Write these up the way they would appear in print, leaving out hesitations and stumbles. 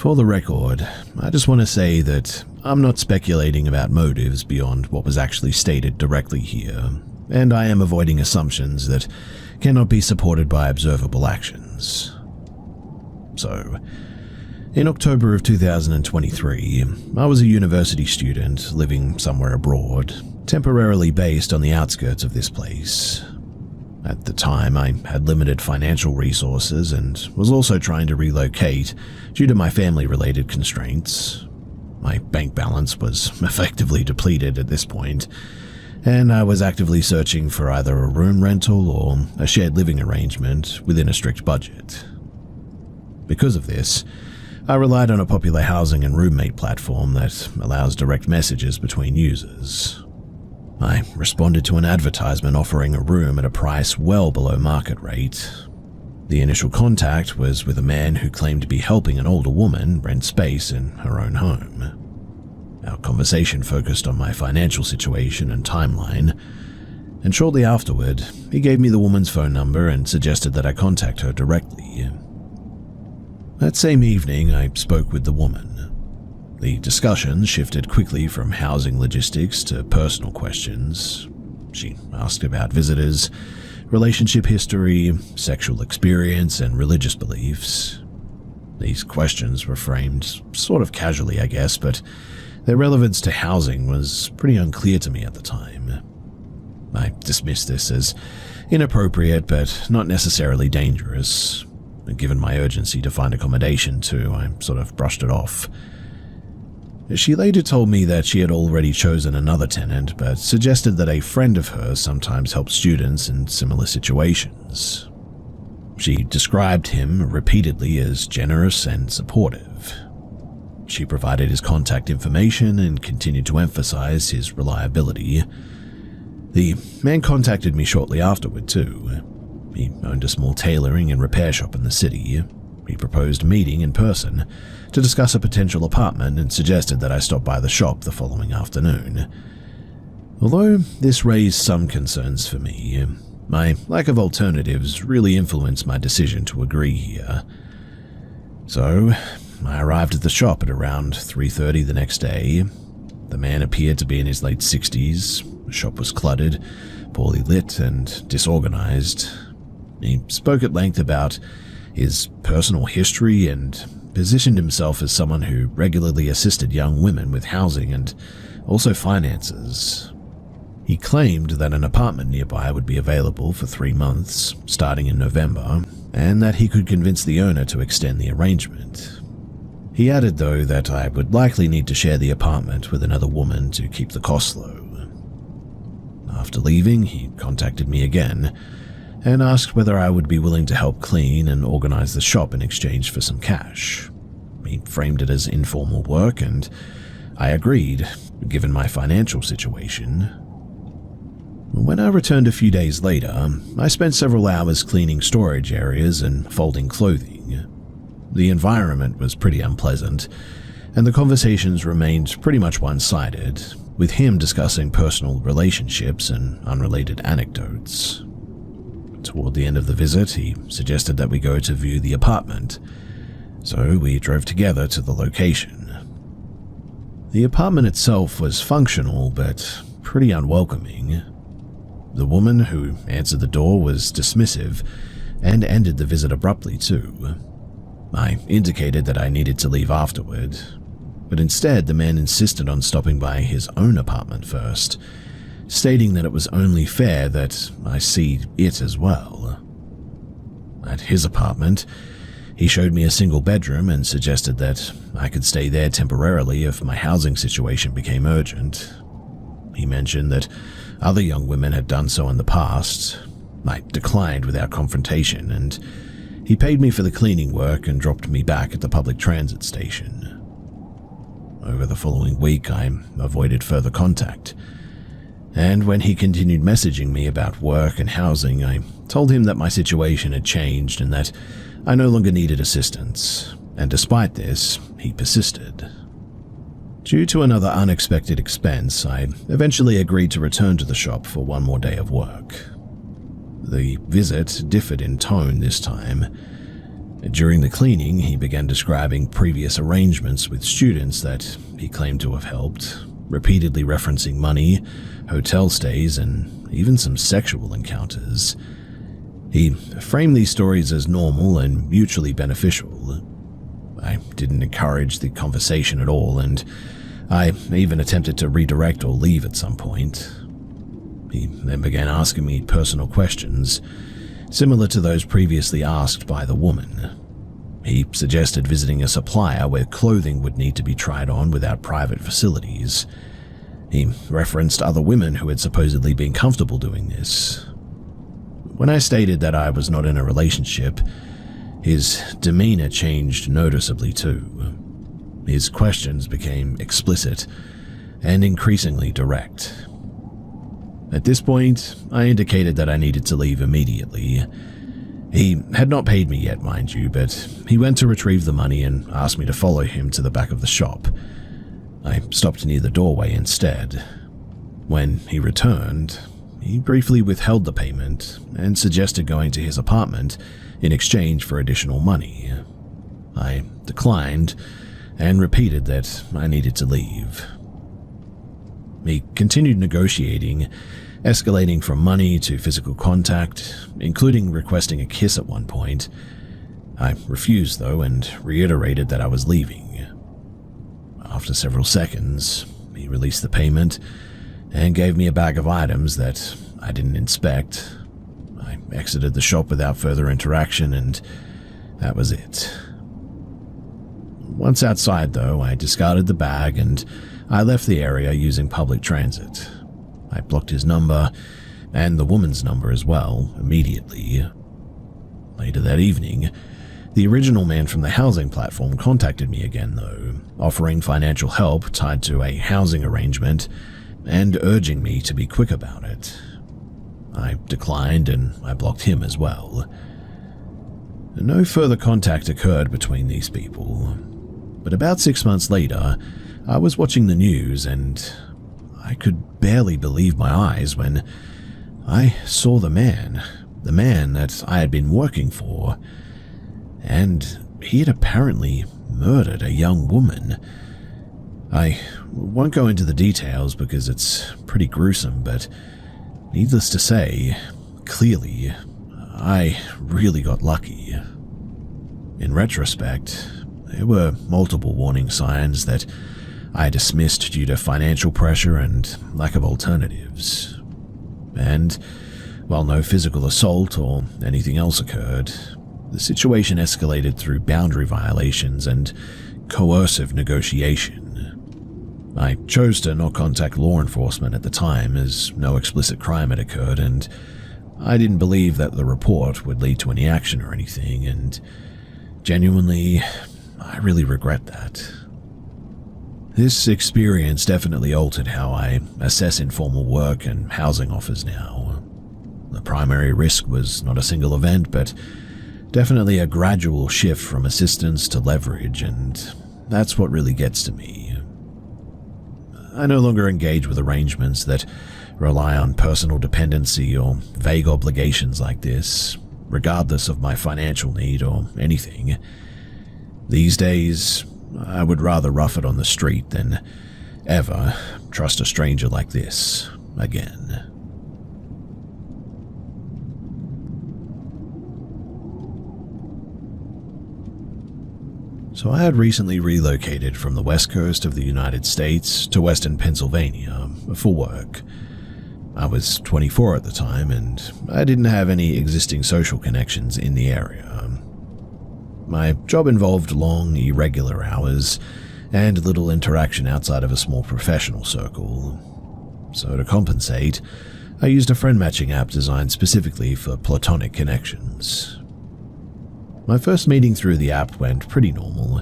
For the record, I just want to say that I'm not speculating about motives beyond what was actually stated directly here, and I am avoiding assumptions that cannot be supported by observable actions. So, in October of 2023, I was a university student living somewhere abroad, temporarily based on the outskirts of this place. At the time, I had limited financial resources and was also trying to relocate due to my family-related constraints. My bank balance was effectively depleted at this point, and I was actively searching for either a room rental or a shared living arrangement within a strict budget. Because of this, I relied on a popular housing and roommate platform that allows direct messages between users. I responded to an advertisement offering a room at a price well below market rate. The initial contact was with a man who claimed to be helping an older woman rent space in her own home. Our conversation focused on my financial situation and timeline, and shortly afterward, he gave me the woman's phone number and suggested that I contact her directly. That same evening, I spoke with the woman. The discussion shifted quickly from housing logistics to personal questions. She asked about visitors, relationship history, sexual experience, and religious beliefs. These questions were framed sort of casually, I guess, but their relevance to housing was pretty unclear to me at the time. I dismissed this as inappropriate but not necessarily dangerous. And given my urgency to find accommodation too, I sort of brushed it off. She later told me that she had already chosen another tenant, but suggested that a friend of hers sometimes helped students in similar situations. She described him repeatedly as generous and supportive. She provided his contact information and continued to emphasize his reliability. The man contacted me shortly afterward too. He owned a small tailoring and repair shop in the city. He proposed meeting in person to discuss a potential apartment and suggested that I stop by the shop the following afternoon. Although this raised some concerns for me, my lack of alternatives really influenced my decision to agree here. So, I arrived at the shop at around 3:30 the next day. The man appeared to be in his late 60s. The shop was cluttered, poorly lit, and disorganized. He spoke at length about his personal history and positioned himself as someone who regularly assisted young women with housing and also finances. He claimed that an apartment nearby would be available for 3 months, starting in November, and that he could convince the owner to extend the arrangement. He added, though, that I would likely need to share the apartment with another woman to keep the costs low. After leaving, he contacted me again and asked whether I would be willing to help clean and organize the shop in exchange for some cash. He framed it as informal work, and I agreed, given my financial situation. When I returned a few days later, I spent several hours cleaning storage areas and folding clothing. The environment was pretty unpleasant, and the conversations remained pretty much one-sided, with him discussing personal relationships and unrelated anecdotes. Toward the end of the visit, he suggested that we go to view the apartment, so we drove together to the location. The apartment itself was functional, but pretty unwelcoming. The woman who answered the door was dismissive and ended the visit abruptly too. I indicated that I needed to leave afterward, but instead the man insisted on stopping by his own apartment first, stating that it was only fair that I see it as well. At his apartment, he showed me a single bedroom and suggested that I could stay there temporarily if my housing situation became urgent. He mentioned that other young women had done so in the past. I declined without confrontation, and he paid me for the cleaning work and dropped me back at the public transit station. Over the following week, I avoided further contact, and when he continued messaging me about work and housing, I told him that my situation had changed and that I no longer needed assistance, and despite this, he persisted. Due to another unexpected expense, I eventually agreed to return to the shop for one more day of work. The visit differed in tone this time. During the cleaning, he began describing previous arrangements with students that he claimed to have helped, repeatedly referencing money, hotel stays, and even some sexual encounters. He framed these stories as normal and mutually beneficial. I didn't encourage the conversation at all, and I even attempted to redirect or leave at some point. He then began asking me personal questions, similar to those previously asked by the woman. He suggested visiting a supplier where clothing would need to be tried on without private facilities. He referenced other women who had supposedly been comfortable doing this. When I stated that I was not in a relationship, his demeanor changed noticeably too. His questions became explicit and increasingly direct. At this point, I indicated that I needed to leave immediately. He had not paid me yet, mind you, but he went to retrieve the money and asked me to follow him to the back of the shop. I stopped near the doorway instead. When he returned, he briefly withheld the payment and suggested going to his apartment in exchange for additional money. I declined and repeated that I needed to leave. He continued negotiating, escalating from money to physical contact, including requesting a kiss at one point. I refused, though, and reiterated that I was leaving. After several seconds, he released the payment and gave me a bag of items that I didn't inspect. I exited the shop without further interaction, and that was it. Once outside, though, I discarded the bag and I left the area using public transit. I blocked his number, and the woman's number as well, immediately. Later that evening, the original man from the housing platform contacted me again, though, offering financial help tied to a housing arrangement and urging me to be quick about it. I declined, and I blocked him as well. No further contact occurred between these people, but about 6 months later, I was watching the news and I could barely believe my eyes when I saw the man that I had been working for, and he had apparently murdered a young woman. I won't go into the details because it's pretty gruesome, but needless to say, clearly, I really got lucky. In retrospect, there were multiple warning signs that I dismissed due to financial pressure and lack of alternatives. And while no physical assault or anything else occurred, the situation escalated through boundary violations and coercive negotiation. I chose to not contact law enforcement at the time as no explicit crime had occurred, and I didn't believe that the report would lead to any action or anything, and genuinely, I really regret that. This experience definitely altered how I assess informal work and housing offers now. The primary risk was not a single event, but definitely a gradual shift from assistance to leverage, and that's what really gets to me. I no longer engage with arrangements that rely on personal dependency or vague obligations like this, regardless of my financial need or anything. These days, I would rather rough it on the street than ever trust a stranger like this again. So I had recently relocated from the west coast of the United States to western Pennsylvania for work. I was 24 at the time, and I didn't have any existing social connections in the area. My job involved long, irregular hours and little interaction outside of a small professional circle. So to compensate, I used a friend-matching app designed specifically for platonic connections. My first meeting through the app went pretty normal,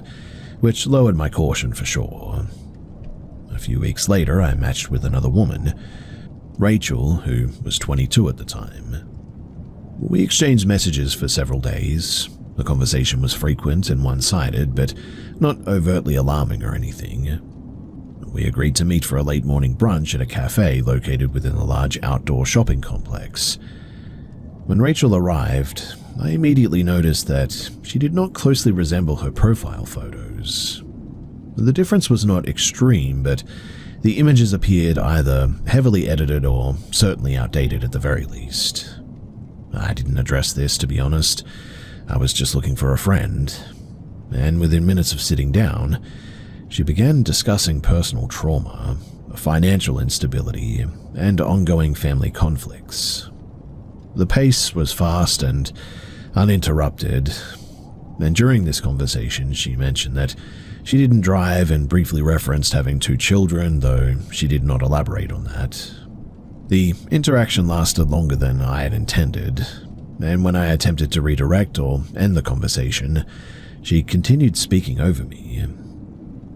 which lowered my caution for sure. A few weeks later, I matched with another woman, Rachel, who was 22 at the time. We exchanged messages for several days. The conversation was frequent and one-sided, but not overtly alarming or anything. We agreed to meet for a late morning brunch at a cafe located within a large outdoor shopping complex. When Rachel arrived, I immediately noticed that she did not closely resemble her profile photos. The difference was not extreme, but the images appeared either heavily edited or certainly outdated at the very least. I didn't address this, to be honest. I was just looking for a friend. And within minutes of sitting down, she began discussing personal trauma, financial instability, and ongoing family conflicts. The pace was fast and uninterrupted, and during this conversation she mentioned that she didn't drive and briefly referenced having 2 children, though she did not elaborate on that. The interaction lasted longer than I had intended, and when I attempted to redirect or end the conversation, she continued speaking over me.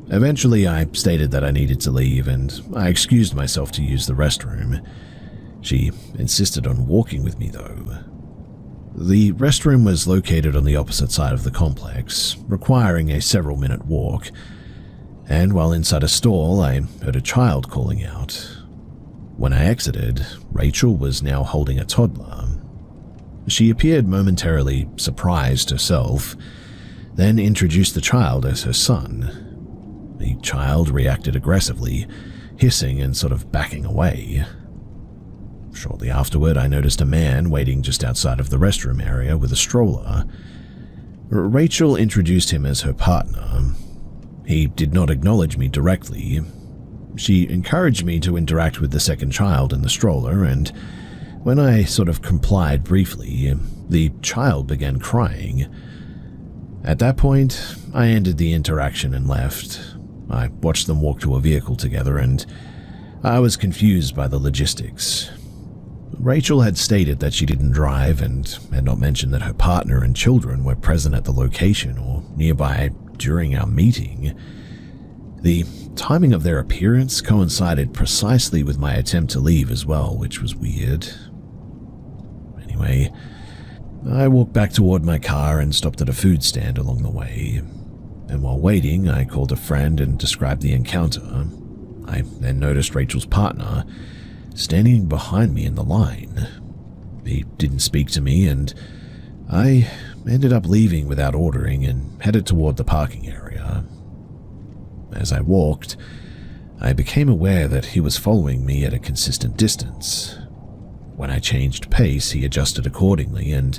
Eventually, I stated that I needed to leave, and I excused myself to use the restroom. She insisted on walking with me, though. The restroom was located on the opposite side of the complex, requiring a several-minute walk, and while inside a stall, I heard a child calling out. When I exited, Rachel was now holding a toddler. She appeared momentarily surprised herself, then introduced the child as her son. The child reacted aggressively, hissing and sort of backing away. Shortly afterward, I noticed a man waiting just outside of the restroom area with a stroller. Rachel introduced him as her partner. He did not acknowledge me directly. She encouraged me to interact with the second child in the stroller, and when I sort of complied briefly, the child began crying. At that point, I ended the interaction and left. I watched them walk to a vehicle together, and I was confused by the logistics. Rachel had stated that she didn't drive and had not mentioned that her partner and children were present at the location or nearby during our meeting. The timing of their appearance coincided precisely with my attempt to leave as well, which was weird. Anyway, I walked back toward my car and stopped at a food stand along the way. And while waiting, I called a friend and described the encounter. I then noticed Rachel's partner standing behind me in the line. He didn't speak to me, and I ended up leaving without ordering and headed toward the parking area. As I walked, I became aware that he was following me at a consistent distance. When I changed pace, he adjusted accordingly, and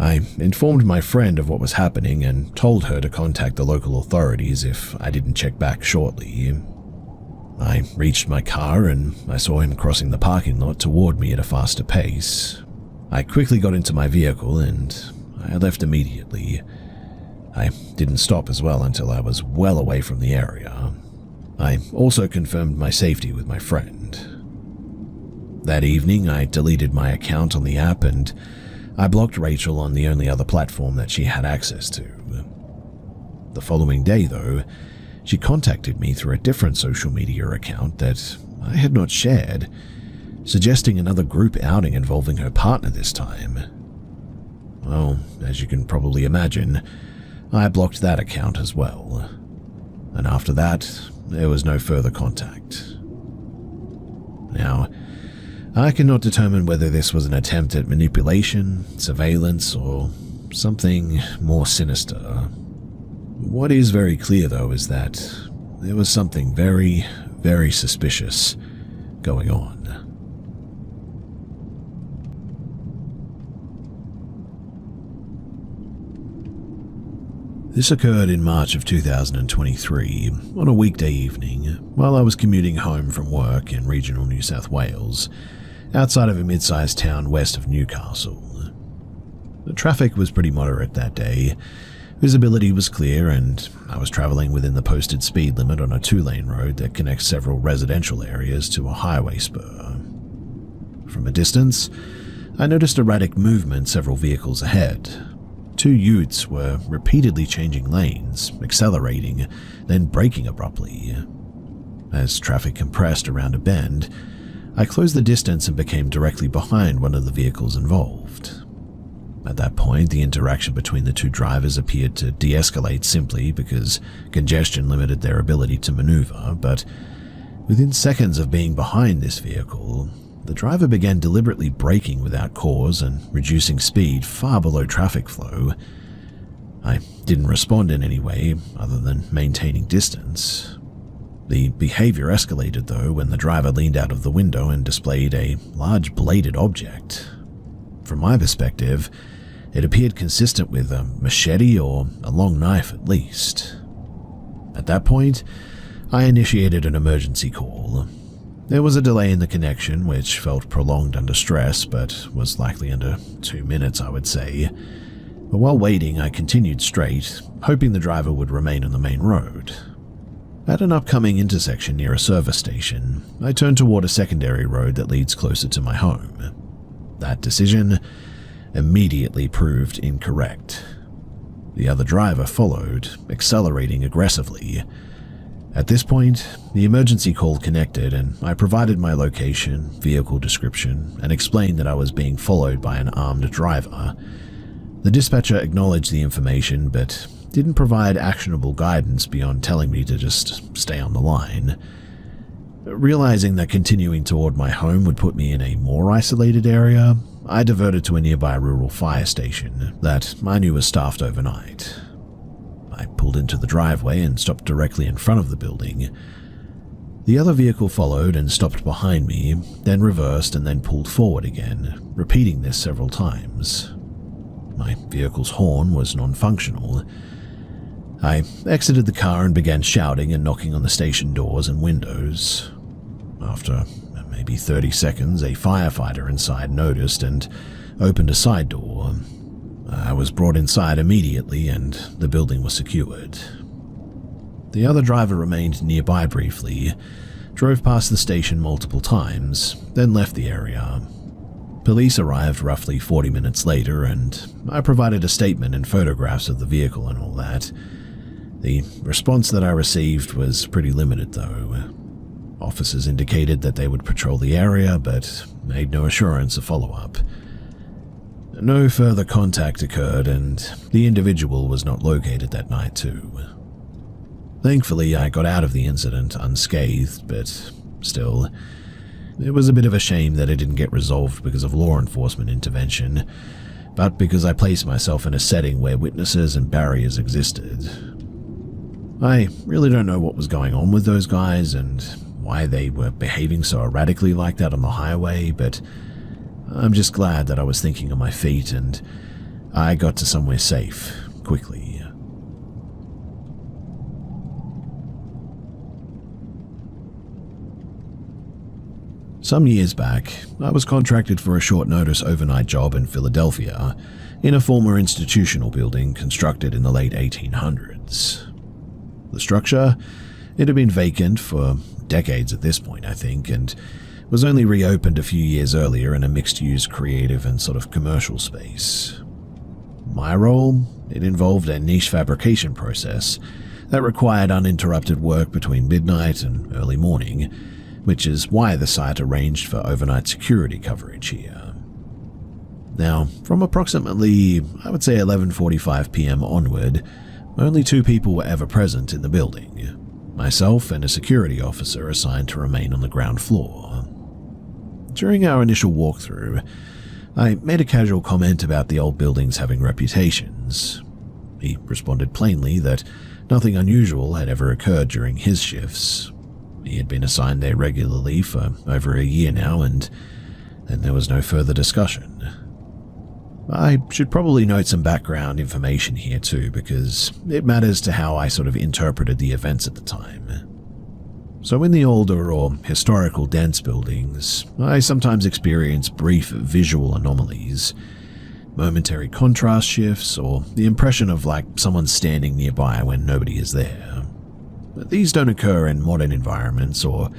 I informed my friend of what was happening and told her to contact the local authorities if I didn't check back shortly. I reached my car and I saw him crossing the parking lot toward me at a faster pace. I quickly got into my vehicle and I left immediately. I didn't stop as well until I was well away from the area. I also confirmed my safety with my friend. That evening, I deleted my account on the app and I blocked Rachel on the only other platform that she had access to. The following day, though, she contacted me through a different social media account that I had not shared, suggesting another group outing involving her partner this time. Well, as you can probably imagine, I blocked that account as well. And after that, there was no further contact. Now, I cannot determine whether this was an attempt at manipulation, surveillance, or something more sinister. What is very clear, though, is that there was something very, very suspicious going on. This occurred in March of 2023, on a weekday evening, while I was commuting home from work in regional New South Wales, outside of a mid-sized town west of Newcastle. The traffic was pretty moderate that day. Visibility was clear, and I was traveling within the posted speed limit on a 2-lane road that connects several residential areas to a highway spur. From a distance, I noticed erratic movement several vehicles ahead. 2 utes were repeatedly changing lanes, accelerating, then braking abruptly. As traffic compressed around a bend, I closed the distance and became directly behind one of the vehicles involved. At that point, the interaction between the 2 drivers appeared to de-escalate simply because congestion limited their ability to maneuver, but within seconds of being behind this vehicle, the driver began deliberately braking without cause and reducing speed far below traffic flow. I didn't respond in any way other than maintaining distance. The behavior escalated, though, when the driver leaned out of the window and displayed a large bladed object. From my perspective, it appeared consistent with a machete or a long knife at least. At that point, I initiated an emergency call. There was a delay in the connection, which felt prolonged under stress, but was likely under 2 minutes, I would say. But while waiting, I continued straight, hoping the driver would remain on the main road. At an upcoming intersection near a service station, I turned toward a secondary road that leads closer to my home. That decision immediately proved incorrect. The other driver followed, accelerating aggressively. At this point, the emergency call connected and I provided my location, vehicle description, and explained that I was being followed by an armed driver. The dispatcher acknowledged the information but didn't provide actionable guidance beyond telling me to just stay on the line. Realizing that continuing toward my home would put me in a more isolated area, I diverted to a nearby rural fire station that I knew was staffed overnight. I pulled into the driveway and stopped directly in front of the building. The other vehicle followed and stopped behind me, then reversed and then pulled forward again, repeating this several times. My vehicle's horn was non-functional. I exited the car and began shouting and knocking on the station doors and windows. After maybe 30 seconds, a firefighter inside noticed and opened a side door. I was brought inside immediately and the building was secured. The other driver remained nearby briefly, drove past the station multiple times, then left the area. Police arrived roughly 40 minutes later and I provided a statement and photographs of the vehicle and all that. The response that I received was pretty limited, though. Officers indicated that they would patrol the area, but made no assurance of follow-up. No further contact occurred, and the individual was not located that night, too. Thankfully, I got out of the incident unscathed, but still, it was a bit of a shame that it didn't get resolved because of law enforcement intervention, but because I placed myself in a setting where witnesses and barriers existed. I really don't know what was going on with those guys and why they were behaving so erratically like that on the highway, but I'm just glad that I was thinking on my feet and I got to somewhere safe, quickly. Some years back, I was contracted for a short-notice overnight job in Philadelphia, in a former institutional building constructed in the late 1800s. The structure, it had been vacant for decades at this point, I think, and was only reopened a few years earlier in a mixed-use creative and sort of commercial space. My role, it involved a niche fabrication process that required uninterrupted work between midnight and early morning, which is why the site arranged for overnight security coverage here. Now, from approximately, I would say 11:45 p.m. onward, only 2 people were ever present in the building, myself and a security officer assigned to remain on the ground floor. During our initial walkthrough, I made a casual comment about the old buildings having reputations. He responded plainly that nothing unusual had ever occurred during his shifts. He had been assigned there regularly for over a year now, and then there was no further discussion. I should probably note some background information here too, because it matters to how I sort of interpreted the events at the time. So in the older or historical dense buildings, I sometimes experience brief visual anomalies, momentary contrast shifts, or the impression of like someone standing nearby when nobody is there. But these don't occur in modern environments or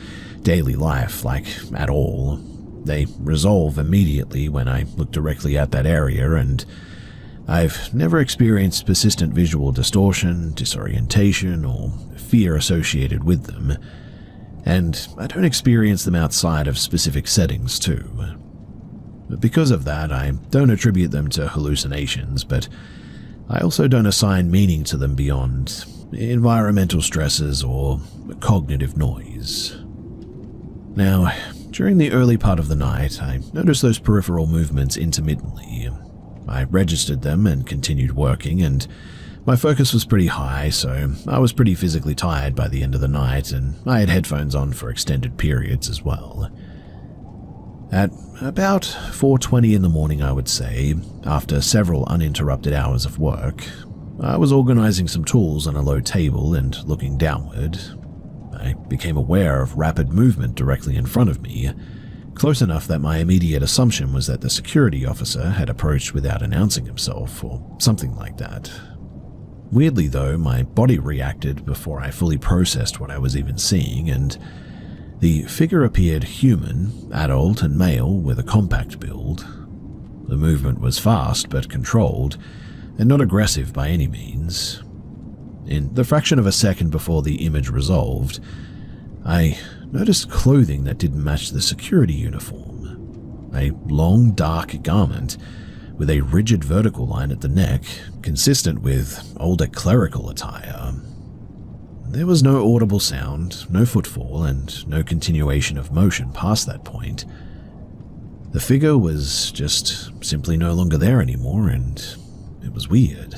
daily life, like at all. They resolve immediately when I look directly at that area, and I've never experienced persistent visual distortion, disorientation, or fear associated with them, and I don't experience them outside of specific settings too. But because of that, I don't attribute them to hallucinations, but I also don't assign meaning to them beyond environmental stresses or cognitive noise. Now, During the early part of the night, I noticed those peripheral movements intermittently. I registered them and continued working, and my focus was pretty high, so I was pretty physically tired by the end of the night, and I had headphones on for extended periods as well. At about 4:20 in the morning, I would say, after several uninterrupted hours of work, I was organizing some tools on a low table and looking downward. I became aware of rapid movement directly in front of me, close enough that my immediate assumption was that the security officer had approached without announcing himself or something like that. Weirdly though, my body reacted before I fully processed what I was even seeing, and the figure appeared human, adult and male with a compact build. The movement was fast but controlled, and not aggressive by any means. In the fraction of a second before the image resolved, I noticed clothing that didn't match the security uniform. A long, dark garment with a rigid vertical line at the neck, consistent with older clerical attire. There was no audible sound, no footfall, and no continuation of motion past that point. The figure was just simply no longer there anymore, and it was weird.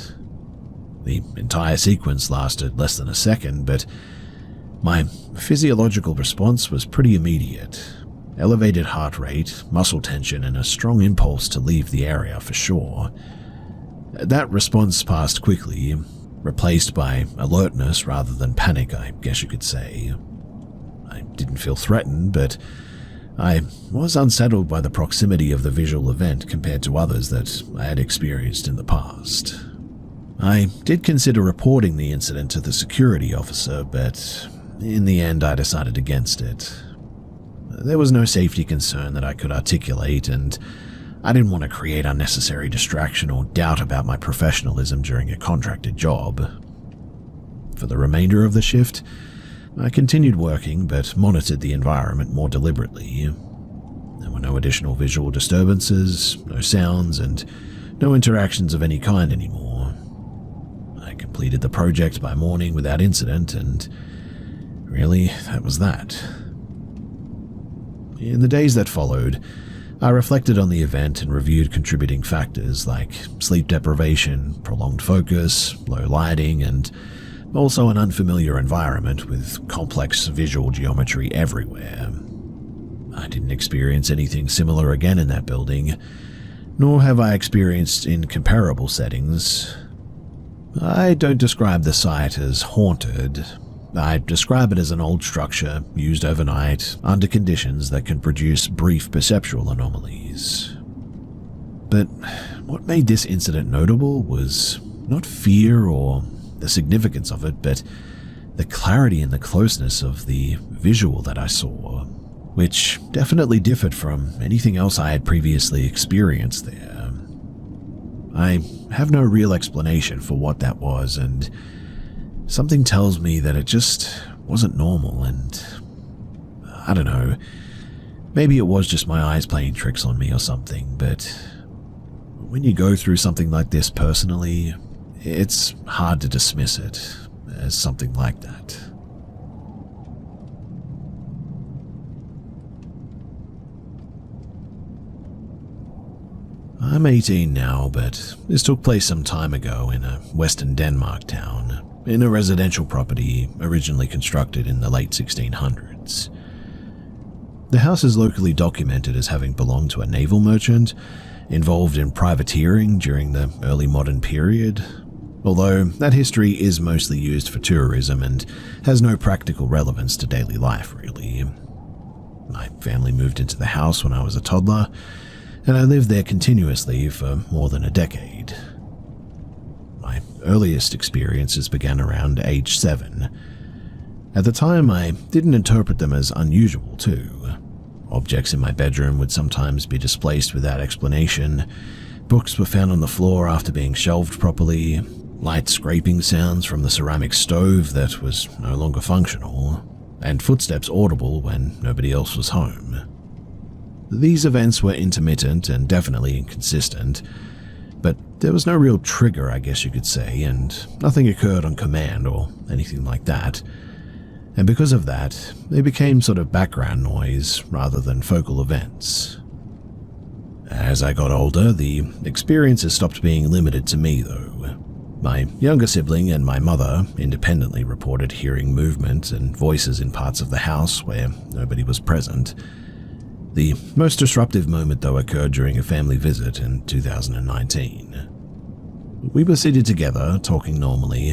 The entire sequence lasted less than a second, but my physiological response was pretty immediate. Elevated heart rate, muscle tension, and a strong impulse to leave the area for sure. That response passed quickly, replaced by alertness rather than panic, I guess you could say. I didn't feel threatened, but I was unsettled by the proximity of the visual event compared to others that I had experienced in the past. I did consider reporting the incident to the security officer, but in the end I decided against it. There was no safety concern that I could articulate, and I didn't want to create unnecessary distraction or doubt about my professionalism during a contracted job. For the remainder of the shift, I continued working but monitored the environment more deliberately. There were no additional visual disturbances, no sounds, and no interactions of any kind anymore. I completed the project by morning without incident, and really, that was that. In the days that followed, I reflected on the event and reviewed contributing factors like sleep deprivation, prolonged focus, low lighting, and also an unfamiliar environment with complex visual geometry everywhere. I didn't experience anything similar again in that building, nor have I experienced in comparable settings. I don't describe the site as haunted. I describe it as an old structure used overnight under conditions that can produce brief perceptual anomalies. But what made this incident notable was not fear or the significance of it, but the clarity and the closeness of the visual that I saw, which definitely differed from anything else I had previously experienced there. I have no real explanation for what that was, and something tells me that it just wasn't normal, and I don't know, maybe it was just my eyes playing tricks on me or something, but when you go through something like this personally, it's hard to dismiss it as something like that. I'm 18 now, but this took place some time ago in a western Denmark town, in a residential property originally constructed in the late 1600s. The house is locally documented as having belonged to a naval merchant involved in privateering during the early modern period, although that history is mostly used for tourism and has no practical relevance to daily life, really. My family moved into the house when I was a toddler, and I lived there continuously for more than a decade. My earliest experiences began around age 7. At the time, I didn't interpret them as unusual, too. Objects in my bedroom would sometimes be displaced without explanation, books were found on the floor after being shelved properly, light scraping sounds from the ceramic stove that was no longer functional, and footsteps audible when nobody else was home. These events were intermittent and definitely inconsistent, but there was no real trigger, I guess you could say, and nothing occurred on command or anything like that. and because of that, they became sort of background noise rather than focal events. As I got older, the experiences stopped being limited to me, though. My younger sibling and my mother independently reported hearing movement and voices in parts of the house where nobody was present. The most disruptive moment, though, occurred during a family visit in 2019. We were seated together, talking normally,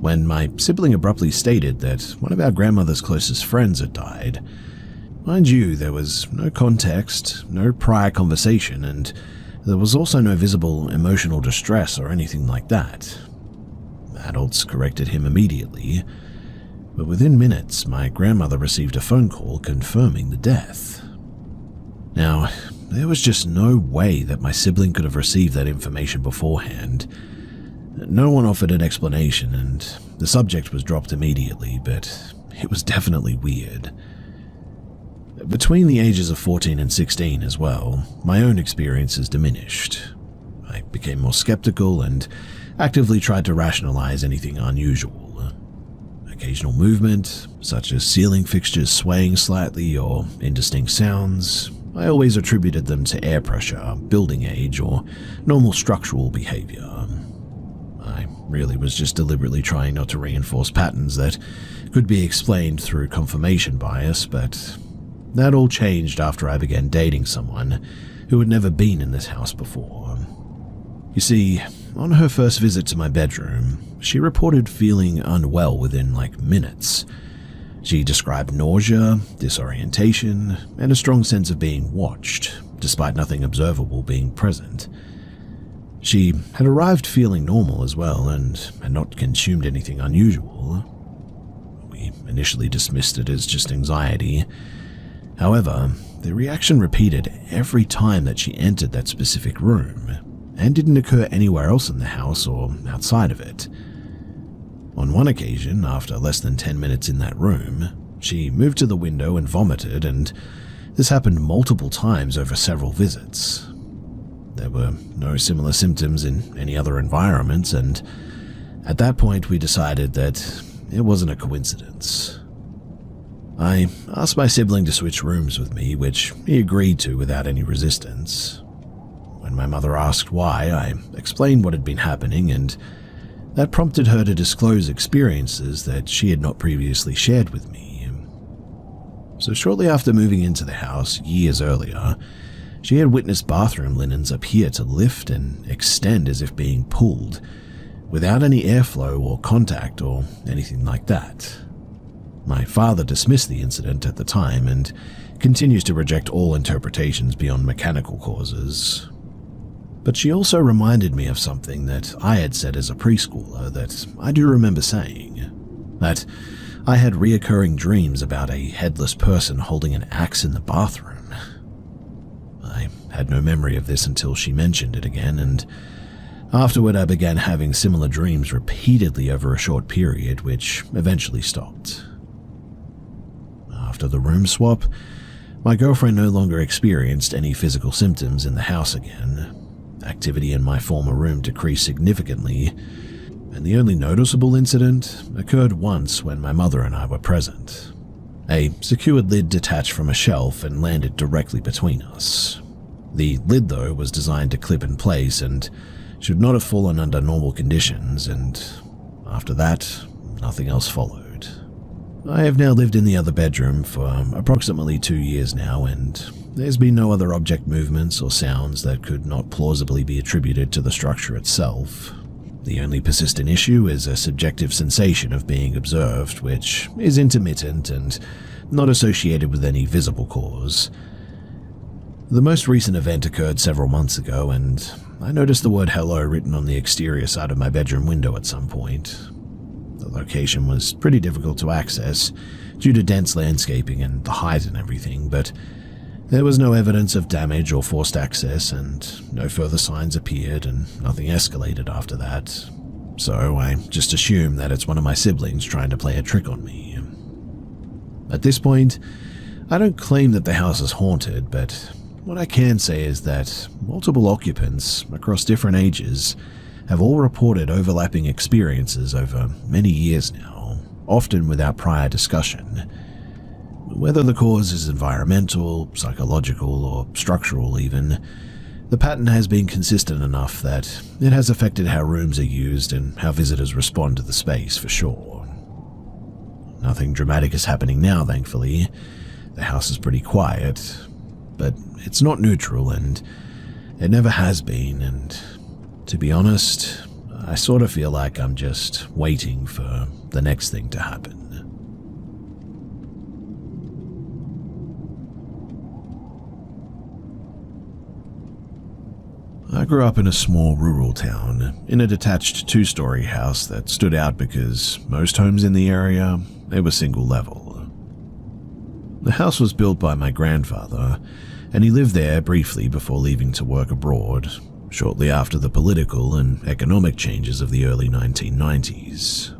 when my sibling abruptly stated that one of our grandmother's closest friends had died. Mind you, there was no context, no prior conversation, and there was also no visible emotional distress or anything like that. Adults corrected him immediately, but within minutes, my grandmother received a phone call confirming the death. Now, there was just no way that my sibling could have received that information beforehand. No one offered an explanation, and the subject was dropped immediately, but it was definitely weird. Between the ages of 14 and 16 as well, my own experiences diminished. I became more skeptical and actively tried to rationalize anything unusual. Occasional movement, such as ceiling fixtures swaying slightly or indistinct sounds, I always attributed them to air pressure, building age, or normal structural behavior. I really was just deliberately trying not to reinforce patterns that could be explained through confirmation bias, but that all changed after I began dating someone who had never been in this house before. You see, on her first visit to my bedroom, she reported feeling unwell within minutes. She described nausea, disorientation, and a strong sense of being watched, despite nothing observable being present. She had arrived feeling normal as well and had not consumed anything unusual. We initially dismissed it as just anxiety. However, the reaction repeated every time that she entered that specific room, and didn't occur anywhere else in the house or outside of it. On one occasion, after less than 10 minutes in that room, she moved to the window and vomited, and this happened multiple times over several visits. There were no similar symptoms in any other environments, and at that point we decided that it wasn't a coincidence. I asked my sibling to switch rooms with me, which he agreed to without any resistance. When my mother asked why, I explained what had been happening, and that prompted her to disclose experiences that she had not previously shared with me. So shortly after moving into the house years earlier, she had witnessed bathroom linens appear to lift and extend as if being pulled, without any airflow or contact or anything like that. My father dismissed the incident at the time and continues to reject all interpretations beyond mechanical causes. But she also reminded me of something that I had said as a preschooler that I do remember saying, that I had reoccurring dreams about a headless person holding an axe in the bathroom. I had no memory of this until she mentioned it again, and afterward I began having similar dreams repeatedly over a short period, which eventually stopped. After the room swap, my girlfriend no longer experienced any physical symptoms in the house again. Activity in my former room decreased significantly, and the only noticeable incident occurred once when my mother and I were present. A secured lid detached from a shelf and landed directly between us. The lid, though, was designed to clip in place and should not have fallen under normal conditions, and after that, nothing else followed. I have now lived in the other bedroom for approximately 2 years now, and there's been no other object movements or sounds that could not plausibly be attributed to the structure itself. The only persistent issue is a subjective sensation of being observed, which is intermittent and not associated with any visible cause. The most recent event occurred several months ago, and I noticed the word hello written on the exterior side of my bedroom window at some point. The location was pretty difficult to access due to dense landscaping and the height and everything, but there was no evidence of damage or forced access, and no further signs appeared, and nothing escalated after that. So I just assumed that it's one of my siblings trying to play a trick on me. At this point, I don't claim that the house is haunted, but what I can say is that multiple occupants across different ages have all reported overlapping experiences over many years now. often without prior discussion. Whether the cause is environmental, psychological, or structural even, the pattern has been consistent enough that it has affected how rooms are used and how visitors respond to the space for sure. Nothing dramatic is happening now, thankfully. The house is pretty quiet, but it's not neutral and it never has been, and to be honest, I sort of feel like I'm just waiting for the next thing to happen. I grew up in a small rural town, in a detached two-story house that stood out because most homes in the area, they were single level. The house was built by my grandfather, and he lived there briefly before leaving to work abroad, shortly after the political and economic changes of the early 1990s.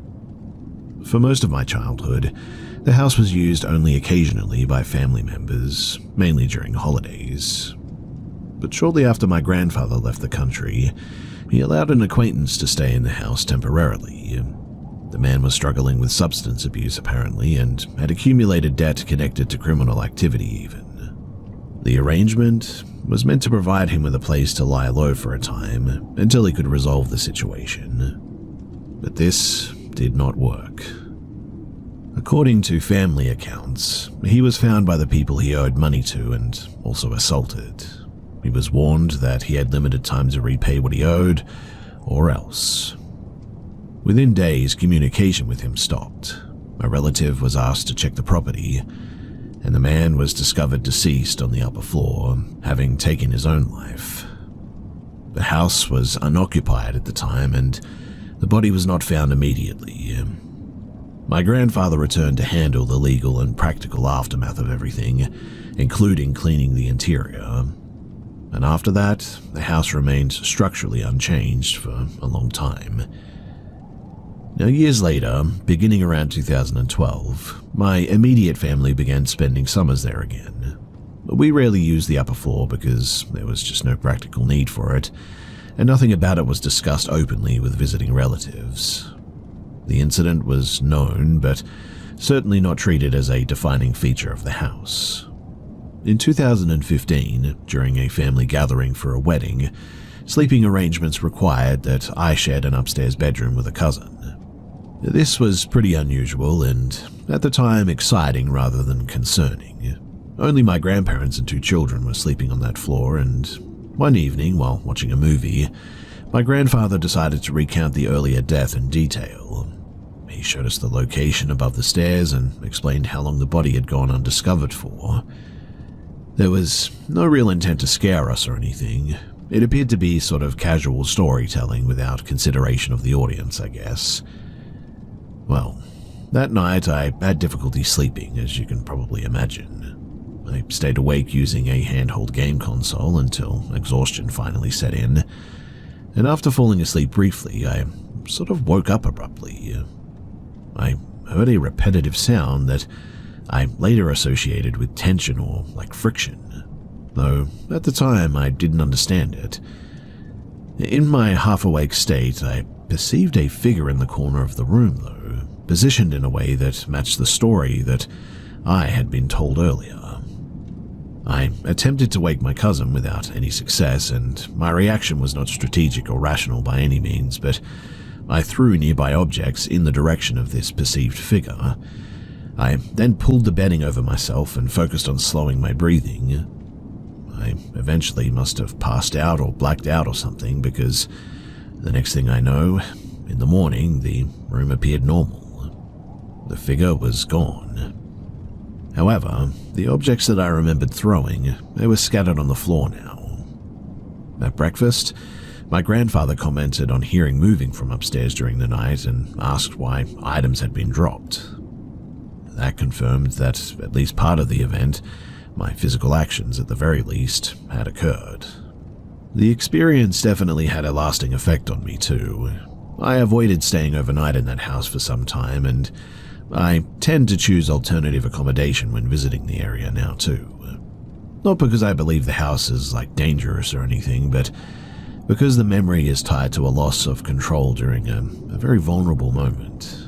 For most of my childhood, the house was used only occasionally by family members, mainly during holidays. But shortly after my grandfather left the country, he allowed an acquaintance to stay in the house temporarily. The man was struggling with substance abuse apparently, and had accumulated debt connected to criminal activity even. The arrangement was meant to provide him with a place to lie low for a time until he could resolve the situation. But this did not work. According to family accounts, he was found by the people he owed money to and also assaulted. He was warned that he had limited time to repay what he owed, or else. Within days, communication with him stopped. A relative was asked to check the property, and the man was discovered deceased on the upper floor, having taken his own life. The house was unoccupied at the time, and the body was not found immediately. My grandfather returned to handle the legal and practical aftermath of everything, including cleaning the interior. And after that, the house remained structurally unchanged for a long time. Now, years later, beginning around 2012, my immediate family began spending summers there again. We rarely used the upper floor because there was just no practical need for it, and nothing about it was discussed openly with visiting relatives. The incident was known, but certainly not treated as a defining feature of the house. In 2015, during a family gathering for a wedding, sleeping arrangements required that I shared an upstairs bedroom with a cousin. This was pretty unusual and, at the time, exciting rather than concerning. Only my grandparents and two children were sleeping on that floor, and one evening, while watching a movie, my grandfather decided to recount the earlier death in detail. He showed us the location above the stairs and explained how long the body had gone undiscovered for. There was no real intent to scare us or anything. It appeared to be sort of casual storytelling without consideration of the audience, I guess. Well, that night I had difficulty sleeping, as you can probably imagine. I stayed awake using a handheld game console until exhaustion finally set in, and after falling asleep briefly, I sort of woke up abruptly. I heard a repetitive sound that I later associated with tension or like friction, though at the time I didn't understand it. In my half-awake state, I perceived a figure in the corner of the room, though, positioned in a way that matched the story that I had been told earlier. I attempted to wake my cousin without any success, and my reaction was not strategic or rational by any means, but I threw nearby objects in the direction of this perceived figure. I then pulled the bedding over myself and focused on slowing my breathing. I eventually must have passed out or blacked out or something, because the next thing I know, in the morning, the room appeared normal. The figure was gone. However, the objects that I remembered throwing, they were scattered on the floor now. At breakfast, my grandfather commented on hearing moving from upstairs during the night and asked why items had been dropped. That confirmed that at least part of the event, my physical actions at the very least, had occurred. The experience definitely had a lasting effect on me too. I avoided staying overnight in that house for some time, and I tend to choose alternative accommodation when visiting the area now too. Not because I believe the house is dangerous or anything, but because the memory is tied to a loss of control during a very vulnerable moment.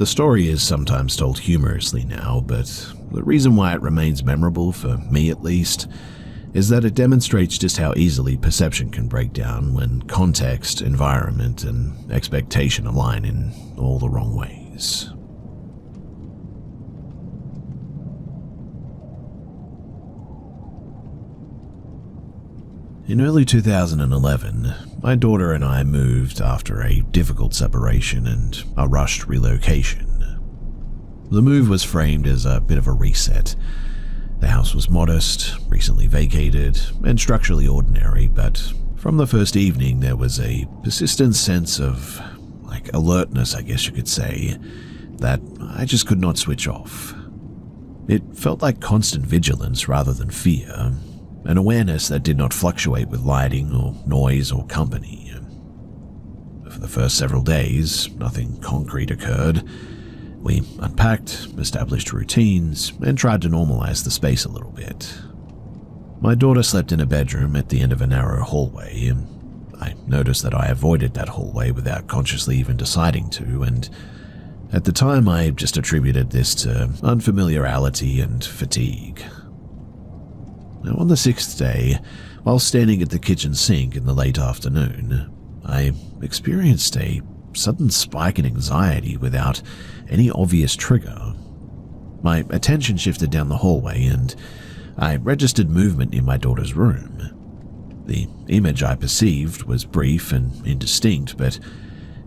The story is sometimes told humorously now, but the reason why it remains memorable, for me at least, is that it demonstrates just how easily perception can break down when context, environment, and expectation align in all the wrong ways. In early 2011, my daughter and I moved after a difficult separation and a rushed relocation. The move was framed as a bit of a reset. The house was modest, recently vacated, and structurally ordinary, but from the first evening there was a persistent sense of, alertness, I guess you could say, that I just could not switch off. It felt like constant vigilance rather than fear, an awareness that did not fluctuate with lighting or noise or company. For the first several days, nothing concrete occurred. We unpacked, established routines, and tried to normalize the space a little bit. My daughter slept in a bedroom at the end of a narrow hallway. I noticed that I avoided that hallway without consciously even deciding to, and at the time I just attributed this to unfamiliarity and fatigue. Now, on the sixth day, while standing at the kitchen sink in the late afternoon, I experienced a sudden spike in anxiety without any obvious trigger. My attention shifted down the hallway and I registered movement in my daughter's room. The image I perceived was brief and indistinct, but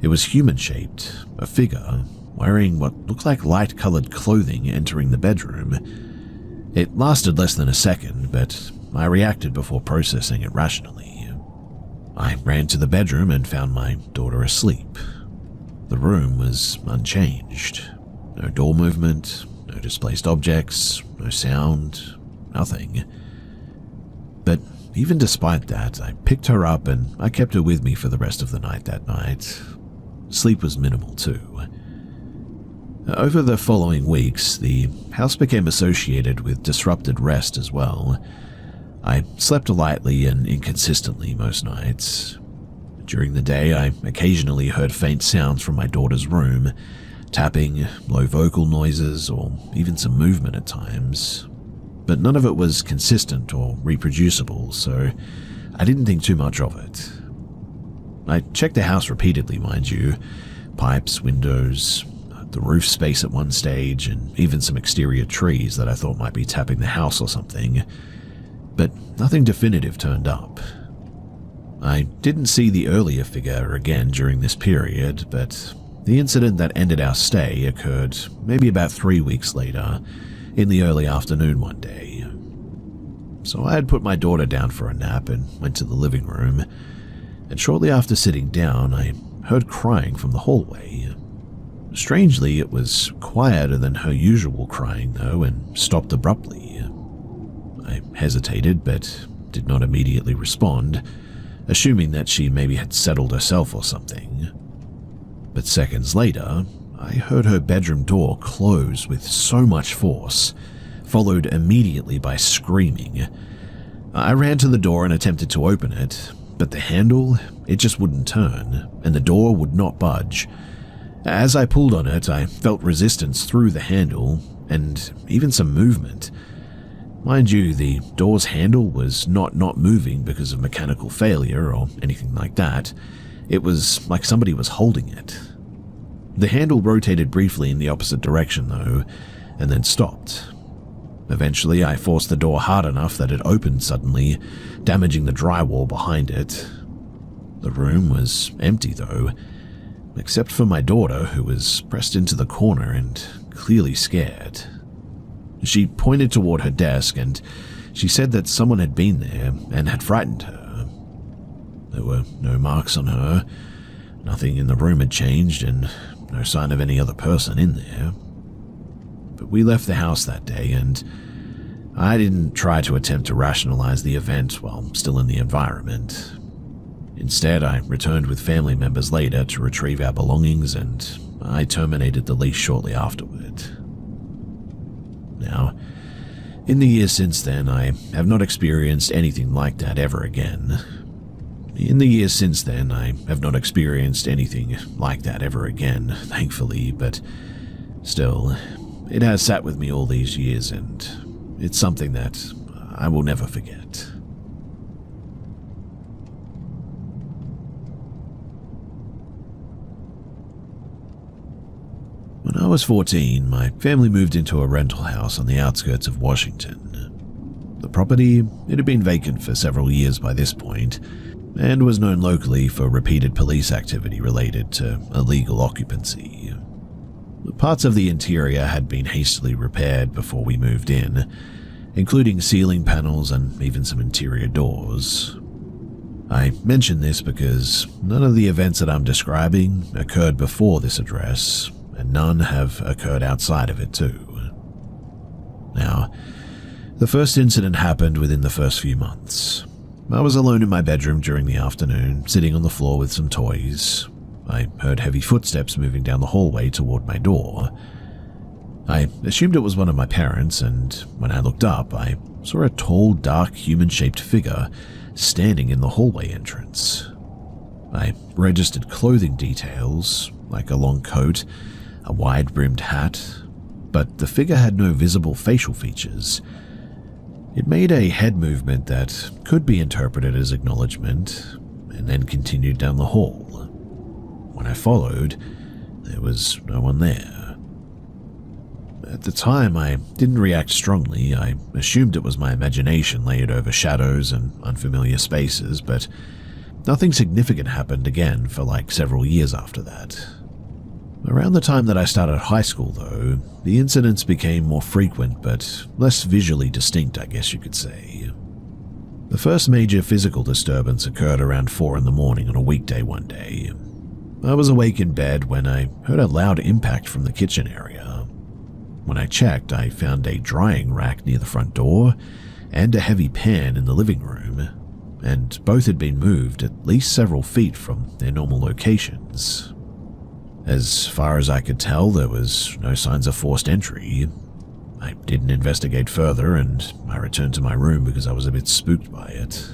it was human-shaped, a figure wearing what looked like light-colored clothing entering the bedroom. It lasted less than a second, but I reacted before processing it rationally. I ran to the bedroom and found my daughter asleep. The room was unchanged. No door movement, no displaced objects, no sound, nothing. But even despite that, I picked her up and I kept her with me for the rest of the night that night. Sleep was minimal too. Over the following weeks, the house became associated with disrupted rest as well. I slept lightly and inconsistently most nights. During the day, I occasionally heard faint sounds from my daughter's room, tapping, low vocal noises, or even some movement at times. But none of it was consistent or reproducible, so I didn't think too much of it. I checked the house repeatedly, mind you. Pipes, windows, the roof space at one stage, and even some exterior trees that I thought might be tapping the house or something. But nothing definitive turned up. I didn't see the earlier figure again during this period, but the incident that ended our stay occurred maybe about 3 weeks later, in the early afternoon one day. So I had put my daughter down for a nap and went to the living room, and shortly after sitting down, I heard crying from the hallway. Strangely, it was quieter than her usual crying though, and stopped abruptly. I hesitated, but did not immediately respond, assuming that she maybe had settled herself or something. But seconds later, I heard her bedroom door close with so much force, followed immediately by screaming. I ran to the door and attempted to open it, but the handle, it just wouldn't turn, and the door would not budge. As I pulled on it, I felt resistance through the handle, and even some movement. Mind you, the door's handle was not moving because of mechanical failure or anything like that. It was like somebody was holding it. The handle rotated briefly in the opposite direction though, and then stopped. Eventually, I forced the door hard enough that it opened suddenly, damaging the drywall behind it. The room was empty though, except for my daughter, who was pressed into the corner and clearly scared. She pointed toward her desk and she said that someone had been there and had frightened her. There were no marks on her, nothing in the room had changed, and no sign of any other person in there. But we left the house that day, and I didn't try to attempt to rationalize the event while still in the environment. Instead, I returned with family members later to retrieve our belongings, and I terminated the lease shortly afterward. Now, in the years since then, I have not experienced anything like that ever again. Thankfully, but Still, it has sat with me all these years, and it's something that I will never forget. When I was 14, my family moved into a rental house on the outskirts of Washington. The property, it had been vacant for several years by this point, and was known locally for repeated police activity related to illegal occupancy. Parts of the interior had been hastily repaired before we moved in, including ceiling panels and even some interior doors. I mention this because none of the events that I'm describing occurred before this address, and none have occurred outside of it too. Now, the first incident happened within the first few months. I was alone in my bedroom during the afternoon, sitting on the floor with some toys. I heard heavy footsteps moving down the hallway toward my door. I assumed it was one of my parents, and when I looked up, I saw a tall, dark, human-shaped figure standing in the hallway entrance. I registered clothing details, like a long coat, a wide-brimmed hat, but the figure had no visible facial features. It made a head movement that could be interpreted as acknowledgement, and then continued down the hall. When I followed, there was no one there. At the time, I didn't react strongly. I assumed it was my imagination layered over shadows and unfamiliar spaces, but nothing significant happened again for like several years after that. Around the time that I started high school, though, the incidents became more frequent but less visually distinct, I guess you could say. The first major physical disturbance occurred around 4 a.m. on a weekday one day. I was awake in bed when I heard a loud impact from the kitchen area. When I checked, I found a drying rack near the front door and a heavy pan in the living room, and both had been moved at least several feet from their normal locations. As far as I could tell, there was no signs of forced entry. I didn't investigate further, and I returned to my room because I was a bit spooked by it.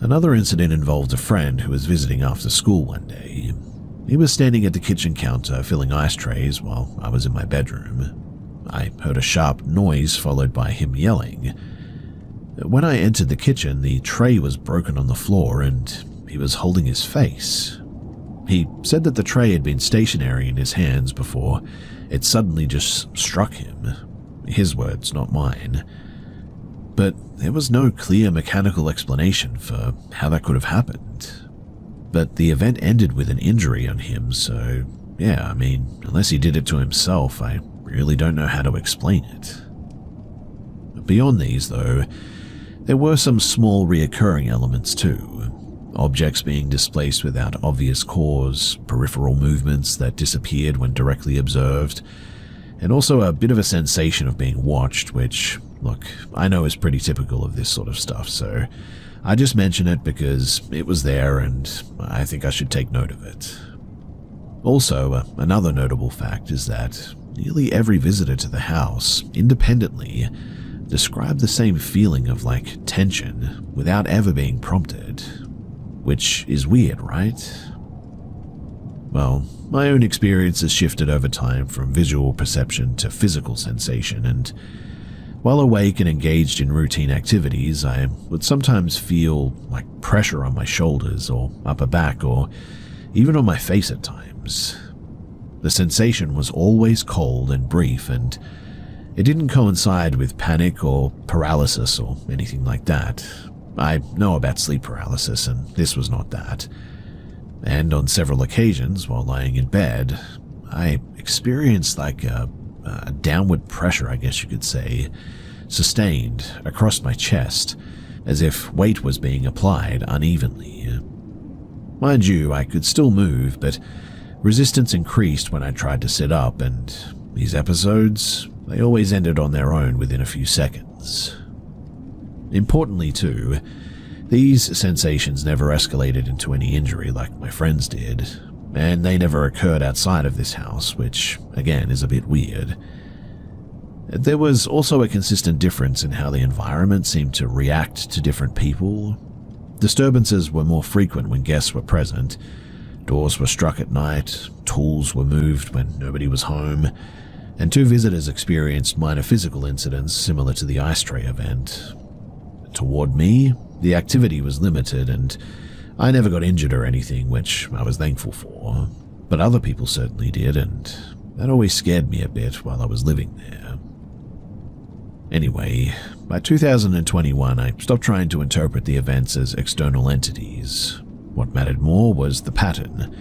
Another incident involved a friend who was visiting after school one day. He was standing at the kitchen counter filling ice trays while I was in my bedroom. I heard a sharp noise followed by him yelling. When I entered the kitchen, the tray was broken on the floor and he was holding his face. He said that the tray had been stationary in his hands before it suddenly just struck him. His words, not mine. But there was no clear mechanical explanation for how that could have happened. But the event ended with an injury on him, so yeah, I mean, unless he did it to himself, I really don't know how to explain it. Beyond these, though, there were some small reoccurring elements too. Objects being displaced without obvious cause, peripheral movements that disappeared when directly observed, and also a bit of a sensation of being watched, which, look, I know is pretty typical of this sort of stuff, so I just mention it because it was there and I think I should take note of it. Also, another notable fact is that nearly every visitor to the house, independently, described the same feeling of like tension without ever being prompted. Which is weird, right? Well, my own experience has shifted over time from visual perception to physical sensation, and while awake and engaged in routine activities, I would sometimes feel like pressure on my shoulders or upper back or even on my face at times. The sensation was always cold and brief, and it didn't coincide with panic or paralysis or anything like that. I know about sleep paralysis, and this was not that. And on several occasions, while lying in bed, I experienced like a downward pressure, I guess you could say, sustained across my chest, as if weight was being applied unevenly. Mind you, I could still move, but resistance increased when I tried to sit up, and these episodes, they always ended on their own within a few seconds. Importantly too, these sensations never escalated into any injury like my friends did, and they never occurred outside of this house, which, again, is a bit weird. There was also a consistent difference in how the environment seemed to react to different people. Disturbances were more frequent when guests were present, Doors were struck at night, tools were moved when nobody was home, and 2 visitors experienced minor physical incidents similar to the ice tray event. Toward me, the activity was limited and I never got injured or anything, which I was thankful for, but other people certainly did, and that always scared me a bit while I was living there. Anyway, by 2021, I stopped trying to interpret the events as external entities. What mattered more was the pattern.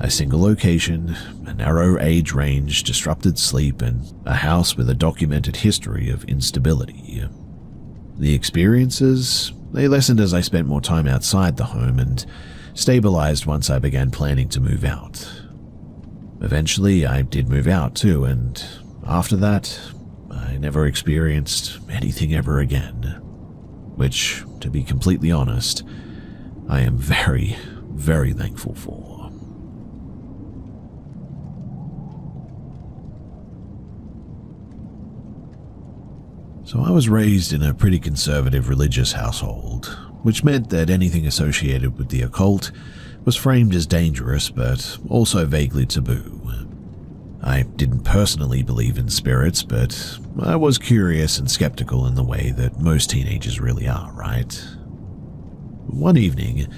A single location, a narrow age range, disrupted sleep, and a house with a documented history of instability. The experiences, they lessened as I spent more time outside the home and stabilized once I began planning to move out. Eventually, I did move out too, and after that, I never experienced anything ever again. Which, to be completely honest, I am very, very thankful for. So I was raised in a pretty conservative religious household, which meant that anything associated with the occult was framed as dangerous but also vaguely taboo. I didn't personally believe in spirits, but I was curious and skeptical in the way that most teenagers really are, right? One evening,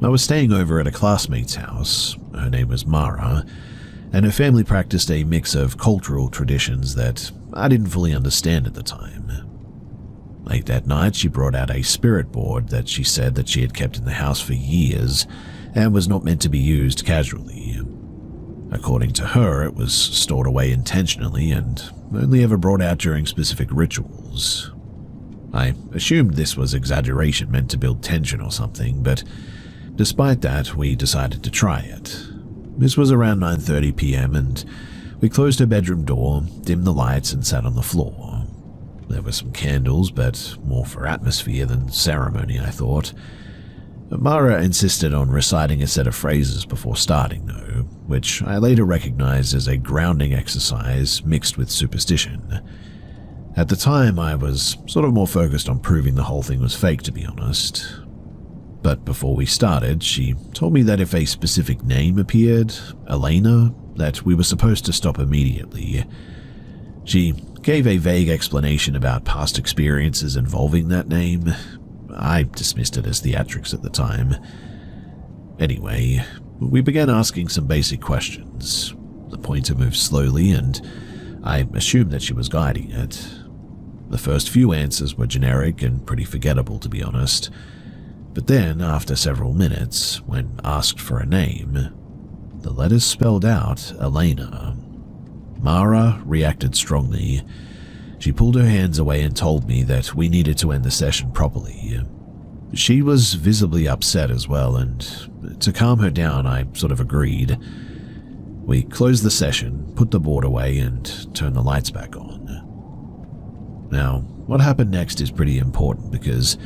I was staying over at a classmate's house. Her name was Mara, and her family practiced a mix of cultural traditions that I didn't fully understand at the time. Late that night, she brought out a spirit board that she said that she had kept in the house for years and was not meant to be used casually. According to her, it was stored away intentionally and only ever brought out during specific rituals. I assumed this was exaggeration meant to build tension or something, but despite that, we decided to try it. This was around 9:30 p.m. and we closed her bedroom door, dimmed the lights, and sat on the floor. There were some candles, but more for atmosphere than ceremony, I thought. Mara insisted on reciting a set of phrases before starting, though, which I later recognized as a grounding exercise mixed with superstition. At the time, I was sort of more focused on proving the whole thing was fake, to be honest. But before we started, she told me that if a specific name appeared, Elena, that we were supposed to stop immediately. She gave a vague explanation about past experiences involving that name. I dismissed it as theatrics at the time. Anyway, we began asking some basic questions. The pointer moved slowly, and I assumed that she was guiding it. The first few answers were generic and pretty forgettable, to be honest. But then, after several minutes, when asked for a name, the letters spelled out Elena. Mara reacted strongly. She pulled her hands away and told me that we needed to end the session properly. She was visibly upset as well, and to calm her down, I sort of agreed. We closed the session, put the board away, and turned the lights back on. Now, what happened next is pretty important because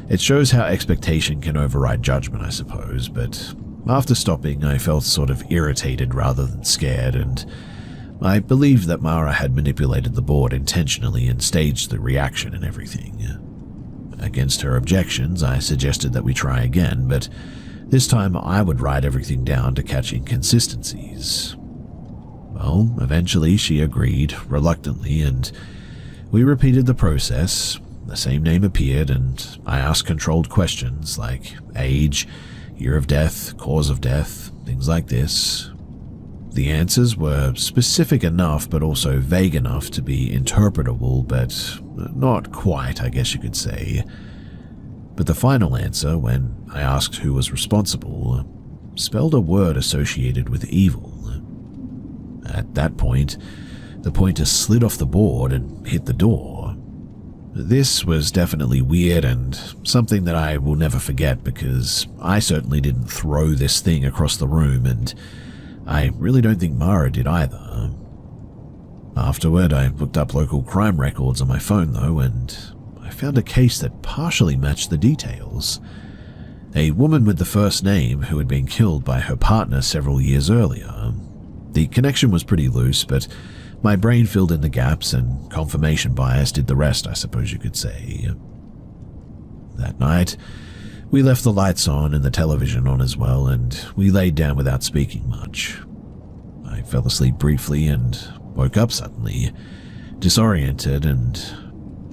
it shows how expectation can override judgment, I suppose, but after stopping, I felt sort of irritated rather than scared, and I believed that Mara had manipulated the board intentionally and staged the reaction and everything. Against her objections, I suggested that we try again, but this time I would write everything down to catch inconsistencies. Well, eventually she agreed, reluctantly, and we repeated the process. The same name appeared, and I asked controlled questions like age, year of death, cause of death, things like this. The answers were specific enough but also vague enough to be interpretable, but not quite, I guess you could say. But the final answer, when I asked who was responsible, spelled a word associated with evil. At that point, the pointer slid off the board and hit the door. This was definitely weird and something that I will never forget because I certainly didn't throw this thing across the room, and I really don't think Mara did either. Afterward, I looked up local crime records on my phone though, and I found a case that partially matched the details. A woman with the first name who had been killed by her partner several years earlier. The connection was pretty loose, but my brain filled in the gaps and confirmation bias did the rest, I suppose you could say. That night, We left the lights on and the television on as well, and we laid down without speaking much. I fell asleep briefly and woke up suddenly, disoriented, and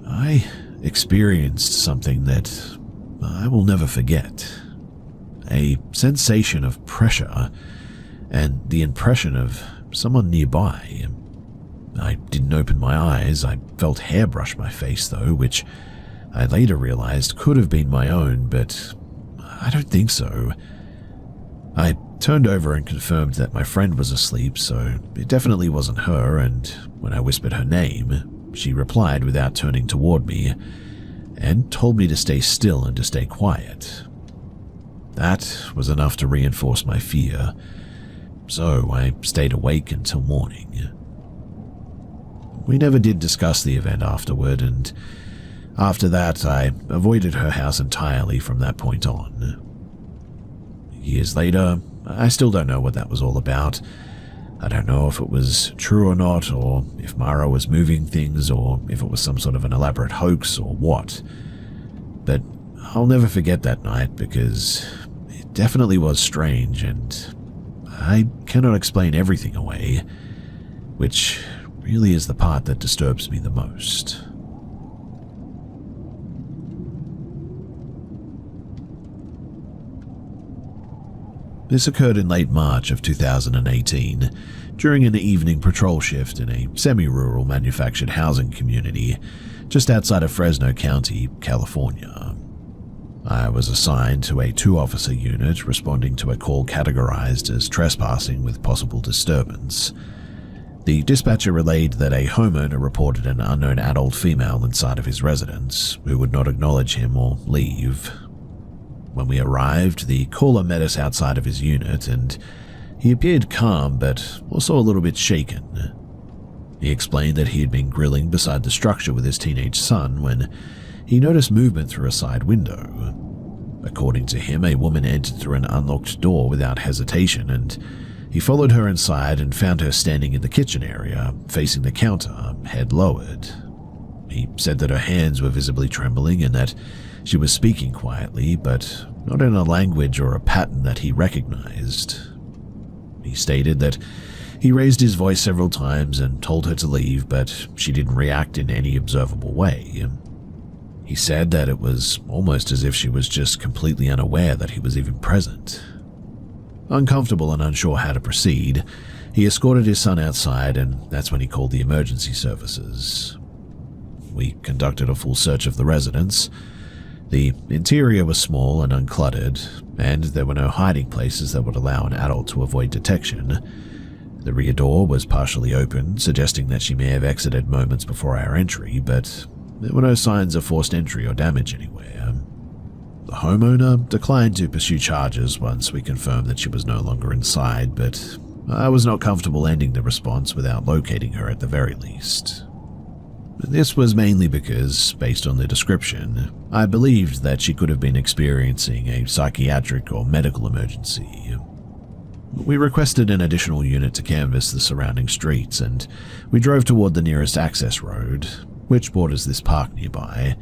I experienced something that I will never forget. A sensation of pressure and the impression of someone nearby. I didn't open my eyes. I felt hair brush my face though, which I later realized could have been my own, but I don't think so. I turned over and confirmed that my friend was asleep, so it definitely wasn't her, and when I whispered her name, she replied without turning toward me and told me to stay still and to stay quiet. That was enough to reinforce my fear, so I stayed awake until morning. We never did discuss the event afterward, and after that I avoided her house entirely from that point on. Years later, I still don't know what that was all about. I don't know if it was true or not, or if Mara was moving things, or if it was some sort of an elaborate hoax or what. But I'll never forget that night because it definitely was strange, and I cannot explain everything away, which really is the part that disturbs me the most. This occurred in late March of 2018, during an evening patrol shift in a semi-rural manufactured housing community just outside of Fresno County, California. I was assigned to a 2-officer unit responding to a call categorized as trespassing with possible disturbance. The dispatcher relayed that a homeowner reported an unknown adult female inside of his residence who would not acknowledge him or leave. When we arrived, the caller met us outside of his unit, and he appeared calm but also a little bit shaken. He explained that he had been grilling beside the structure with his teenage son when he noticed movement through a side window. According to him, a woman entered through an unlocked door without hesitation, and he followed her inside and found her standing in the kitchen area, facing the counter, head lowered. He said that her hands were visibly trembling and that she was speaking quietly, but not in a language or a pattern that he recognized. He stated that he raised his voice several times and told her to leave, but she didn't react in any observable way. He said that it was almost as if she was just completely unaware that he was even present. Uncomfortable and unsure how to proceed, he escorted his son outside, and that's when he called the emergency services. We conducted a full search of the residence. The interior was small and uncluttered, and there were no hiding places that would allow an adult to avoid detection. The rear door was partially open, suggesting that she may have exited moments before our entry, but there were no signs of forced entry or damage anywhere. The homeowner declined to pursue charges once we confirmed that she was no longer inside, but I was not comfortable ending the response without locating her at the very least. This was mainly because, based on the description, I believed that she could have been experiencing a psychiatric or medical emergency. We requested an additional unit to canvass the surrounding streets, and we drove toward the nearest access road, which borders this park nearby.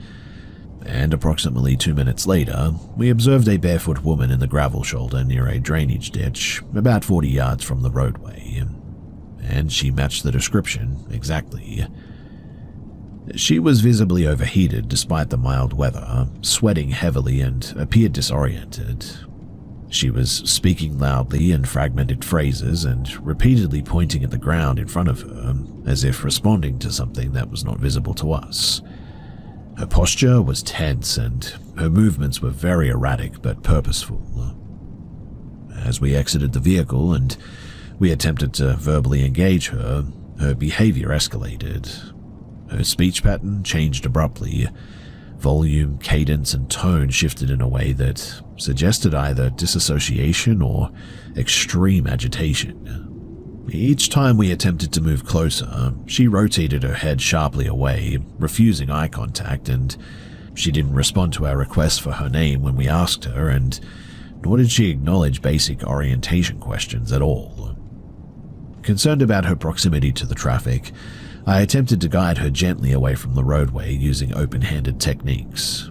And approximately 2 minutes later, we observed a barefoot woman in the gravel shoulder near a drainage ditch about 40 yards from the roadway. And she matched the description exactly. She was visibly overheated despite the mild weather, sweating heavily and appeared disoriented. She was speaking loudly in fragmented phrases and repeatedly pointing at the ground in front of her, as if responding to something that was not visible to us. Her posture was tense and her movements were very erratic but purposeful. As we exited the vehicle and we attempted to verbally engage her, her behavior escalated. Her speech pattern changed abruptly. Volume, cadence, and tone shifted in a way that suggested either disassociation or extreme agitation. Each time we attempted to move closer, she rotated her head sharply away, refusing eye contact, and she didn't respond to our request for her name when we asked her, and nor did she acknowledge basic orientation questions at all. Concerned about her proximity to the traffic, I attempted to guide her gently away from the roadway using open-handed techniques.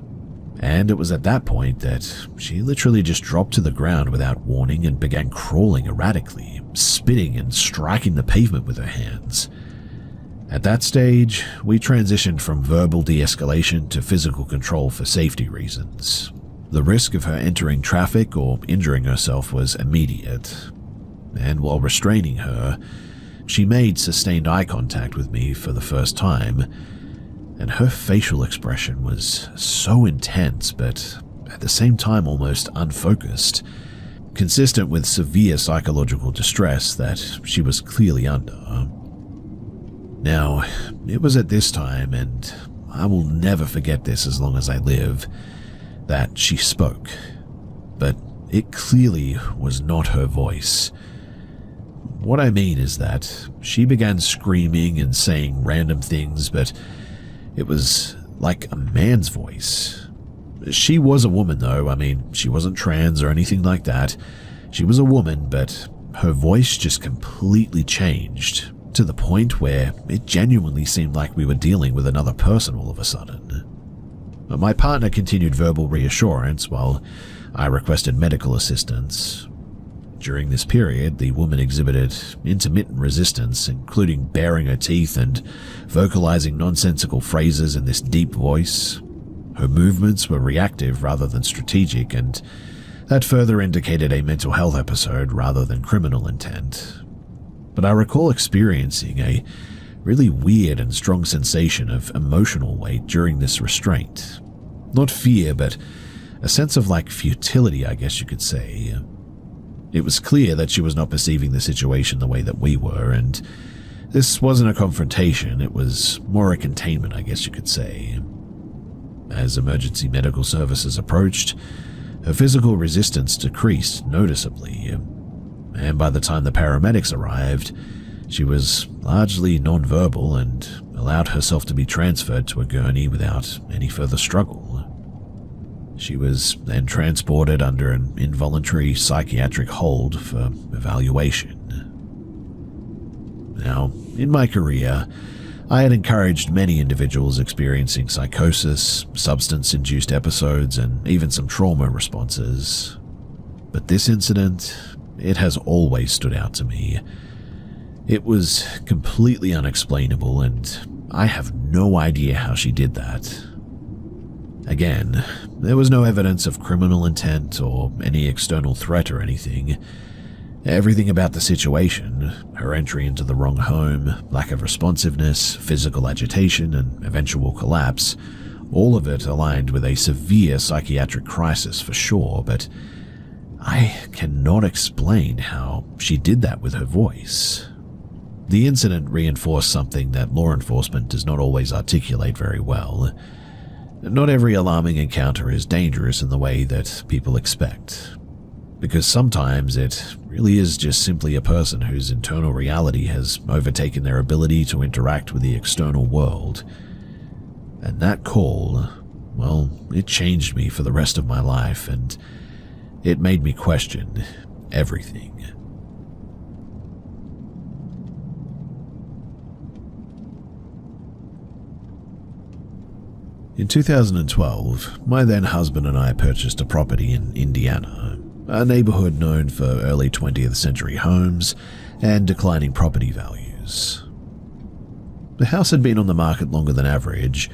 And it was at that point that she literally just dropped to the ground without warning and began crawling erratically, spitting and striking the pavement with her hands. At that stage, we transitioned from verbal de-escalation to physical control for safety reasons. The risk of her entering traffic or injuring herself was immediate, and while restraining her, she made sustained eye contact with me for the first time, and her facial expression was so intense but at the same time almost unfocused, consistent with severe psychological distress that she was clearly under. Now, it was at this time, and I will never forget this as long as I live, that she spoke, but it clearly was not her voice. What I mean is that she began screaming and saying random things, but it was like a man's voice. She was a woman though. I mean, she wasn't trans or anything like that. She was a woman, but her voice just completely changed to the point where it genuinely seemed like we were dealing with another person all of a sudden. My partner continued verbal reassurance while I requested medical assistance. During this period, the woman exhibited intermittent resistance, including baring her teeth and vocalizing nonsensical phrases in this deep voice. Her movements were reactive rather than strategic, and that further indicated a mental health episode rather than criminal intent. But I recall experiencing a really weird and strong sensation of emotional weight during this restraint. Not fear, but a sense of futility, I guess you could say. It was clear that she was not perceiving the situation the way that we were, and this wasn't a confrontation, it was more a containment, I guess you could say. As emergency medical services approached, her physical resistance decreased noticeably, and by the time the paramedics arrived, she was largely non-verbal and allowed herself to be transferred to a gurney without any further struggle. She was then transported under an involuntary psychiatric hold for evaluation. Now, in my career, I had encouraged many individuals experiencing psychosis, substance-induced episodes, and even some trauma responses. But this incident, it has always stood out to me. It was completely unexplainable, and I have no idea how she did that. Again, there was no evidence of criminal intent or any external threat or anything. Everything about the situation, her entry into the wrong home, lack of responsiveness, physical agitation, and eventual collapse, all of it aligned with a severe psychiatric crisis for sure, but I cannot explain how she did that with her voice. The incident reinforced something that law enforcement does not always articulate very well. Not every alarming encounter is dangerous in the way that people expect, because sometimes it really is just simply a person whose internal reality has overtaken their ability to interact with the external world. And that call, well, it changed me for the rest of my life, and it made me question everything. In 2012, my then husband and I purchased a property in Indiana, a neighborhood known for early 20th century homes and declining property values. The house had been on the market longer than average,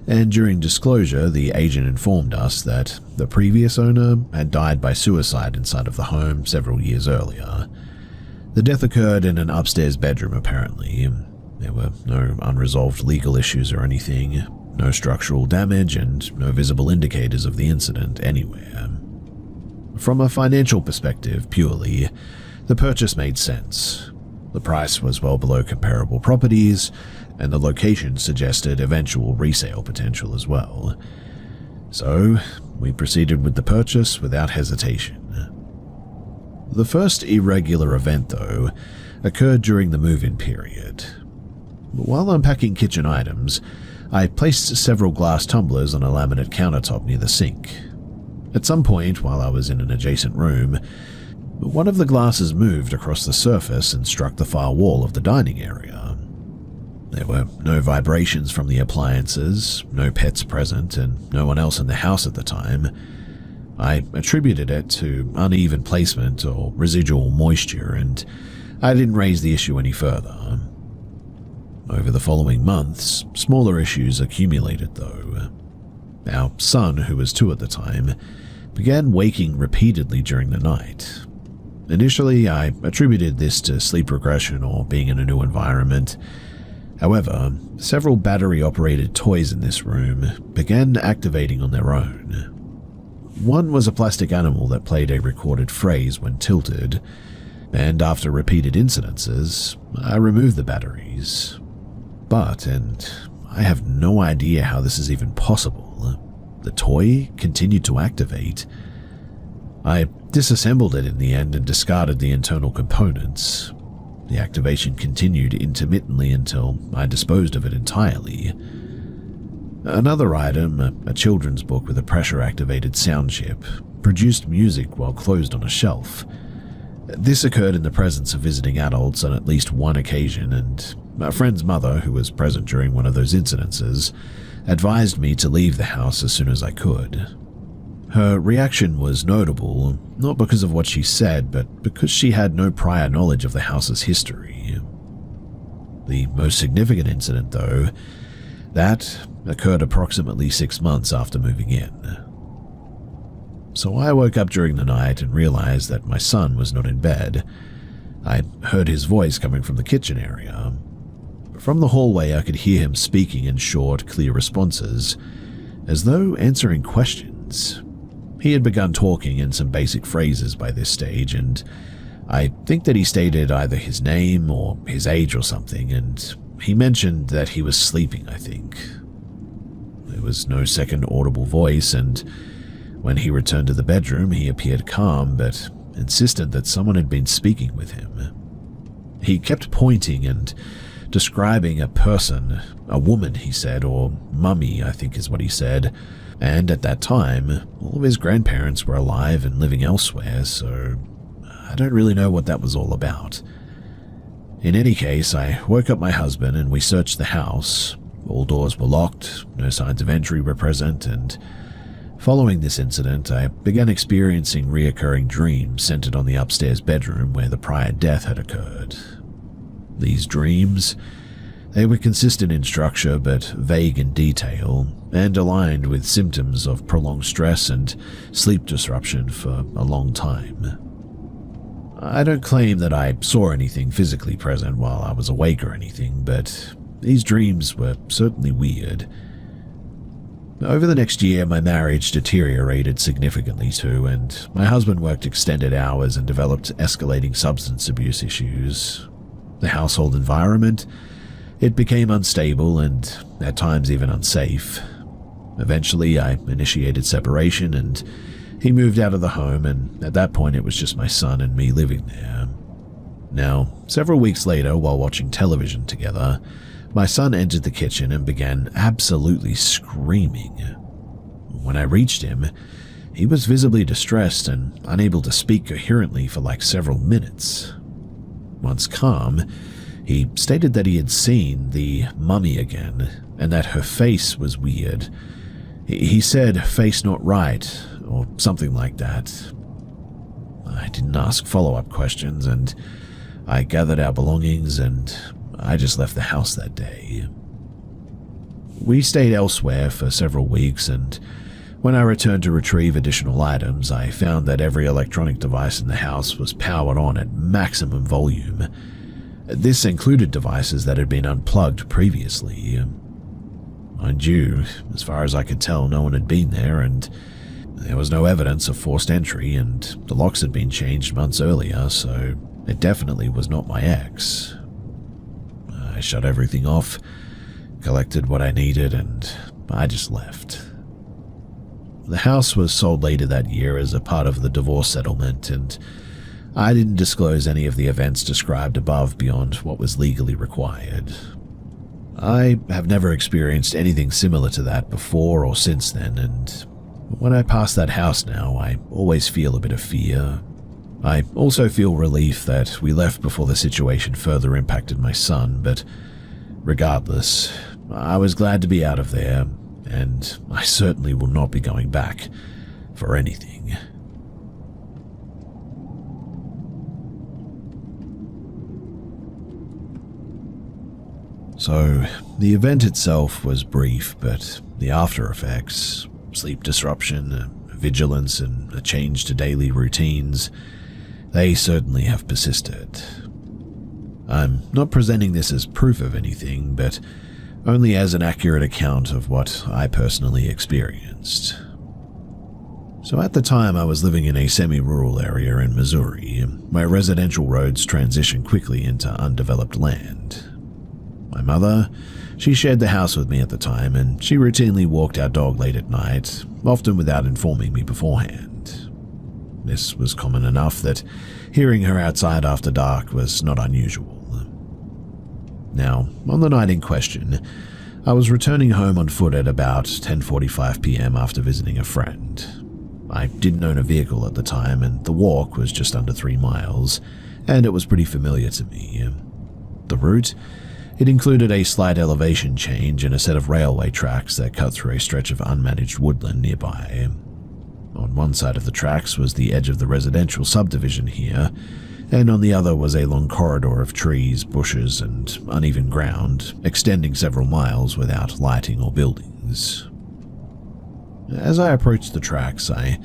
and during disclosure, the agent informed us that the previous owner had died by suicide inside of the home several years earlier. The death occurred in an upstairs bedroom, apparently. There were no unresolved legal issues or anything, no structural damage, and no visible indicators of the incident anywhere. From a financial perspective, purely, the purchase made sense. The price was well below comparable properties, and the location suggested eventual resale potential as well. So, we proceeded with the purchase without hesitation. The first irregular event, though, occurred during the move-in period. While unpacking kitchen items, I placed several glass tumblers on a laminate countertop near the sink. At some point, while I was in an adjacent room, one of the glasses moved across the surface and struck the far wall of the dining area. There were no vibrations from the appliances, no pets present, and no one else in the house at the time. I attributed it to uneven placement or residual moisture, and I didn't raise the issue any further. Over the following months, smaller issues accumulated though. Our son, who was 2 at the time, began waking repeatedly during the night. Initially, I attributed this to sleep regression or being in a new environment. However, several battery-operated toys in this room began activating on their own. One was a plastic animal that played a recorded phrase when tilted, and after repeated incidences, I removed the batteries. But, and I have no idea how this is even possible, the toy continued to activate. I disassembled it in the end and discarded the internal components. The activation continued intermittently until I disposed of it entirely. Another item, a children's book with a pressure-activated sound chip, produced music while closed on a shelf. This occurred in the presence of visiting adults on at least one occasion, and my friend's mother, who was present during one of those incidences, advised me to leave the house as soon as I could. Her reaction was notable, not because of what she said, but because she had no prior knowledge of the house's history. The most significant incident, though, that occurred approximately 6 months after moving in. So I woke up during the night and realized that my son was not in bed. I heard his voice coming from the kitchen area. From the hallway, I could hear him speaking in short, clear responses, as though answering questions. He had begun talking in some basic phrases by this stage, and I think that he stated either his name or his age or something, and he mentioned that he was sleeping, I think. There was no second audible voice, and when he returned to the bedroom, he appeared calm, but insisted that someone had been speaking with him. He kept pointing and describing a person, a woman, he said, or mummy, I think is what he said, and at that time, all of his grandparents were alive and living elsewhere, so I don't really know what that was all about. In any case, I woke up my husband and we searched the house. All doors were locked, no signs of entry were present, and following this incident, I began experiencing reoccurring dreams centered on the upstairs bedroom where the prior death had occurred. These dreams, they were consistent in structure but vague in detail, and aligned with symptoms of prolonged stress and sleep disruption for a long time. I don't claim that I saw anything physically present while I was awake or anything, but these dreams were certainly weird. Over the next year, my marriage deteriorated significantly too, and my husband worked extended hours and developed escalating substance abuse issues. The household environment, it became unstable and at times even unsafe. Eventually, I initiated separation and he moved out of the home, and at that point it was just my son and me living there. Now, several weeks later, while watching television together, my son entered the kitchen and began absolutely screaming. When I reached him, he was visibly distressed and unable to speak coherently for like several minutes. Once calm, he stated that he had seen the mummy again and that her face was weird. He said, "Face not right," or something like that. I didn't ask follow-up questions, and I gathered our belongings and I just left the house that day. We stayed elsewhere for several weeks, and when I returned to retrieve additional items, I found that every electronic device in the house was powered on at maximum volume. This included devices that had been unplugged previously. Mind you, as far as I could tell, no one had been there, and there was no evidence of forced entry, and the locks had been changed months earlier, so it definitely was not my ex. I shut everything off, collected what I needed, and I just left. The house was sold later that year as a part of the divorce settlement, and I didn't disclose any of the events described above beyond what was legally required. I have never experienced anything similar to that before or since then, and when I pass that house now, I always feel a bit of fear. I also feel relief that we left before the situation further impacted my son, but Regardless, I was glad to be out of there, and I certainly will not be going back for anything. So, the event itself was brief, but the after effects, sleep disruption, vigilance, and a change to daily routines, they certainly have persisted. I'm not presenting this as proof of anything, but only as an accurate account of what I personally experienced. So at the time, I was living in a semi-rural area in Missouri. My residential roads transitioned quickly into undeveloped land. My mother, she shared the house with me at the time, and she routinely walked our dog late at night, often without informing me beforehand. This was common enough that hearing her outside after dark was not unusual. Now, on the night in question, I was returning home on foot at about 10:45 p.m. after visiting a friend. I didn't own a vehicle at the time, and the walk was just under 3 miles, and it was pretty familiar to me. The route, it included a slight elevation change and a set of railway tracks that cut through a stretch of unmanaged woodland nearby. On one side of the tracks was the edge of the residential subdivision here, and on the other was a long corridor of trees, bushes, and uneven ground, extending several miles without lighting or buildings. As I approached the tracks, I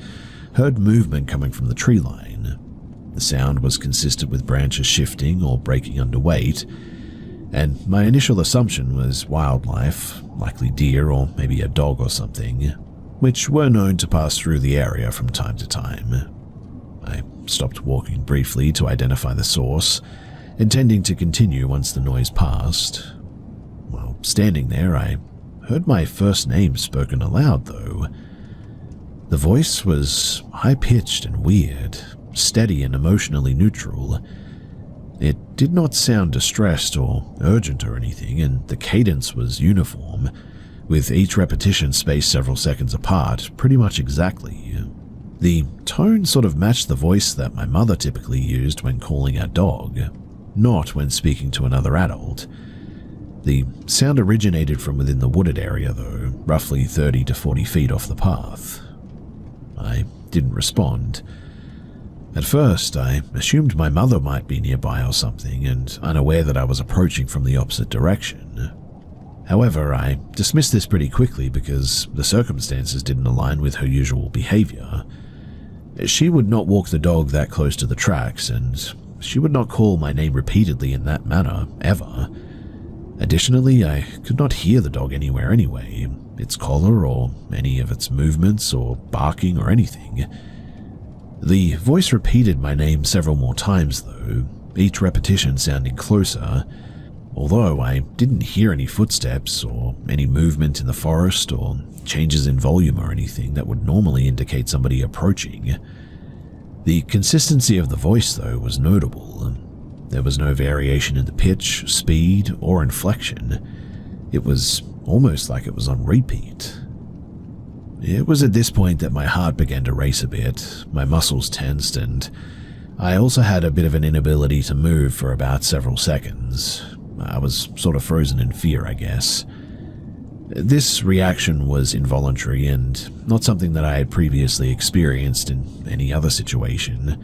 heard movement coming from the tree line. The sound was consistent with branches shifting or breaking under weight, and my initial assumption was wildlife, likely deer or maybe a dog or something, which were known to pass through the area from time to time. I stopped walking briefly to identify the source, intending to continue once the noise passed. While standing there, I heard my first name spoken aloud, though. The voice was high-pitched and weird, steady and emotionally neutral. It did not sound distressed or urgent or anything, and the cadence was uniform, with each repetition spaced several seconds apart, pretty much exactly. The tone sort of matched the voice that my mother typically used when calling our dog, not when speaking to another adult. The sound originated from within the wooded area, though, roughly 30 to 40 feet off the path. I didn't respond. At first, I assumed my mother might be nearby or something, and unaware that I was approaching from the opposite direction. However, I dismissed this pretty quickly because the circumstances didn't align with her usual behavior. She would not walk the dog that close to the tracks, and she would not call my name repeatedly in that manner, ever. Additionally, I could not hear the dog anywhere anyway, its collar or any of its movements or barking or anything. The voice repeated my name several more times though, each repetition sounding closer, although I didn't hear any footsteps or any movement in the forest or changes in volume or anything that would normally indicate somebody approaching. The consistency of the voice, though, was notable. There was no variation in the pitch, speed, or inflection. It was almost like it was on repeat. It was at this point that my heart began to race a bit, my muscles tensed, and I also had a bit of an inability to move for about several seconds. I was sort of frozen in fear, I guess. This reaction was involuntary and not something that I had previously experienced in any other situation.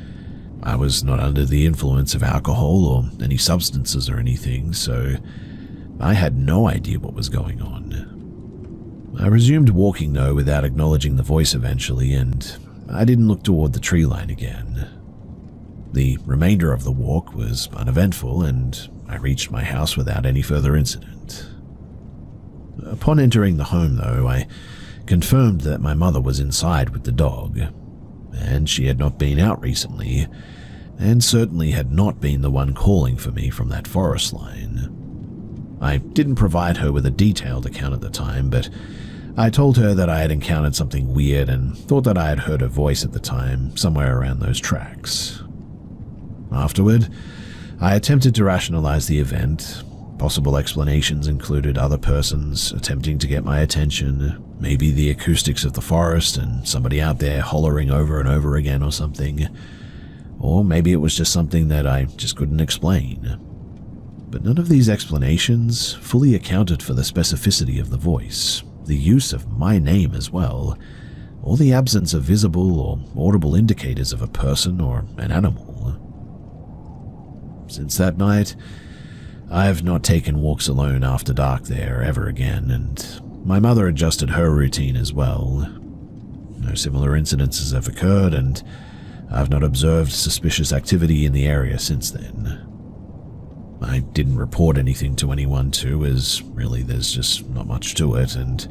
I was not under the influence of alcohol or any substances or anything, so I had no idea what was going on. I resumed walking though without acknowledging the voice eventually, and I didn't look toward the tree line again. The remainder of the walk was uneventful, and I reached my house without any further incident. Upon entering the home, though, I confirmed that my mother was inside with the dog, and she had not been out recently, and certainly had not been the one calling for me from that forest line. I didn't provide her with a detailed account at the time, but I told her that I had encountered something weird and thought that I had heard her voice at the time, somewhere around those tracks. Afterward, I attempted to rationalize the event. Possible explanations included other persons attempting to get my attention, maybe the acoustics of the forest and somebody out there hollering over and over again or something. Or maybe it was just something that I just couldn't explain. But none of these explanations fully accounted for the specificity of the voice, the use of my name as well, or the absence of visible or audible indicators of a person or an animal. Since that night, I have not taken walks alone after dark there ever again, and my mother adjusted her routine as well. No similar incidences have occurred, and I've not observed suspicious activity in the area since then. I didn't report anything to anyone too, as really there's just not much to it, and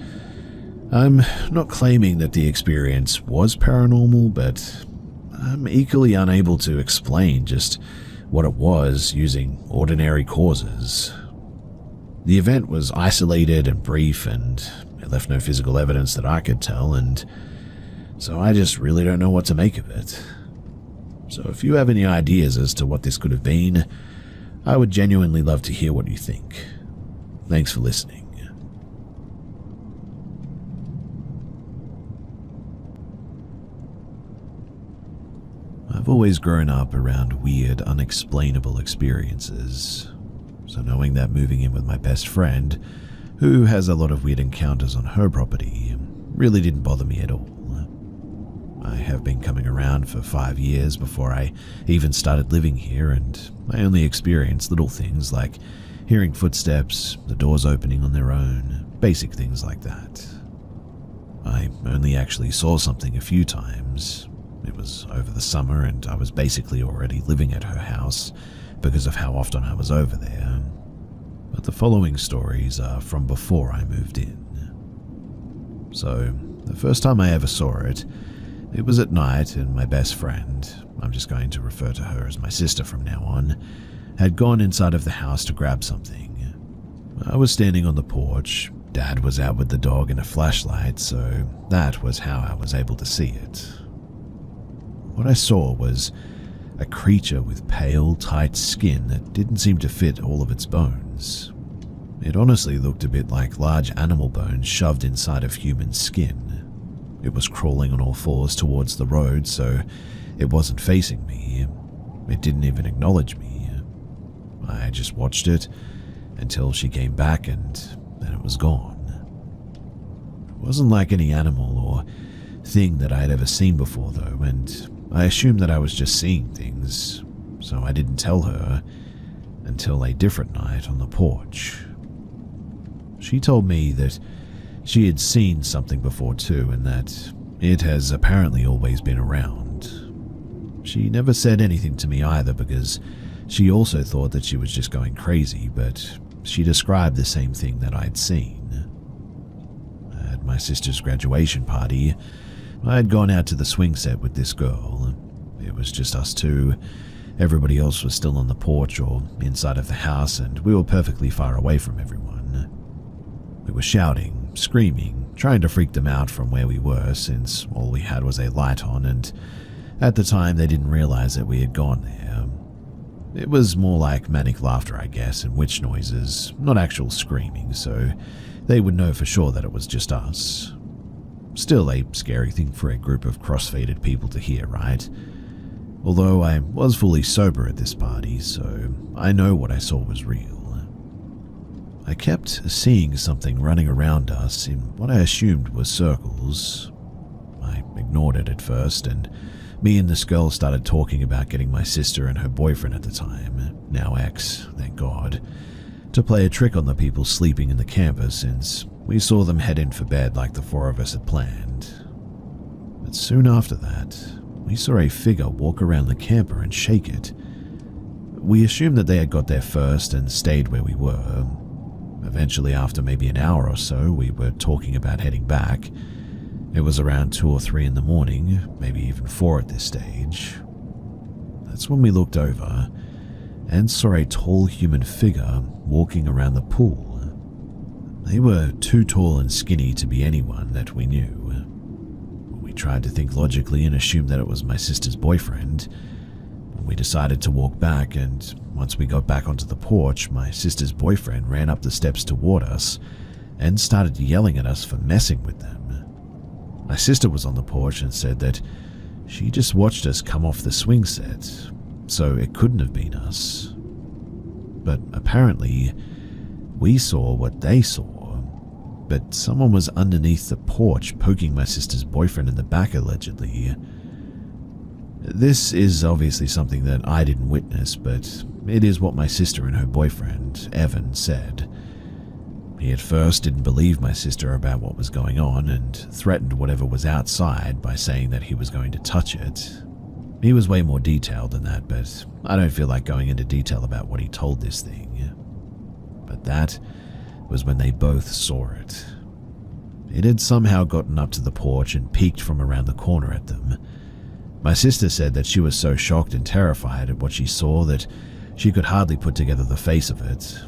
I'm not claiming that the experience was paranormal, but I'm equally unable to explain just what it was using ordinary causes. The event was isolated and brief, and it left no physical evidence that I could tell, and so I just really don't know what to make of it. So if you have any ideas as to what this could have been, I would genuinely love to hear what you think. Thanks for listening. I've always grown up around weird, unexplainable experiences, so knowing that moving in with my best friend, who has a lot of weird encounters on her property, really didn't bother me at all. I have been coming around for 5 years before I even started living here, and I only experienced little things like hearing footsteps, the doors opening on their own, basic things like that. I only actually saw something a few times. It was over the summer, and I was basically already living at her house because of how often I was over there. But the following stories are from before I moved in. So, the first time I ever saw it, it was at night, and my best friend, I'm just going to refer to her as my sister from now on, had gone inside of the house to grab something. I was standing on the porch. Dad was out with the dog and a flashlight, so that was how I was able to see it. What I saw was a creature with pale, tight skin that didn't seem to fit all of its bones. It honestly looked a bit like large animal bones shoved inside of human skin. It was crawling on all fours towards the road, so it wasn't facing me. It didn't even acknowledge me. I just watched it until she came back, and then it was gone. It wasn't like any animal or thing that I had ever seen before, though, and I assumed that I was just seeing things, so I didn't tell her until a different night on the porch. She told me that she had seen something before too, and that it has apparently always been around. She never said anything to me either, because she also thought that she was just going crazy, but she described the same thing that I'd seen. At my sister's graduation party, I had gone out to the swing set with this girl. It was just us two. Everybody else was still on the porch or inside of the house, and we were perfectly far away from everyone. We were shouting, screaming, trying to freak them out from where we were, since all we had was a light on, and at the time they didn't realize that we had gone there. It was more like manic laughter, I guess, and witch noises, not actual screaming, so they would know for sure that it was just us. Still a scary thing for a group of cross-faded people to hear, right? Although I was fully sober at this party, so I know what I saw was real. I kept seeing something running around us in what I assumed was circles. I ignored it at first, and me and this girl started talking about getting my sister and her boyfriend at the time, now ex, thank God, to play a trick on the people sleeping in the camper, since we saw them head in for bed like the four of us had planned. But soon after that, we saw a figure walk around the camper and shake it. We assumed that they had got there first and stayed where we were. Eventually, after maybe an hour or so, we were talking about heading back. It was around 2 or 3 in the morning, maybe even 4 at this stage. That's when we looked over and saw a tall human figure walking around the pool. They were too tall and skinny to be anyone that we knew. We tried to think logically and assumed that it was my sister's boyfriend. We decided to walk back, and once we got back onto the porch, my sister's boyfriend ran up the steps toward us and started yelling at us for messing with them. My sister was on the porch and said that she just watched us come off the swing set, so it couldn't have been us. but apparently we saw what they saw. But someone was underneath the porch poking my sister's boyfriend in the back, allegedly. This is obviously something that I didn't witness, but it is what my sister and her boyfriend, Evan, said. He at first didn't believe my sister about what was going on and threatened whatever was outside by saying that he was going to touch it. He was way more detailed than that, but I don't feel like going into detail about what he told this thing. But that was when they both saw it. It had somehow gotten up to the porch and peeked from around the corner at them. My sister said that she was so shocked and terrified at what she saw that she could hardly put together the face of it.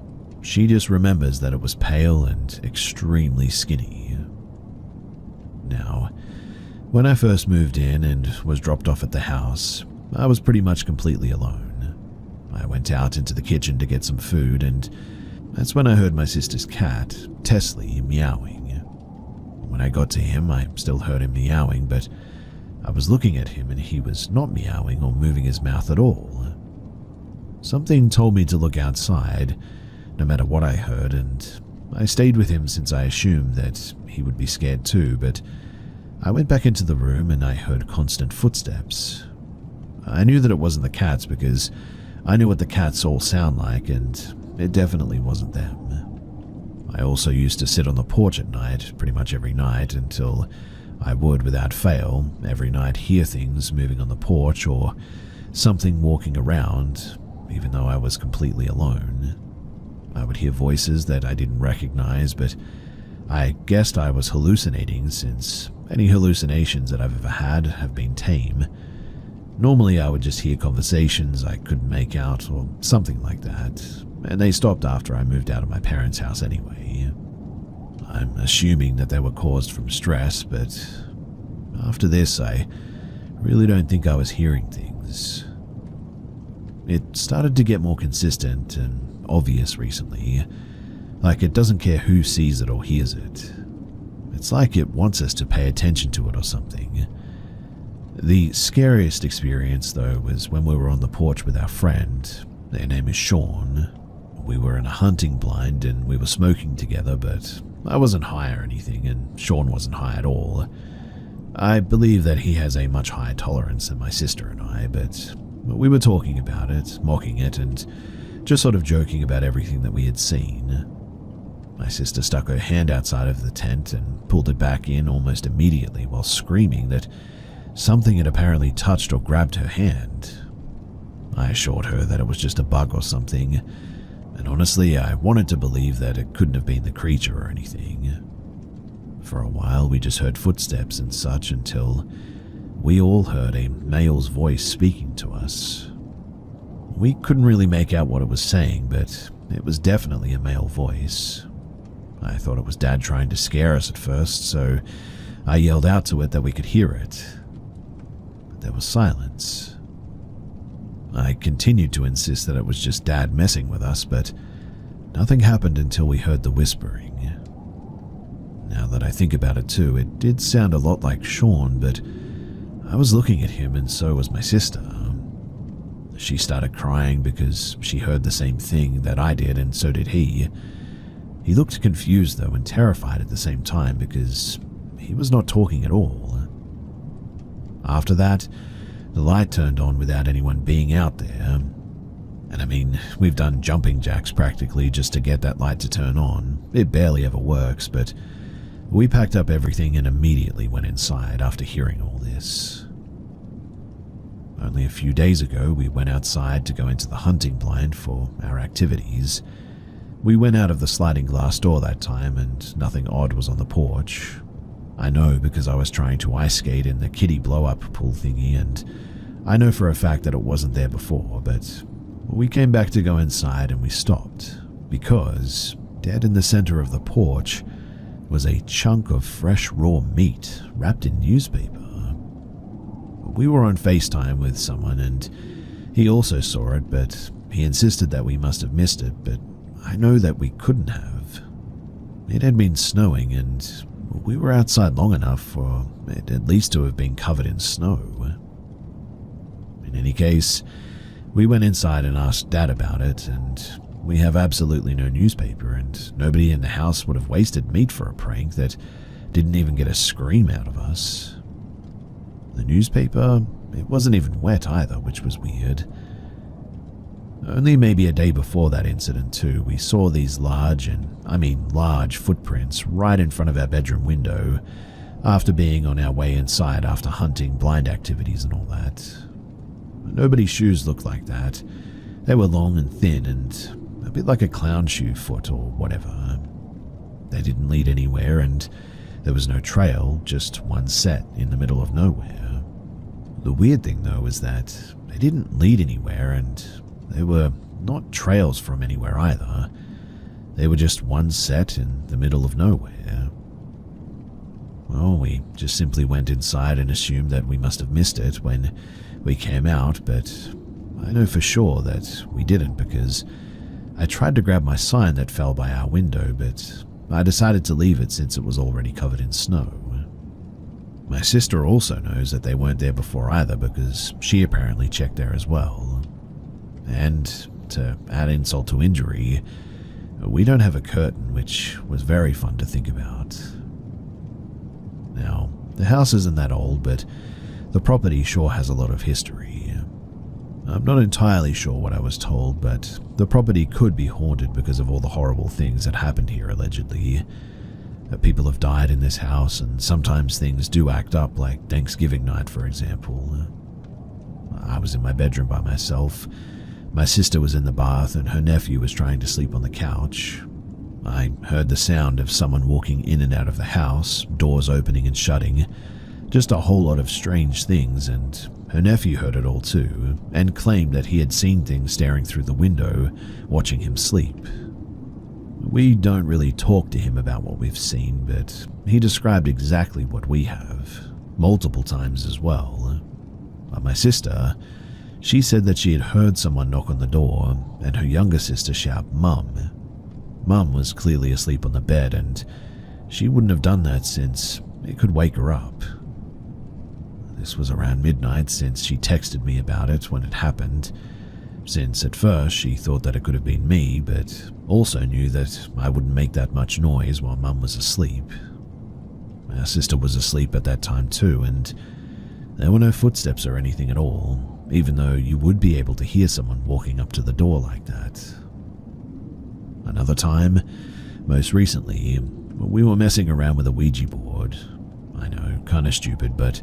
She just remembers that it was pale and extremely skinny. Now, when I first moved in and was dropped off at the house, I was pretty much completely alone. I went out into the kitchen to get some food, and that's when I heard my sister's cat, Teslie, meowing. When I got to him, I still heard him meowing, but I was looking at him and he was not meowing or moving his mouth at all. Something told me to look outside, no matter what I heard, and I stayed with him since I assumed that he would be scared too, but I went back into the room and I heard constant footsteps. I knew that it wasn't the cats because I knew what the cats all sound like, and it definitely wasn't them. I also used to sit on the porch at night, pretty much every night, until I would, without fail, every night hear things moving on the porch or something walking around, even though I was completely alone. I would hear voices that I didn't recognize, but I guessed I was hallucinating since any hallucinations that I've ever had have been tame. Normally I would just hear conversations I couldn't make out or something like that, and they stopped after I moved out of my parents' house anyway. I'm assuming that they were caused from stress, but after this I really don't think I was hearing things. It started to get more consistent and obvious recently, like it doesn't care who sees it or hears it. It's like it wants us to pay attention to it or something. The scariest experience, though, was when we were on the porch with our friend. Their name is Sean. We were in a hunting blind and we were smoking together, but I wasn't high or anything, and Sean wasn't high at all. I believe that he has a much higher tolerance than my sister and I, but we were talking about it, mocking it, and just sort of joking about everything that we had seen. My sister stuck her hand outside of the tent and pulled it back in almost immediately while screaming that something had apparently touched or grabbed her hand. I assured her that it was just a bug or something, and honestly, I wanted to believe that it couldn't have been the creature or anything. For a while, we just heard footsteps and such until we all heard a male's voice speaking to us. We couldn't really make out what it was saying, but it was definitely a male voice. I thought it was Dad trying to scare us at first, so I yelled out to it that we could hear it. But there was silence. I continued to insist that it was just Dad messing with us, but nothing happened until we heard the whispering. Now that I think about it too, it did sound a lot like Sean, but I was looking at him and so was my sister. She started crying because she heard the same thing that I did, and so did he. He looked confused though and terrified at the same time because he was not talking at all. After that, the light turned on without anyone being out there. And I mean, we've done jumping jacks practically just to get that light to turn on. It barely ever works, but we packed up everything and immediately went inside after hearing all this. Only a few days ago, we went outside to go into the hunting blind for our activities. We went out of the sliding glass door that time and nothing odd was on the porch. I know because I was trying to ice skate in the kiddie blow-up pool thingy, and I know for a fact that it wasn't there before, but we came back to go inside and we stopped because dead in the center of the porch was a chunk of fresh raw meat wrapped in newspaper. We were on FaceTime with someone and he also saw it, but he insisted that we must have missed it, but I know that we couldn't have. It had been snowing and we were outside long enough for it at least to have been covered in snow. In any case, we went inside and asked Dad about it, and We have absolutely no newspaper, and nobody in the house would have wasted meat for a prank that didn't even get a scream out of us. The newspaper, it wasn't even wet either, which was weird. Only maybe a day before that incident too, we saw these large footprints right in front of our bedroom window after being on our way inside after hunting blind activities and all that. Nobody's shoes looked like that. They were long and thin and a bit like a clown shoe foot or whatever. They didn't lead anywhere and there was no trail, just one set in the middle of nowhere. The weird thing though is that they didn't lead anywhere and they were not trails from anywhere either. They were just one set in the middle of nowhere. Well, we just simply went inside and assumed that we must have missed it when we came out, but I know for sure that we didn't because I tried to grab my sign that fell by our window, but I decided to leave it since it was already covered in snow. My sister also knows that they weren't there before either because she apparently checked there as well. And to add insult to injury, we don't have a curtain, which was very fun to think about. Now, the house isn't that old, but the property sure has a lot of history. I'm not entirely sure what I was told, but the property could be haunted because of all the horrible things that happened here allegedly. People have died in this house, and sometimes things do act up, like Thanksgiving night, for example. I was in my bedroom by myself. My sister was in the bath, and her nephew was trying to sleep on the couch. I heard the sound of someone walking in and out of the house, doors opening and shutting, just a whole lot of strange things, and her nephew heard it all too, and claimed that he had seen things staring through the window, watching him sleep. We don't really talk to him about what we've seen, but he described exactly what we have, multiple times as well. But my sister, she said that she had heard someone knock on the door, and her younger sister shout, "Mum." Mum was clearly asleep on the bed, and she wouldn't have done that since it could wake her up. This was around midnight since she texted me about it when it happened, since at first she thought that it could have been me, but also knew that I wouldn't make that much noise while Mum was asleep. Our sister was asleep at that time too, and there were no footsteps or anything at all, even though you would be able to hear someone walking up to the door like that. Another time, most recently, we were messing around with a Ouija board. I know, kinda stupid, but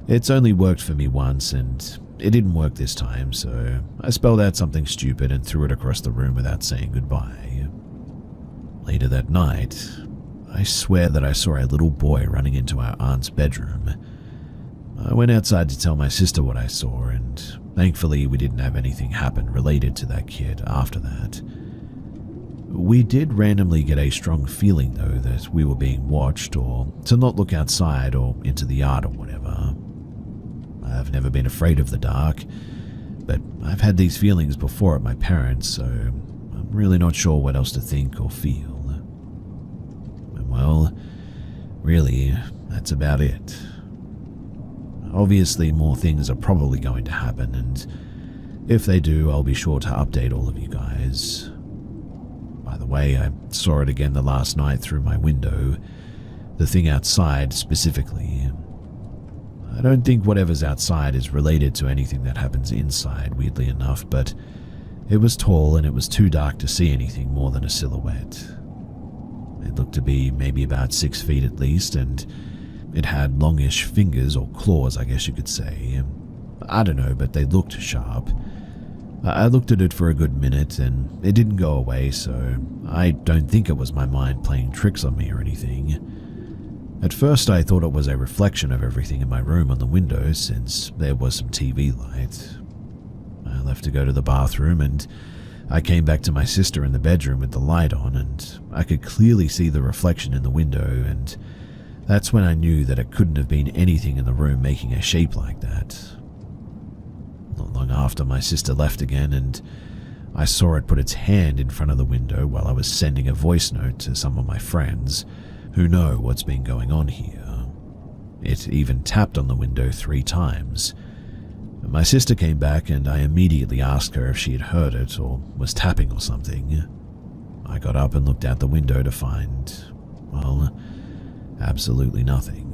it's only worked for me once and it didn't work this time, so I spelled out something stupid and threw it across the room without saying goodbye. Later that night, I swear that I saw a little boy running into our aunt's bedroom. I went outside to tell my sister what I saw, and thankfully we didn't have anything happen related to that kid after that. We did randomly get a strong feeling though that we were being watched, or to not look outside or into the yard or whatever. I've never been afraid of the dark, but I've had these feelings before at my parents', so I'm really not sure what else to think or feel. And well, really, that's about it. Obviously, more things are probably going to happen, and if they do, I'll be sure to update all of you guys. By the way, I saw it again the last night through my window, the thing outside specifically. I don't think whatever's outside is related to anything that happens inside, weirdly enough, but it was tall and it was too dark to see anything more than a silhouette. It looked to be maybe about 6 feet at least, and it had longish fingers or claws, I guess you could say. I don't know, but they looked sharp. I looked at it for a good minute and it didn't go away, so I don't think it was my mind playing tricks on me or anything. At first I thought it was a reflection of everything in my room on the window since there was some TV light. I left to go to the bathroom and I came back to my sister in the bedroom with the light on, and I could clearly see the reflection in the window, and that's when I knew that it couldn't have been anything in the room making a shape like that. Not long after, my sister left again, and I saw it put its hand in front of the window while I was sending a voice note to some of my friends who know what's been going on here. It even tapped on the window 3 times. My sister came back and I immediately asked her if she had heard it or was tapping or something. I got up and looked out the window to find, well, absolutely nothing.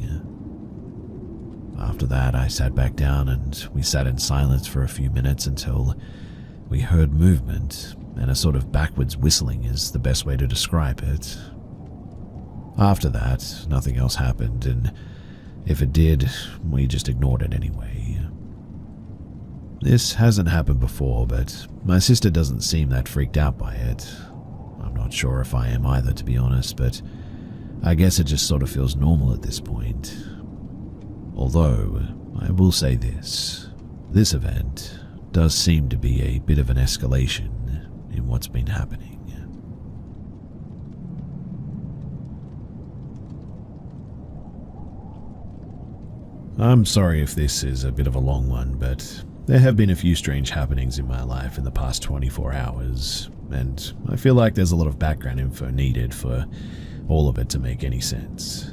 After that, I sat back down and we sat in silence for a few minutes until we heard movement, and a sort of backwards whistling is the best way to describe it. After that, nothing else happened, and if it did, we just ignored it anyway. This hasn't happened before, but my sister doesn't seem that freaked out by it. I'm not sure if I am either, to be honest, but I guess it just sort of feels normal at this point. Although, I will say this event does seem to be a bit of an escalation in what's been happening. I'm sorry if this is a bit of a long one, but there have been a few strange happenings in my life in the past 24 hours, and I feel like there's a lot of background info needed for all of it to make any sense.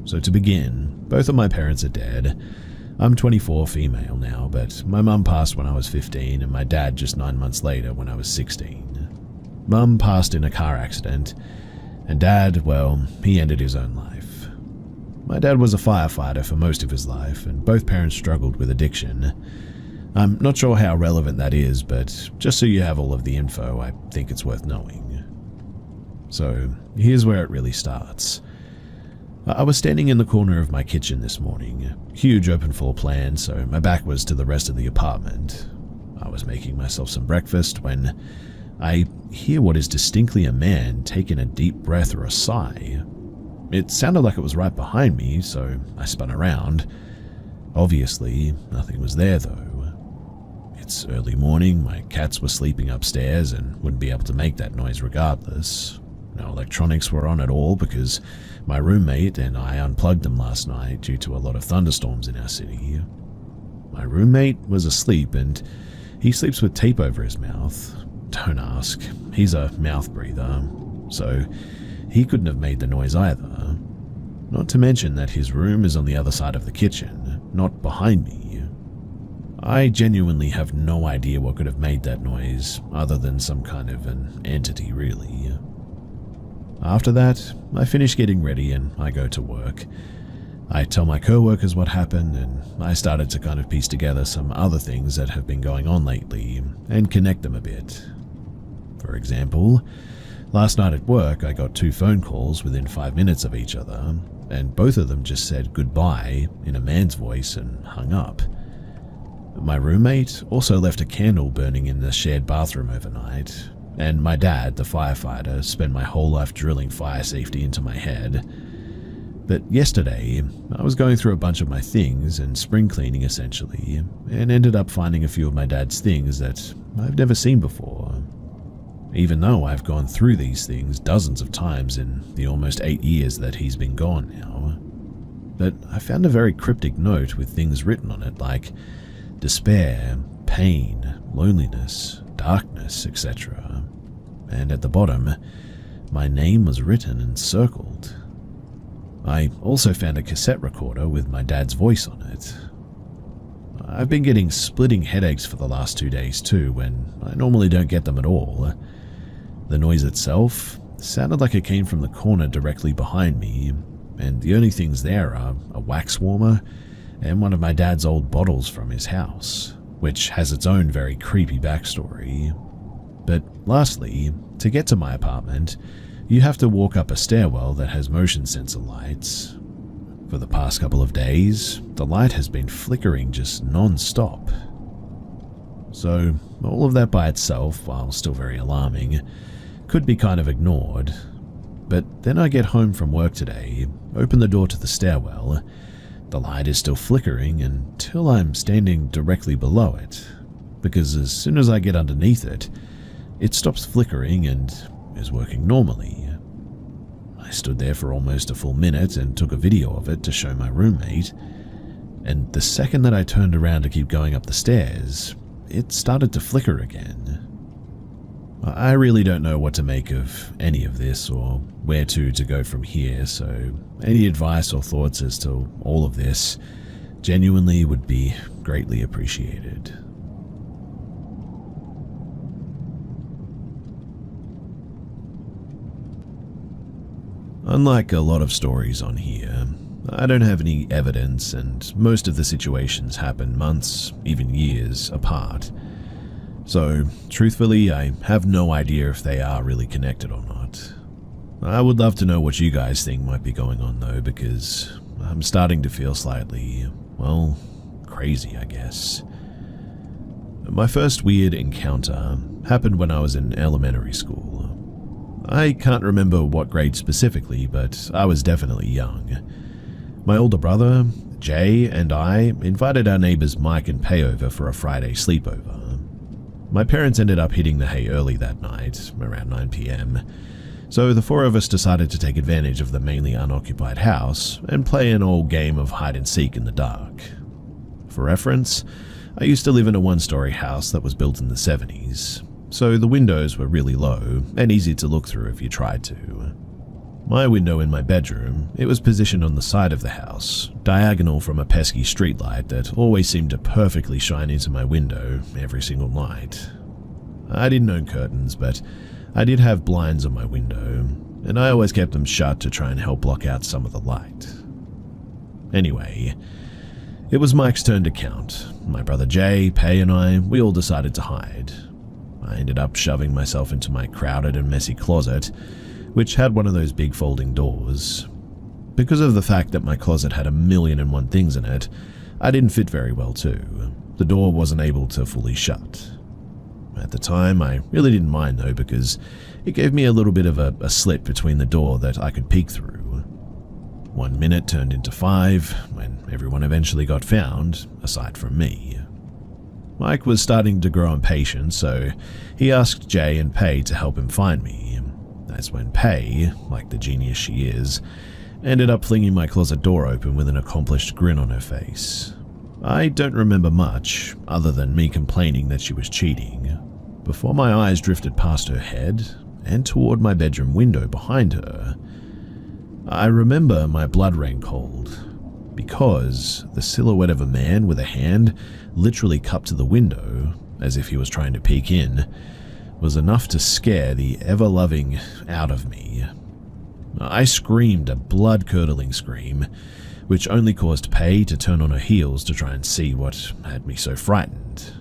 So to begin, both of my parents are dead. I'm 24, female now, but my mum passed when I was 15 and my dad just 9 months later when I was 16. Mum passed in a car accident, and Dad, well, he ended his own life. My dad was a firefighter for most of his life, and both parents struggled with addiction. I'm not sure how relevant that is, but just so you have all of the info, I think it's worth knowing. So, here's where it really starts. I was standing in the corner of my kitchen this morning, huge open floor plan, so my back was to the rest of the apartment. I was making myself some breakfast when I hear what is distinctly a man taking a deep breath or a sigh. It sounded like it was right behind me, so I spun around. Obviously, nothing was there though. It's early morning, my cats were sleeping upstairs and wouldn't be able to make that noise regardless. No electronics were on at all because my roommate and I unplugged them last night due to a lot of thunderstorms in our city. My roommate was asleep and he sleeps with tape over his mouth. Don't ask, he's a mouth breather, so he couldn't have made the noise either. Not to mention that his room is on the other side of the kitchen, not behind me. I genuinely have no idea what could have made that noise other than some kind of an entity, really. After that, I finish getting ready and I go to work. I tell my co-workers what happened and I started to kind of piece together some other things that have been going on lately and connect them a bit. For example, last night at work I got 2 phone calls within 5 minutes of each other, and both of them just said goodbye in a man's voice and hung up. My roommate also left a candle burning in the shared bathroom overnight, and my dad, the firefighter, spent my whole life drilling fire safety into my head. But yesterday, I was going through a bunch of my things and spring cleaning essentially, and ended up finding a few of my dad's things that I've never seen before. Even though I've gone through these things dozens of times in the almost 8 years that he's been gone now. But I found a very cryptic note with things written on it like despair, pain, loneliness, darkness, etc. And at the bottom, my name was written and circled. I also found a cassette recorder with my dad's voice on it. I've been getting splitting headaches for the last 2 days too, when I normally don't get them at all. The noise itself sounded like it came from the corner directly behind me, and the only things there are a wax warmer and one of my dad's old bottles from his house, which has its own very creepy backstory. But lastly, to get to my apartment, you have to walk up a stairwell that has motion sensor lights. For the past couple of days, the light has been flickering just non-stop. So, all of that by itself, while still very alarming, could be kind of ignored. But then I get home from work today, open the door to the stairwell. The light is still flickering until I'm standing directly below it, because as soon as I get underneath it, it stops flickering and is working normally. I stood there for almost a full minute and took a video of it to show my roommate, and the second that I turned around to keep going up the stairs, it started to flicker again. I really don't know what to make of any of this or where to go from here, so any advice or thoughts as to all of this, Genuinely would be greatly appreciated. Unlike a lot of stories on here, I don't have any evidence, and most of the situations happen months, even years, apart. So, truthfully, I have no idea if they are really connected or not. I would love to know what you guys think might be going on though, because I'm starting to feel slightly, well, crazy, I guess. My first weird encounter happened when I was in elementary school. I can't remember what grade specifically, but I was definitely young. My older brother, Jay, and I invited our neighbors Mike and Pay over for a Friday sleepover. My parents ended up hitting the hay early that night, around 9 p.m., so the four of us decided to take advantage of the mainly unoccupied house and play an old game of hide-and-seek in the dark. For reference, I used to live in a one-story house that was built in the 70s, so the windows were really low and easy to look through if you tried to. My window in my bedroom, it was positioned on the side of the house, diagonal from a pesky streetlight that always seemed to perfectly shine into my window every single night. I didn't own curtains, but I did have blinds on my window, and I always kept them shut to try and help block out some of the light. Anyway, it was Mike's turn to count. My brother Jay, Pay, and I, we all decided to hide. I ended up shoving myself into my crowded and messy closet, which had one of those big folding doors. Because of the fact that my closet had 1,000,001 things in it, I didn't fit very well too. The door wasn't able to fully shut. At the time, I really didn't mind though, because it gave me a little bit of a slit between the door that I could peek through. 1 minute turned into 5, when everyone eventually got found, aside from me. Mike was starting to grow impatient, so he asked Jay and Pay to help him find me. That's when Pay, like the genius she is, ended up flinging my closet door open with an accomplished grin on her face. I don't remember much, other than me complaining that she was cheating, before my eyes drifted past her head and toward my bedroom window behind her. I remember my blood ran cold, because the silhouette of a man with a hand literally cupped to the window, as if he was trying to peek in, was enough to scare the ever-loving out of me. I screamed a blood-curdling scream, which only caused Pay to turn on her heels to try and see what had me so frightened.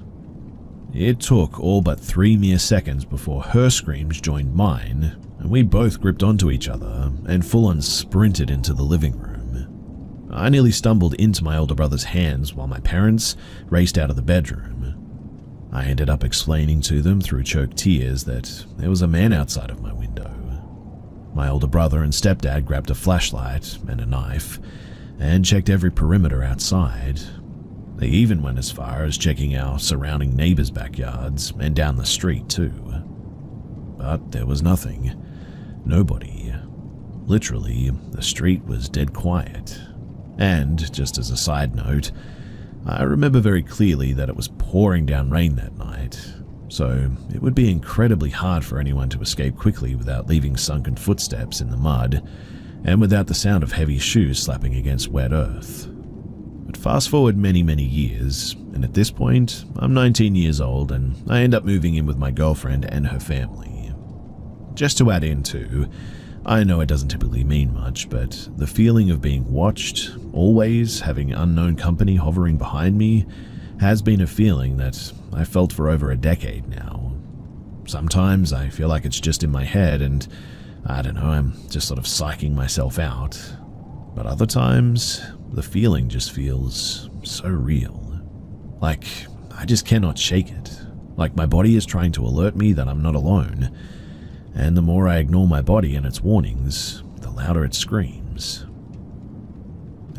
It took all but 3 mere seconds before her screams joined mine, and we both gripped onto each other and full-on sprinted into the living room. I nearly stumbled into my older brother's hands while my parents raced out of the bedroom. I ended up explaining to them through choked tears that there was a man outside of my window. My older brother and stepdad grabbed a flashlight and a knife and checked every perimeter outside. They even went as far as checking our surrounding neighbors' backyards and down the street too. But there was nothing. Nobody. Literally, the street was dead quiet. And, just as a side note, I remember very clearly that it was pouring down rain that night, so it would be incredibly hard for anyone to escape quickly without leaving sunken footsteps in the mud, and without the sound of heavy shoes slapping against wet earth. But fast forward many, many years, and at this point, I'm 19 years old, and I end up moving in with my girlfriend and her family. Just to add in too, I know it doesn't typically mean much, but the feeling of being watched, always having unknown company hovering behind me, has been a feeling that I've felt for over a decade now. Sometimes I feel like it's just in my head and, I don't know, I'm just sort of psyching myself out. But other times, the feeling just feels so real. Like, I just cannot shake it. Like my body is trying to alert me that I'm not alone. And the more I ignore my body and its warnings, the louder it screams.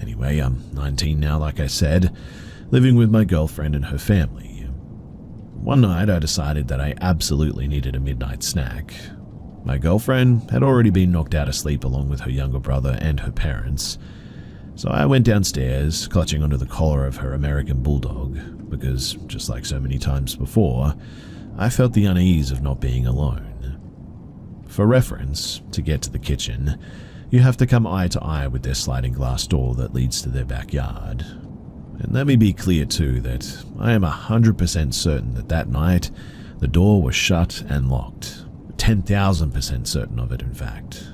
Anyway, I'm 19 now, like I said, living with my girlfriend and her family. One night I decided that I absolutely needed a midnight snack. My girlfriend had already been knocked out of sleep along with her younger brother and her parents, so I went downstairs, clutching onto the collar of her American bulldog, because, just like so many times before, I felt the unease of not being alone. For reference, to get to the kitchen, you have to come eye to eye with their sliding glass door that leads to their backyard. And let me be clear too that I am 100% certain that that night the door was shut and locked. 10,000% certain of it, in fact.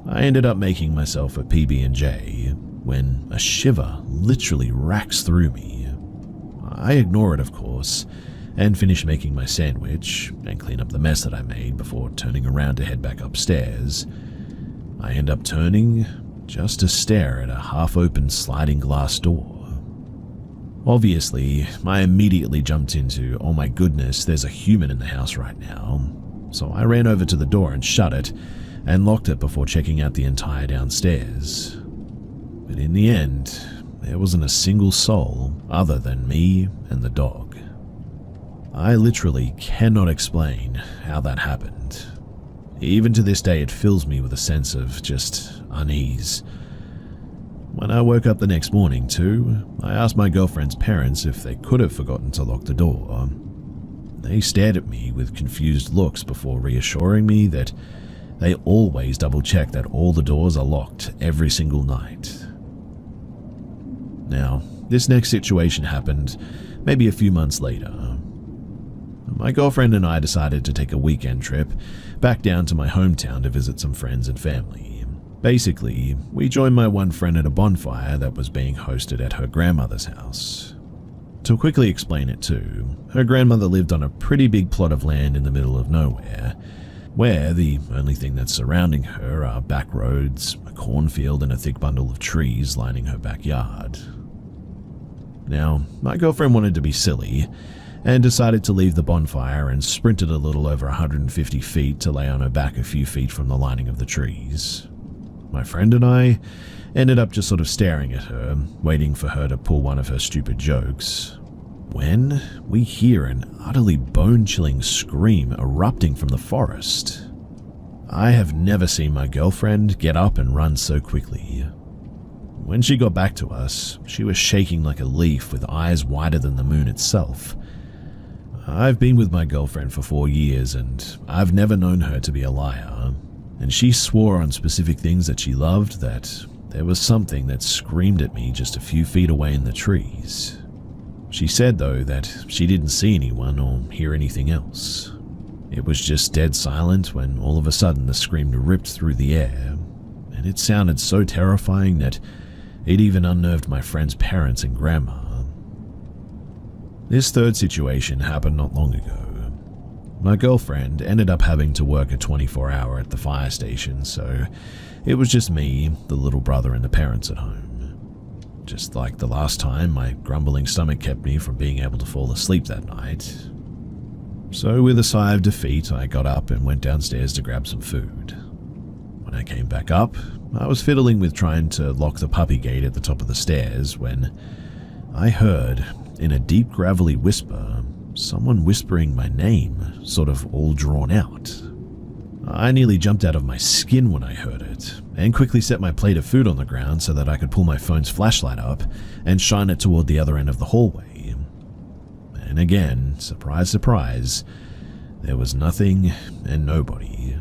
I ended up making myself a PB&J when a shiver literally racks through me. I ignore it, of course, and finish making my sandwich and clean up the mess that I made before turning around to head back upstairs. I end up turning just to stare at a half-open sliding glass door. Obviously, I immediately jumped into, oh my goodness, there's a human in the house right now. So I ran over to the door and shut it, and locked it before checking out the entire downstairs. But in the end, there wasn't a single soul other than me and the dog. I literally cannot explain how that happened. Even to this day, it fills me with a sense of just unease. When I woke up the next morning too, I asked my girlfriend's parents if they could have forgotten to lock the door. They stared at me with confused looks before reassuring me that they always double-check that all the doors are locked every single night. Now, this next situation happened maybe a few months later. My girlfriend and I decided to take a weekend trip back down to my hometown to visit some friends and family. Basically, we joined my one friend at a bonfire that was being hosted at her grandmother's house. To quickly explain it too, her grandmother lived on a pretty big plot of land in the middle of nowhere, where the only thing that's surrounding her are back roads, a cornfield, and a thick bundle of trees lining her backyard. Now, my girlfriend wanted to be silly and decided to leave the bonfire and sprinted a little over 150 feet to lay on her back a few feet from the lining of the trees. My friend and I ended up just sort of staring at her, waiting for her to pull one of her stupid jokes, when we hear an utterly bone-chilling scream erupting from the forest. I have never seen my girlfriend get up and run so quickly. When she got back to us, she was shaking like a leaf with eyes wider than the moon itself. I've been with my girlfriend for 4 years and I've never known her to be a liar, and she swore on specific things that she loved that there was something that screamed at me just a few feet away in the trees. She said, though, that she didn't see anyone or hear anything else. It was just dead silent when all of a sudden the scream ripped through the air, and it sounded so terrifying that it even unnerved my friend's parents and grandma. This third situation happened not long ago. My girlfriend ended up having to work a 24-hour at the fire station, so it was just me, the little brother, and the parents at home. Just like the last time, my grumbling stomach kept me from being able to fall asleep that night. So with a sigh of defeat, I got up and went downstairs to grab some food. When I came back up, I was fiddling with trying to lock the puppy gate at the top of the stairs when I heard, in a deep gravelly whisper, someone whispering my name, sort of all drawn out. I nearly jumped out of my skin when I heard it, and quickly set my plate of food on the ground so that I could pull my phone's flashlight up and shine it toward the other end of the hallway. And again, surprise, surprise, there was nothing and nobody.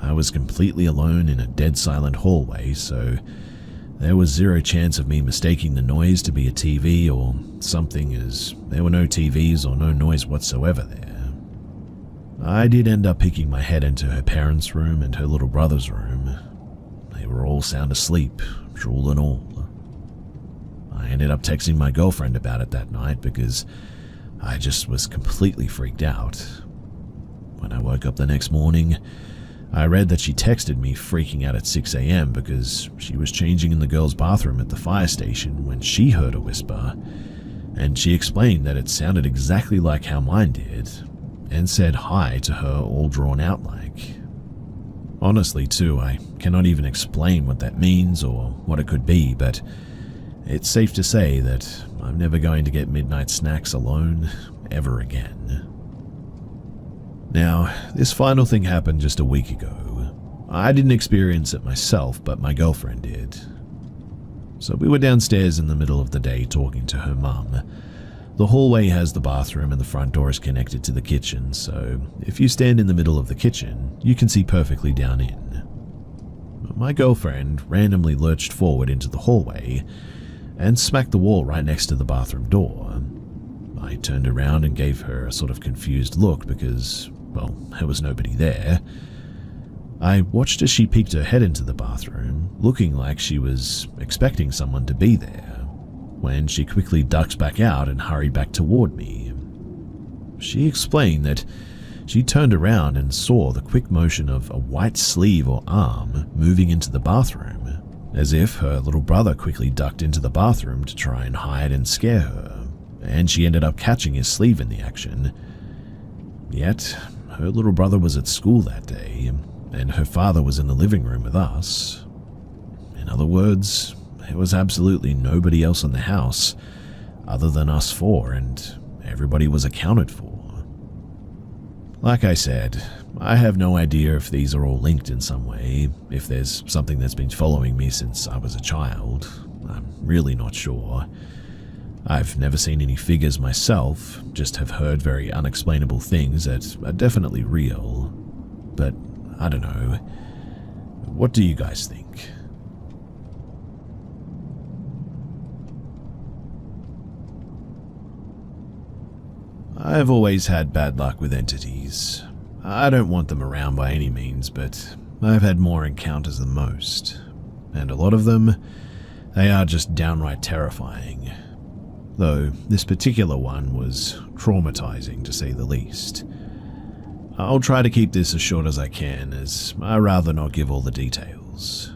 I was completely alone in a dead silent hallway, so there was zero chance of me mistaking the noise to be a TV or something, as there were no TVs or no noise whatsoever there. I did end up peeking my head into her parents' room and her little brother's room. They were all sound asleep, drool and all. I ended up texting my girlfriend about it that night because I just was completely freaked out. When I woke up the next morning, I read that she texted me freaking out at 6 a.m. because she was changing in the girls' bathroom at the fire station when she heard a whisper, and she explained that it sounded exactly like how mine did, and said hi to her all drawn out like. Honestly too, I cannot even explain what that means or what it could be, but it's safe to say that I'm never going to get midnight snacks alone ever again. Now, this final thing happened just a week ago. I didn't experience it myself, but my girlfriend did. So we were downstairs in the middle of the day talking to her mum. The hallway has the bathroom and the front door is connected to the kitchen, so if you stand in the middle of the kitchen, you can see perfectly down in. My girlfriend randomly lurched forward into the hallway, and smacked the wall right next to the bathroom door. I turned around and gave her a sort of confused look because, well, there was nobody there. I watched as she peeked her head into the bathroom, looking like she was expecting someone to be there, when she quickly ducked back out and hurried back toward me. She explained that she turned around and saw the quick motion of a white sleeve or arm moving into the bathroom, as if her little brother quickly ducked into the bathroom to try and hide and scare her, and she ended up catching his sleeve in the action. Yet, her little brother was at school that day, and her father was in the living room with us. In other words, there was absolutely nobody else in the house other than us four, and everybody was accounted for. Like I said, I have no idea if these are all linked in some way, if there's something that's been following me since I was a child. I'm really not sure. I've never seen any figures myself, just have heard very unexplainable things that are definitely real. But I don't know. What do you guys think? I've always had bad luck with entities. I don't want them around by any means, but I've had more encounters than most. And a lot of them, they are just downright terrifying. Though this particular one was traumatizing to say the least. I'll try to keep this as short as I can, as I'd rather not give all the details.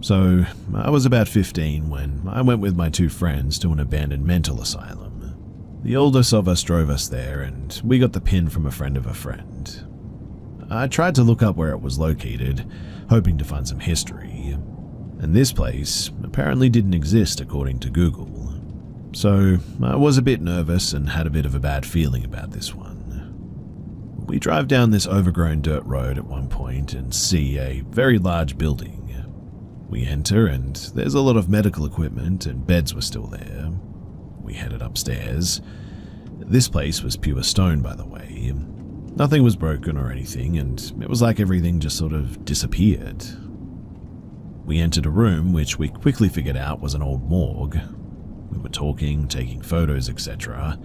So, I was about 15 when I went with my two friends to an abandoned mental asylum. The oldest of us drove us there, and we got the pin from a friend of a friend. I tried to look up where it was located, hoping to find some history, and this place apparently didn't exist according to Google. So I was a bit nervous and had a bit of a bad feeling about this one. We drive down this overgrown dirt road at one point and see a very large building. We enter and there's a lot of medical equipment and beds were still there. We headed upstairs. This place was pure stone, by the way. Nothing was broken or anything, and it was like everything just sort of disappeared. We entered a room which we quickly figured out was an old morgue. We were talking, taking photos, etc.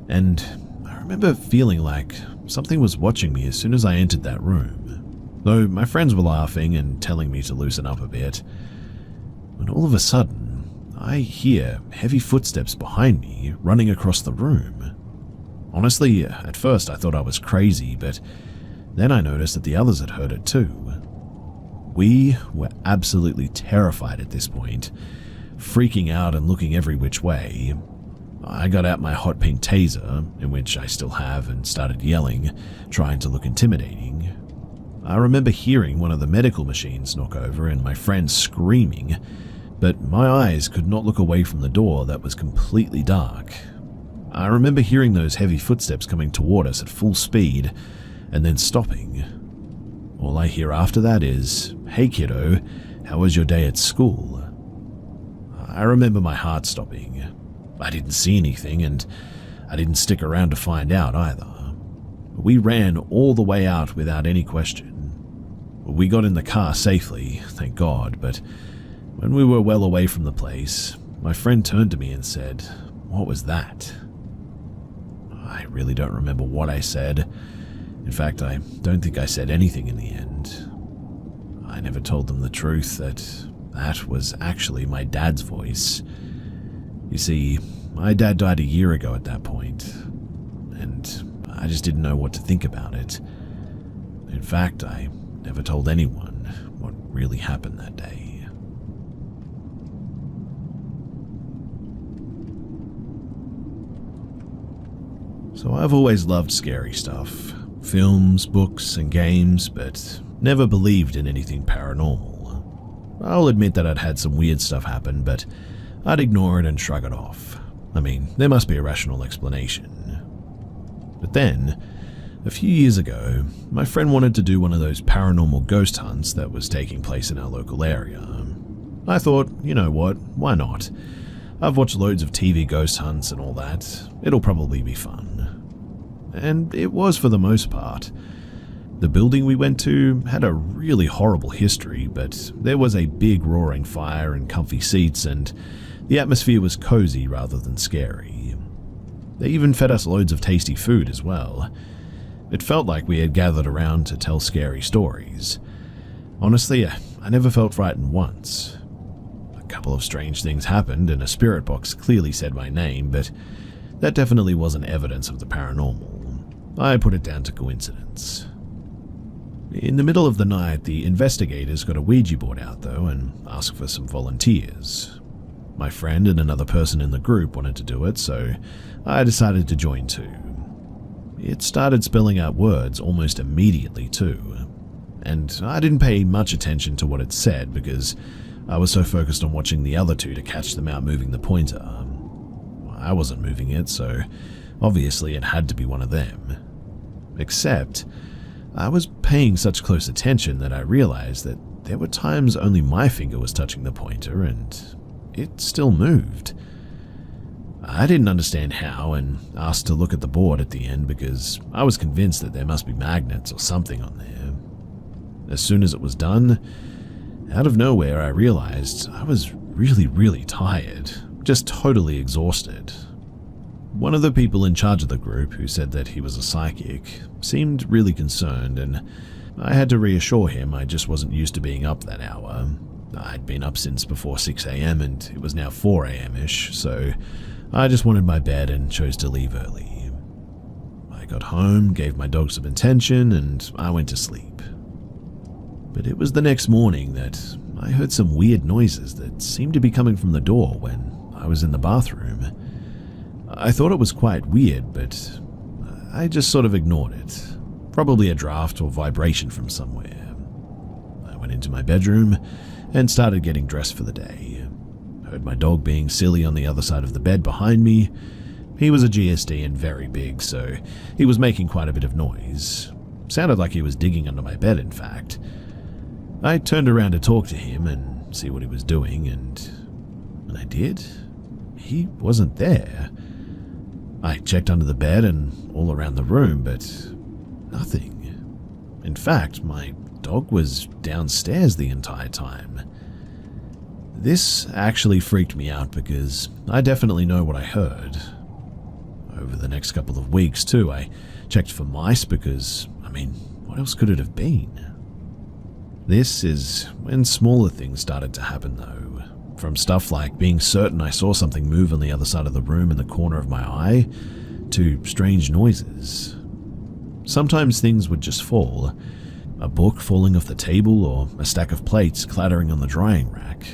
And I remember feeling like something was watching me as soon as I entered that room, though my friends were laughing and telling me to loosen up a bit. When all of a sudden, I hear heavy footsteps behind me running across the room. Honestly, at first I thought I was crazy, but then I noticed that the others had heard it too. We were absolutely terrified at this point, freaking out and looking every which way. I got out my hot pink taser, in which I still have, and started yelling, trying to look intimidating. I remember hearing one of the medical machines knock over and my friend screaming, but my eyes could not look away from the door that was completely dark. I remember hearing those heavy footsteps coming toward us at full speed, and then stopping. All I hear after that is, "Hey kiddo, how was your day at school?" I remember my heart stopping. I didn't see anything, and I didn't stick around to find out either. We ran all the way out without any question. We got in the car safely, thank God, but when we were well away from the place, my friend turned to me and said, "What was that?" I really don't remember what I said. In fact, I don't think I said anything in the end. I never told them the truth that that was actually my dad's voice. You see, my dad died a year ago at that point, and I just didn't know what to think about it. In fact, I never told anyone what really happened that day. So I've always loved scary stuff, films, books, and games, but never believed in anything paranormal. I'll admit that I'd had some weird stuff happen, but I'd ignore it and shrug it off. I mean, there must be a rational explanation. But then, a few years ago, my friend wanted to do one of those paranormal ghost hunts that was taking place in our local area. I thought, you know what, why not? I've watched loads of TV ghost hunts and all that. It'll probably be fun. And it was for the most part. The building we went to had a really horrible history, but there was a big roaring fire and comfy seats, and the atmosphere was cozy rather than scary. They even fed us loads of tasty food as well. It felt like we had gathered around to tell scary stories. Honestly, I never felt frightened once. A couple of strange things happened, and a spirit box clearly said my name, but that definitely wasn't evidence of the paranormal. I put it down to coincidence. In the middle of the night, the investigators got a Ouija board out though and asked for some volunteers. My friend and another person in the group wanted to do it, so I decided to join too. It started spelling out words almost immediately too, and I didn't pay much attention to what it said because I was so focused on watching the other two to catch them out moving the pointer. I wasn't moving it, so obviously it had to be one of them. Except, I was paying such close attention that I realized that there were times only my finger was touching the pointer and it still moved. I didn't understand how and asked to look at the board at the end because I was convinced that there must be magnets or something on there. As soon as it was done, out of nowhere I realized I was really tired, just totally exhausted. One of the people in charge of the group, who said that he was a psychic, seemed really concerned, and I had to reassure him I just wasn't used to being up that hour. I'd been up since before 6 a.m. and it was now 4 a.m.-ish, so I just wanted my bed and chose to leave early. I got home, gave my dog some attention, and I went to sleep. But it was the next morning that I heard some weird noises that seemed to be coming from the door when I was in the bathroom. I thought it was quite weird, but I just sort of ignored it. Probably a draft or vibration from somewhere. I went into my bedroom and started getting dressed for the day. Heard my dog being silly on the other side of the bed behind me. He was a GSD and very big, so he was making quite a bit of noise. Sounded like he was digging under my bed, in fact. I turned around to talk to him and see what he was doing, and when I did, he wasn't there. I checked under the bed and all around the room, but nothing. In fact, my dog was downstairs the entire time. This actually freaked me out because I definitely know what I heard. Over the next couple of weeks, too, I checked for mice because, what else could it have been? This is when smaller things started to happen, though. From stuff like being certain I saw something move on the other side of the room in the corner of my eye, to strange noises. Sometimes things would just fall. A book falling off the table or a stack of plates clattering on the drying rack.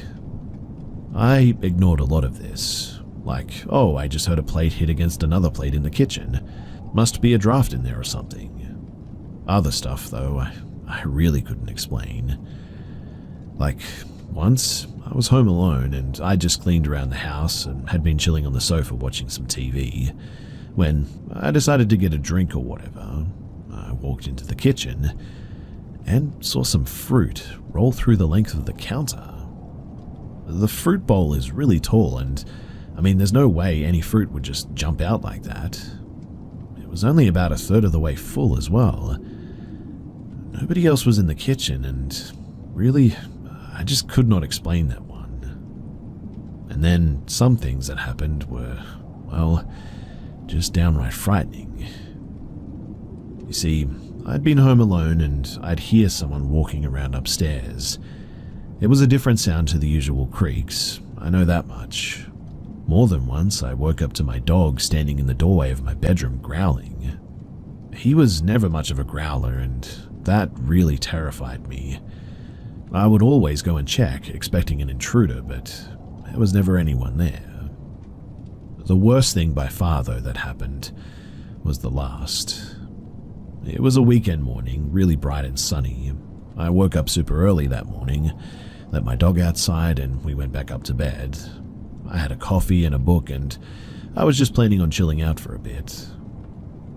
I ignored a lot of this. Like, oh, I just heard a plate hit against another plate in the kitchen. Must be a draft in there or something. Other stuff, though, I really couldn't explain. Like, once, I was home alone and I just cleaned around the house and had been chilling on the sofa watching some TV, when I decided to get a drink or whatever. I walked into the kitchen and saw some fruit roll through the length of the counter. The fruit bowl is really tall and, there's no way any fruit would just jump out like that. It was only about a third of the way full as well. Nobody else was in the kitchen and really, I just could not explain that one. And then some things that happened were, just downright frightening. You see, I'd been home alone and I'd hear someone walking around upstairs. It was a different sound to the usual creaks, I know that much. More than once, I woke up to my dog standing in the doorway of my bedroom growling. He was never much of a growler and that really terrified me. I would always go and check, expecting an intruder, but there was never anyone there. The worst thing by far, though, that happened was the last. It was a weekend morning, really bright and sunny. I woke up super early that morning, let my dog outside, and we went back up to bed. I had a coffee and a book, and I was just planning on chilling out for a bit.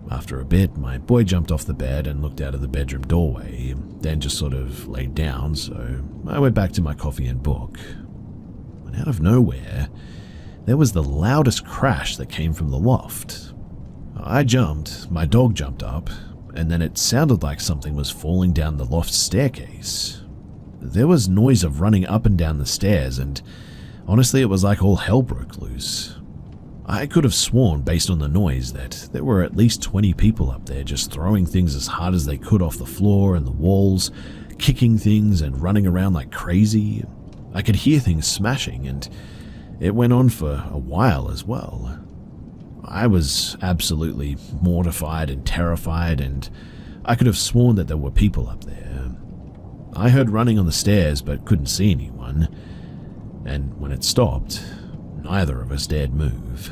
After a bit, my boy jumped off the bed and looked out of the bedroom doorway, then just sort of laid down, so I went back to my coffee and book. When out of nowhere, there was the loudest crash that came from the loft. I jumped, my dog jumped up, and then it sounded like something was falling down the loft staircase. There was noise of running up and down the stairs, and honestly it was like all hell broke loose. I could have sworn, based on the noise, that there were at least 20 people up there just throwing things as hard as they could off the floor and the walls, kicking things and running around like crazy. I could hear things smashing, and it went on for a while as well. I was absolutely mortified and terrified, and I could have sworn that there were people up there. I heard running on the stairs but couldn't see anyone, and when it stopped, neither of us dared move.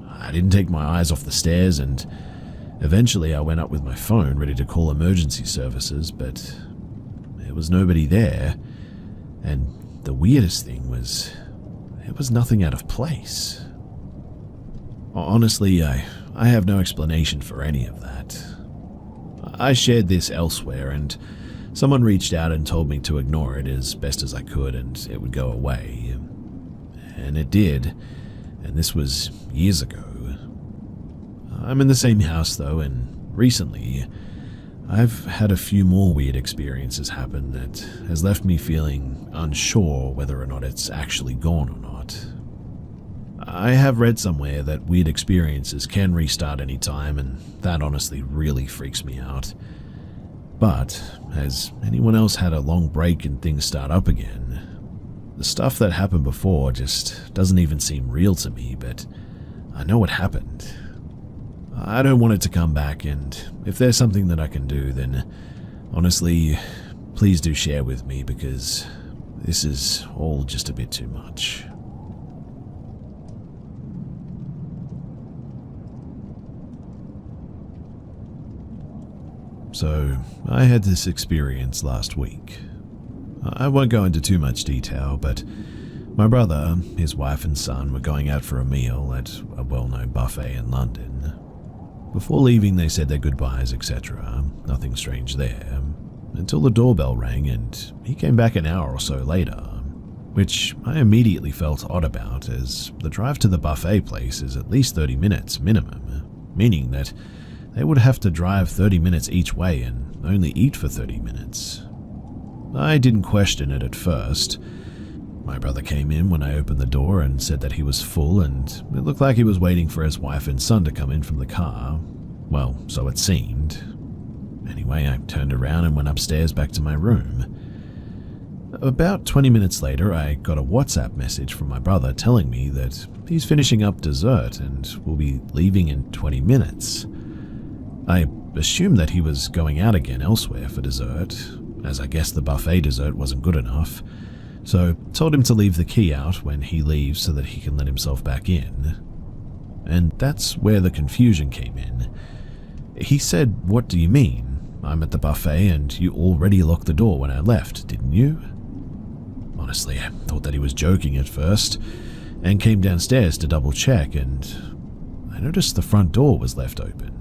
I didn't take my eyes off the stairs, and eventually I went up with my phone ready to call emergency services, but there was nobody there, and the weirdest thing was, it was nothing out of place. Honestly, I have no explanation for any of that. I shared this elsewhere, and someone reached out and told me to ignore it as best as I could and it would go away. And it did, and this was years ago. I'm in the same house though, and recently I've had a few more weird experiences happen that has left me feeling unsure whether or not it's actually gone or not. I have read somewhere that weird experiences can restart any time, and that honestly really freaks me out. But has anyone else had a long break and things start up again? The stuff that happened before just doesn't even seem real to me, but I know it happened. I don't want it to come back, and if there's something that I can do, then honestly, please do share with me, because this is all just a bit too much. So, I had this experience last week. I won't go into too much detail, but my brother, his wife and son were going out for a meal at a well-known buffet in London. Before leaving, they said their goodbyes, etc. Nothing strange there, until the doorbell rang and he came back an hour or so later, which I immediately felt odd about, as the drive to the buffet place is at least 30 minutes minimum, meaning that they would have to drive 30 minutes each way and only eat for 30 minutes. I didn't question it at first. My brother came in when I opened the door and said that he was full, and it looked like he was waiting for his wife and son to come in from the car. Well, so it seemed. Anyway, I turned around and went upstairs back to my room. About 20 minutes later, I got a WhatsApp message from my brother telling me that he's finishing up dessert and will be leaving in 20 minutes. I assumed that he was going out again elsewhere for dessert, as I guess the buffet dessert wasn't good enough, so told him to leave the key out when he leaves so that he can let himself back in. And that's where the confusion came in. He said, "What do you mean? I'm at the buffet and you already locked the door when I left, didn't you?" Honestly, I thought that he was joking at first, and came downstairs to double check, and I noticed the front door was left open.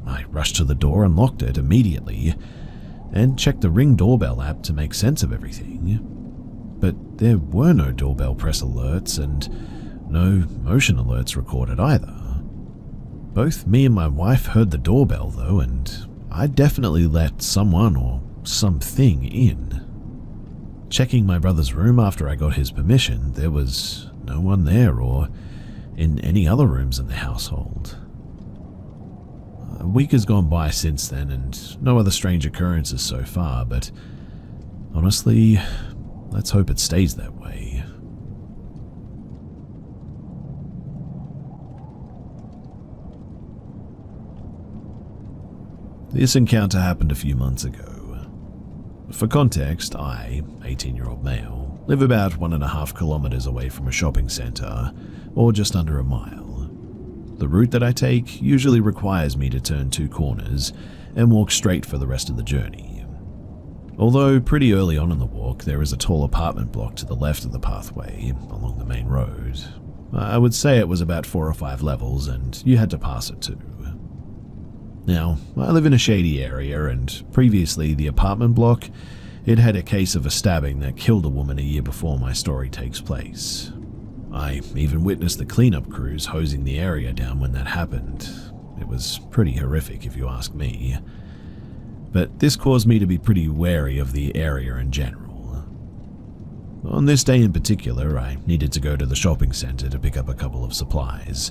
I rushed to the door and locked it immediately, and checked the Ring doorbell app to make sense of everything. But there were no doorbell press alerts and no motion alerts recorded either. Both me and my wife heard the doorbell though, and I definitely let someone or something in. Checking my brother's room after I got his permission, there was no one there or in any other rooms in the household. A week has gone by since then, and no other strange occurrences so far, but honestly, let's hope it stays that way. This encounter happened a few months ago. For context, I, 18-year-old male, live about 1.5 kilometers away from a shopping center, or just under a mile. The route that I take usually requires me to turn 2 corners and walk straight for the rest of the journey. Although pretty early on in the walk, there is a tall apartment block to the left of the pathway along the main road. I would say it was about 4 or 5 levels, and you had to pass it too. Now, I live in a shady area, and previously the apartment block, it had a case of a stabbing that killed a woman a year before my story takes place. I even witnessed the cleanup crews hosing the area down when that happened. It was pretty horrific if you ask me. But this caused me to be pretty wary of the area in general. On this day in particular, I needed to go to the shopping centre to pick up a couple of supplies.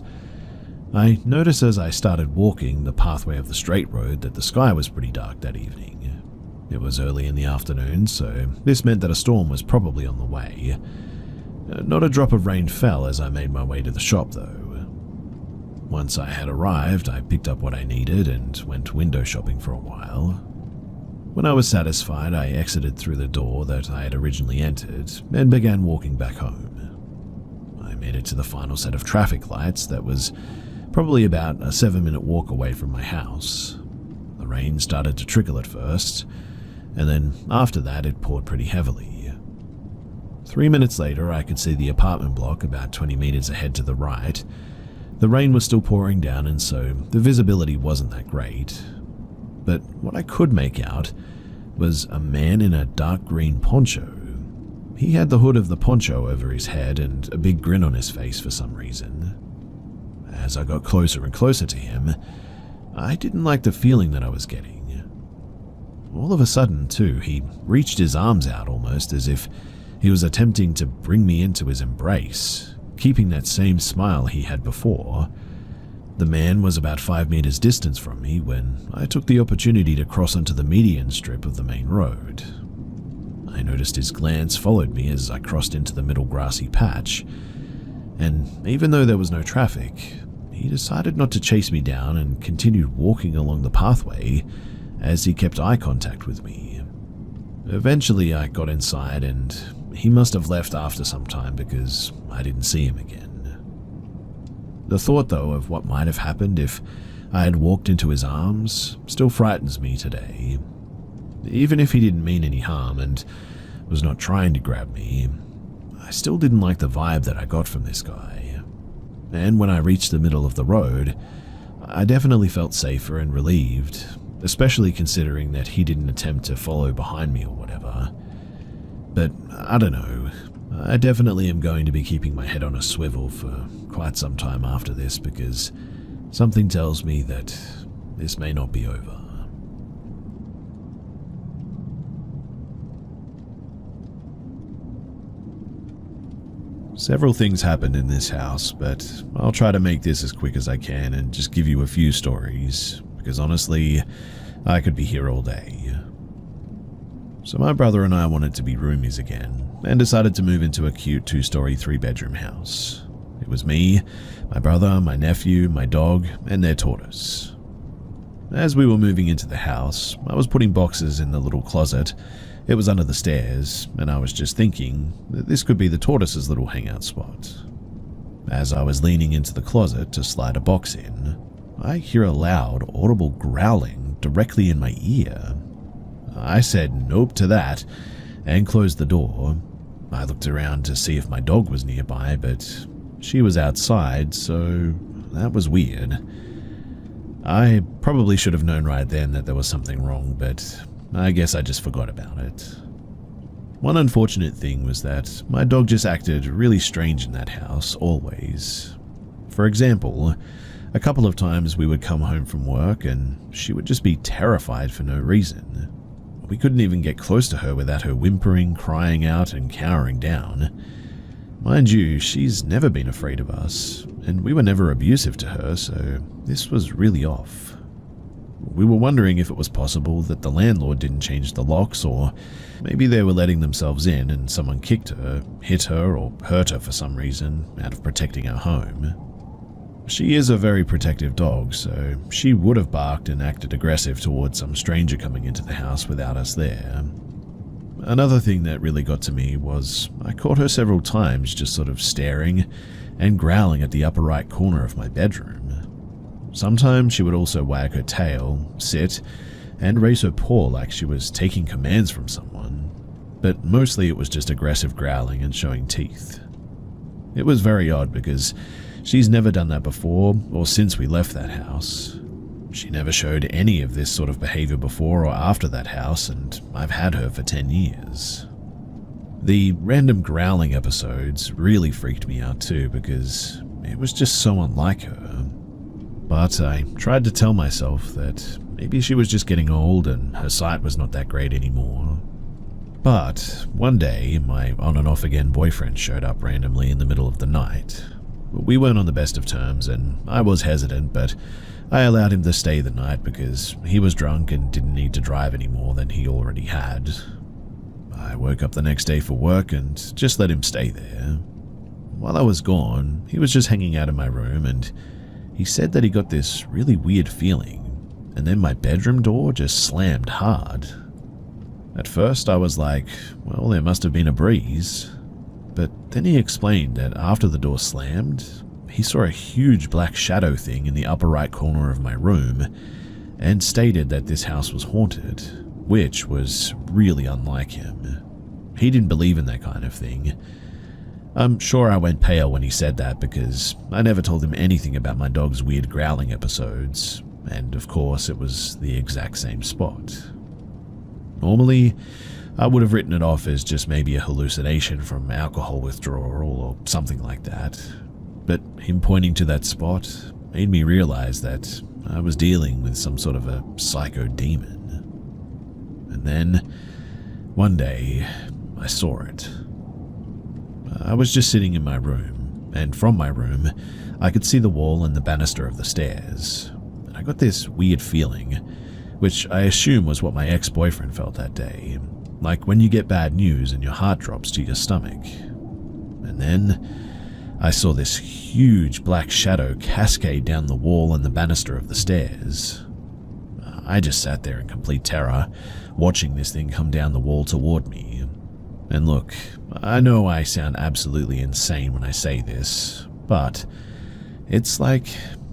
I noticed as I started walking the pathway of the straight road that the sky was pretty dark that evening. It was early in the afternoon, so this meant that a storm was probably on the way. Not a drop of rain fell as I made my way to the shop, though. Once I had arrived, I picked up what I needed and went window shopping for a while. When I was satisfied, I exited through the door that I had originally entered and began walking back home. I made it to the final set of traffic lights that was probably about a 7-minute walk away from my house. The rain started to trickle at first, and then after that it poured pretty heavily. 3 minutes later, I could see the apartment block about 20 meters ahead to the right. The rain was still pouring down, and so the visibility wasn't that great. But what I could make out was a man in a dark green poncho. He had the hood of the poncho over his head and a big grin on his face for some reason. As I got closer and closer to him, I didn't like the feeling that I was getting. All of a sudden, too, he reached his arms out almost as if he was attempting to bring me into his embrace, keeping that same smile he had before. The man was about 5 meters distance from me when I took the opportunity to cross onto the median strip of the main road. I noticed his glance followed me as I crossed into the middle grassy patch, and even though there was no traffic, he decided not to chase me down and continued walking along the pathway as he kept eye contact with me. Eventually I got inside and he must have left after some time because I didn't see him again. The thought, though, of what might have happened if I had walked into his arms still frightens me today. Even if he didn't mean any harm and was not trying to grab me, I still didn't like the vibe that I got from this guy. And when I reached the middle of the road, I definitely felt safer and relieved, especially considering that he didn't attempt to follow behind me or whatever. But I don't know, I definitely am going to be keeping my head on a swivel for quite some time after this because something tells me that this may not be over. Several things happened in this house, but I'll try to make this as quick as I can and just give you a few stories, because honestly, I could be here all day. So my brother and I wanted to be roomies again, and decided to move into a cute 2-story 3-bedroom house. It was me, my brother, my nephew, my dog, and their tortoise. As we were moving into the house, I was putting boxes in the little closet. It was under the stairs, and I was just thinking that this could be the tortoise's little hangout spot. As I was leaning into the closet to slide a box in, I hear a loud, audible growling directly in my ear. I said nope to that and closed the door. I looked around to see if my dog was nearby, but she was outside, so that was weird. I probably should have known right then that there was something wrong, but I guess I just forgot about it. One unfortunate thing was that my dog just acted really strange in that house, always. For example, a couple of times we would come home from work and she would just be terrified for no reason. We couldn't even get close to her without her whimpering, crying out, and cowering down. Mind you, she's never been afraid of us, and we were never abusive to her, so this was really off. We were wondering if it was possible that the landlord didn't change the locks, or maybe they were letting themselves in and someone kicked her, hit her, or hurt her for some reason out of protecting our home. She is a very protective dog, so she would have barked and acted aggressive towards some stranger coming into the house without us there. Another thing that really got to me was I caught her several times just sort of staring and growling at the upper right corner of my bedroom. Sometimes she would also wag her tail, sit, and raise her paw like she was taking commands from someone, but mostly it was just aggressive growling and showing teeth. It was very odd because she's never done that before or since we left that house. She never showed any of this sort of behavior before or after that house, and I've had her for 10 years. The random growling episodes really freaked me out too because it was just so unlike her. But I tried to tell myself that maybe she was just getting old and her sight was not that great anymore. But one day, my on and off again boyfriend showed up randomly in the middle of the night. We weren't on the best of terms and I was hesitant, but I allowed him to stay the night because he was drunk and didn't need to drive any more than he already had. I woke up the next day for work and just let him stay there. While I was gone, he was just hanging out in my room and he said that he got this really weird feeling, and then my bedroom door just slammed hard. At first I was like, well, there must have been a breeze. But then he explained that after the door slammed, he saw a huge black shadow thing in the upper right corner of my room and stated that this house was haunted, which was really unlike him. He didn't believe in that kind of thing. I'm sure I went pale when he said that because I never told him anything about my dog's weird growling episodes, and of course it was the exact same spot. Normally, I would have written it off as just maybe a hallucination from alcohol withdrawal or something like that, but him pointing to that spot made me realize that I was dealing with some sort of a psycho demon. And then, one day, I saw it. I was just sitting in my room, and from my room, I could see the wall and the banister of the stairs. And I got this weird feeling, which I assume was what my ex-boyfriend felt that day, like when you get bad news and your heart drops to your stomach. And then, I saw this huge black shadow cascade down the wall and the banister of the stairs. I just sat there in complete terror, watching this thing come down the wall toward me. And look, I know I sound absolutely insane when I say this, but it's like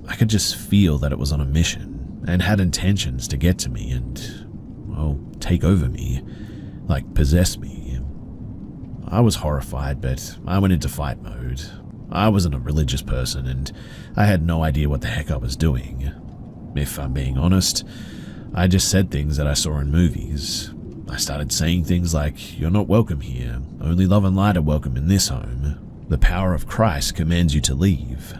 I could just feel that it was on a mission and had intentions to get to me and, well, take over me, like possess me. I was horrified, but I went into fight mode. I wasn't a religious person and I had no idea what the heck I was doing. If I'm being honest, I just said things that I saw in movies. I started saying things like, "You're not welcome here. Only love and light are welcome in this home. The power of Christ commands you to leave."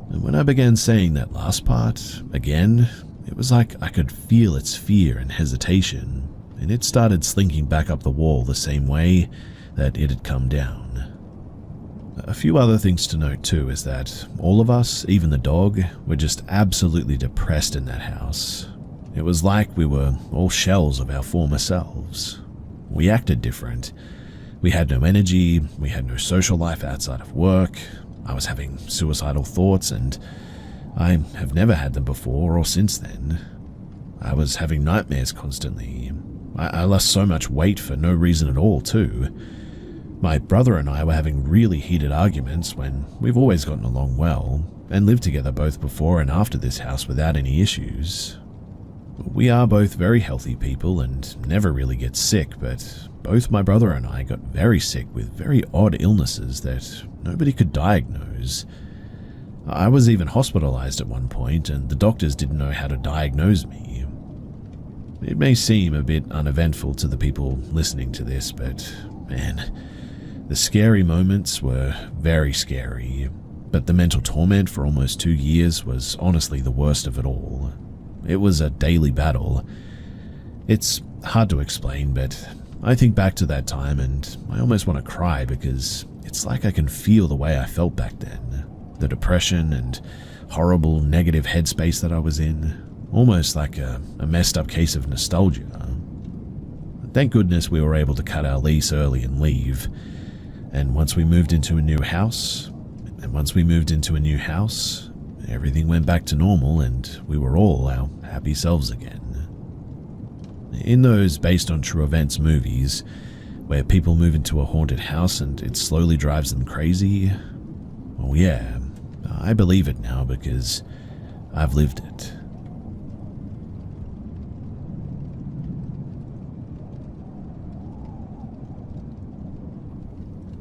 And when I began saying that last part, again, it was like I could feel its fear and hesitation, and it started slinking back up the wall the same way that it had come down. A few other things to note too is that all of us, even the dog, were just absolutely depressed in that house. It was like we were all shells of our former selves. We acted different. We had no energy, we had no social life outside of work. I was having suicidal thoughts and I have never had them before or since then. I was having nightmares constantly. I lost so much weight for no reason at all too. My brother and I were having really heated arguments when we've always gotten along well and lived together both before and after this house without any issues. We are both very healthy people and never really get sick, but both my brother and I got very sick with very odd illnesses that nobody could diagnose. I was even hospitalized at one point and the doctors didn't know how to diagnose me. It may seem a bit uneventful to the people listening to this, but man, the scary moments were very scary, but the mental torment for almost 2 years was honestly the worst of it all. It was a daily battle. It's hard to explain, but I think back to that time and I almost want to cry because it's like I can feel the way I felt back then. The depression and horrible negative headspace that I was in, almost like a messed up case of nostalgia. Thank goodness we were able to cut our lease early and leave. And once we moved into a new house, everything went back to normal and we were all our happy selves again. In those based on true events movies, where people move into a haunted house and it slowly drives them crazy, well yeah, I believe it now because I've lived it.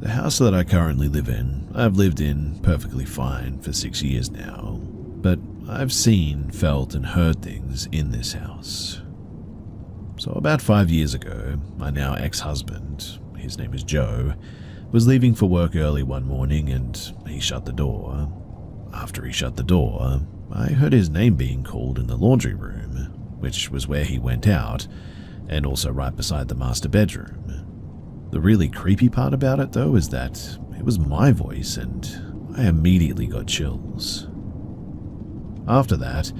The house that I currently live in, I've lived in perfectly fine for 6 years now, but I've seen, felt, and heard things in this house. So about 5 years ago, my now ex-husband, his name is Joe, was leaving for work early one morning and he shut the door. After he shut the door, I heard his name being called in the laundry room, which was where he went out, and also right beside the master bedroom. The really creepy part about it, though, is that it was my voice, and I immediately got chills. After that,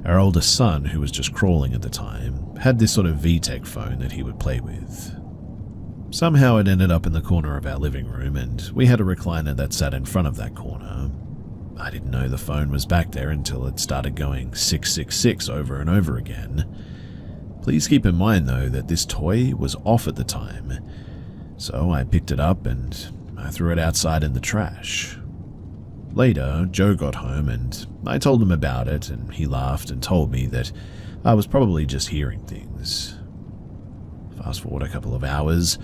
our oldest son, who was just crawling at the time, had this sort of VTech phone that he would play with. Somehow it ended up in the corner of our living room, and we had a recliner that sat in front of that corner. I didn't know the phone was back there until it started going 666 over and over again. Please keep in mind, though, that this toy was off at the time, so I picked it up and I threw it outside in the trash. Later, Joe got home and I told him about it, and he laughed and told me that I was probably just hearing things. Fast forward a couple of hours,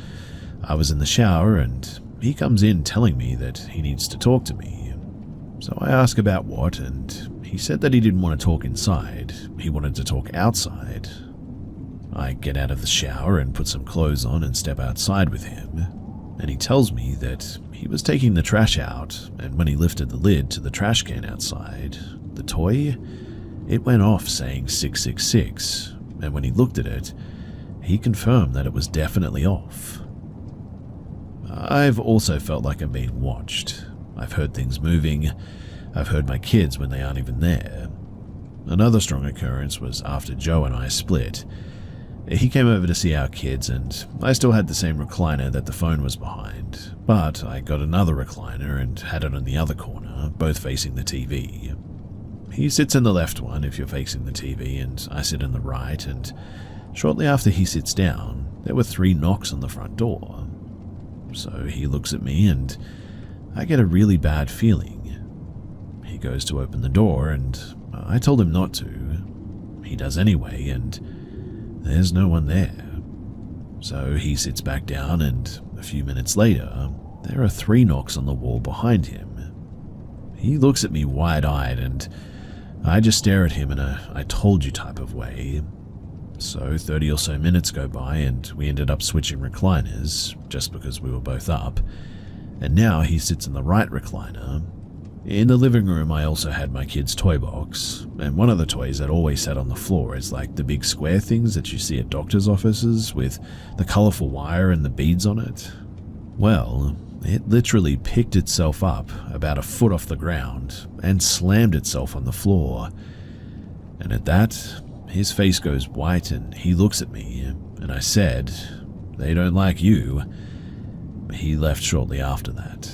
I was in the shower and he comes in telling me that he needs to talk to me. So I ask about what, and he said that he didn't want to talk inside, he wanted to talk outside. I get out of the shower and put some clothes on and step outside with him, and he tells me that he was taking the trash out, and when he lifted the lid to the trash can outside, the toy, it went off saying 666, and when he looked at it, he confirmed that it was definitely off. I've also felt like I'm being watched. I've heard things moving. I've heard my kids when they aren't even there. Another strong occurrence was after Joe and I split. He came over to see our kids, and I still had the same recliner that the phone was behind, but I got another recliner and had it on the other corner, both facing the TV. He sits in the left one if you're facing the TV, and I sit in the right, and shortly after he sits down, there were 3 knocks on the front door. So he looks at me, and I get a really bad feeling. He goes to open the door, and I told him not to. He does anyway, and there's no one there. So he sits back down, and a few minutes later, there are 3 knocks on the wall behind him. He looks at me wide-eyed, and I just stare at him in a "I told you" type of way. So 30 or so minutes go by, and we ended up switching recliners, just because we were both up. And now he sits in the right recliner. In the living room, I also had my kid's toy box, and one of the toys that always sat on the floor is like the big square things that you see at doctor's offices with the colorful wire and the beads on it. Well, it literally picked itself up about a foot off the ground and slammed itself on the floor. And at that, his face goes white and he looks at me, and I said, "They don't like you." He left shortly after that.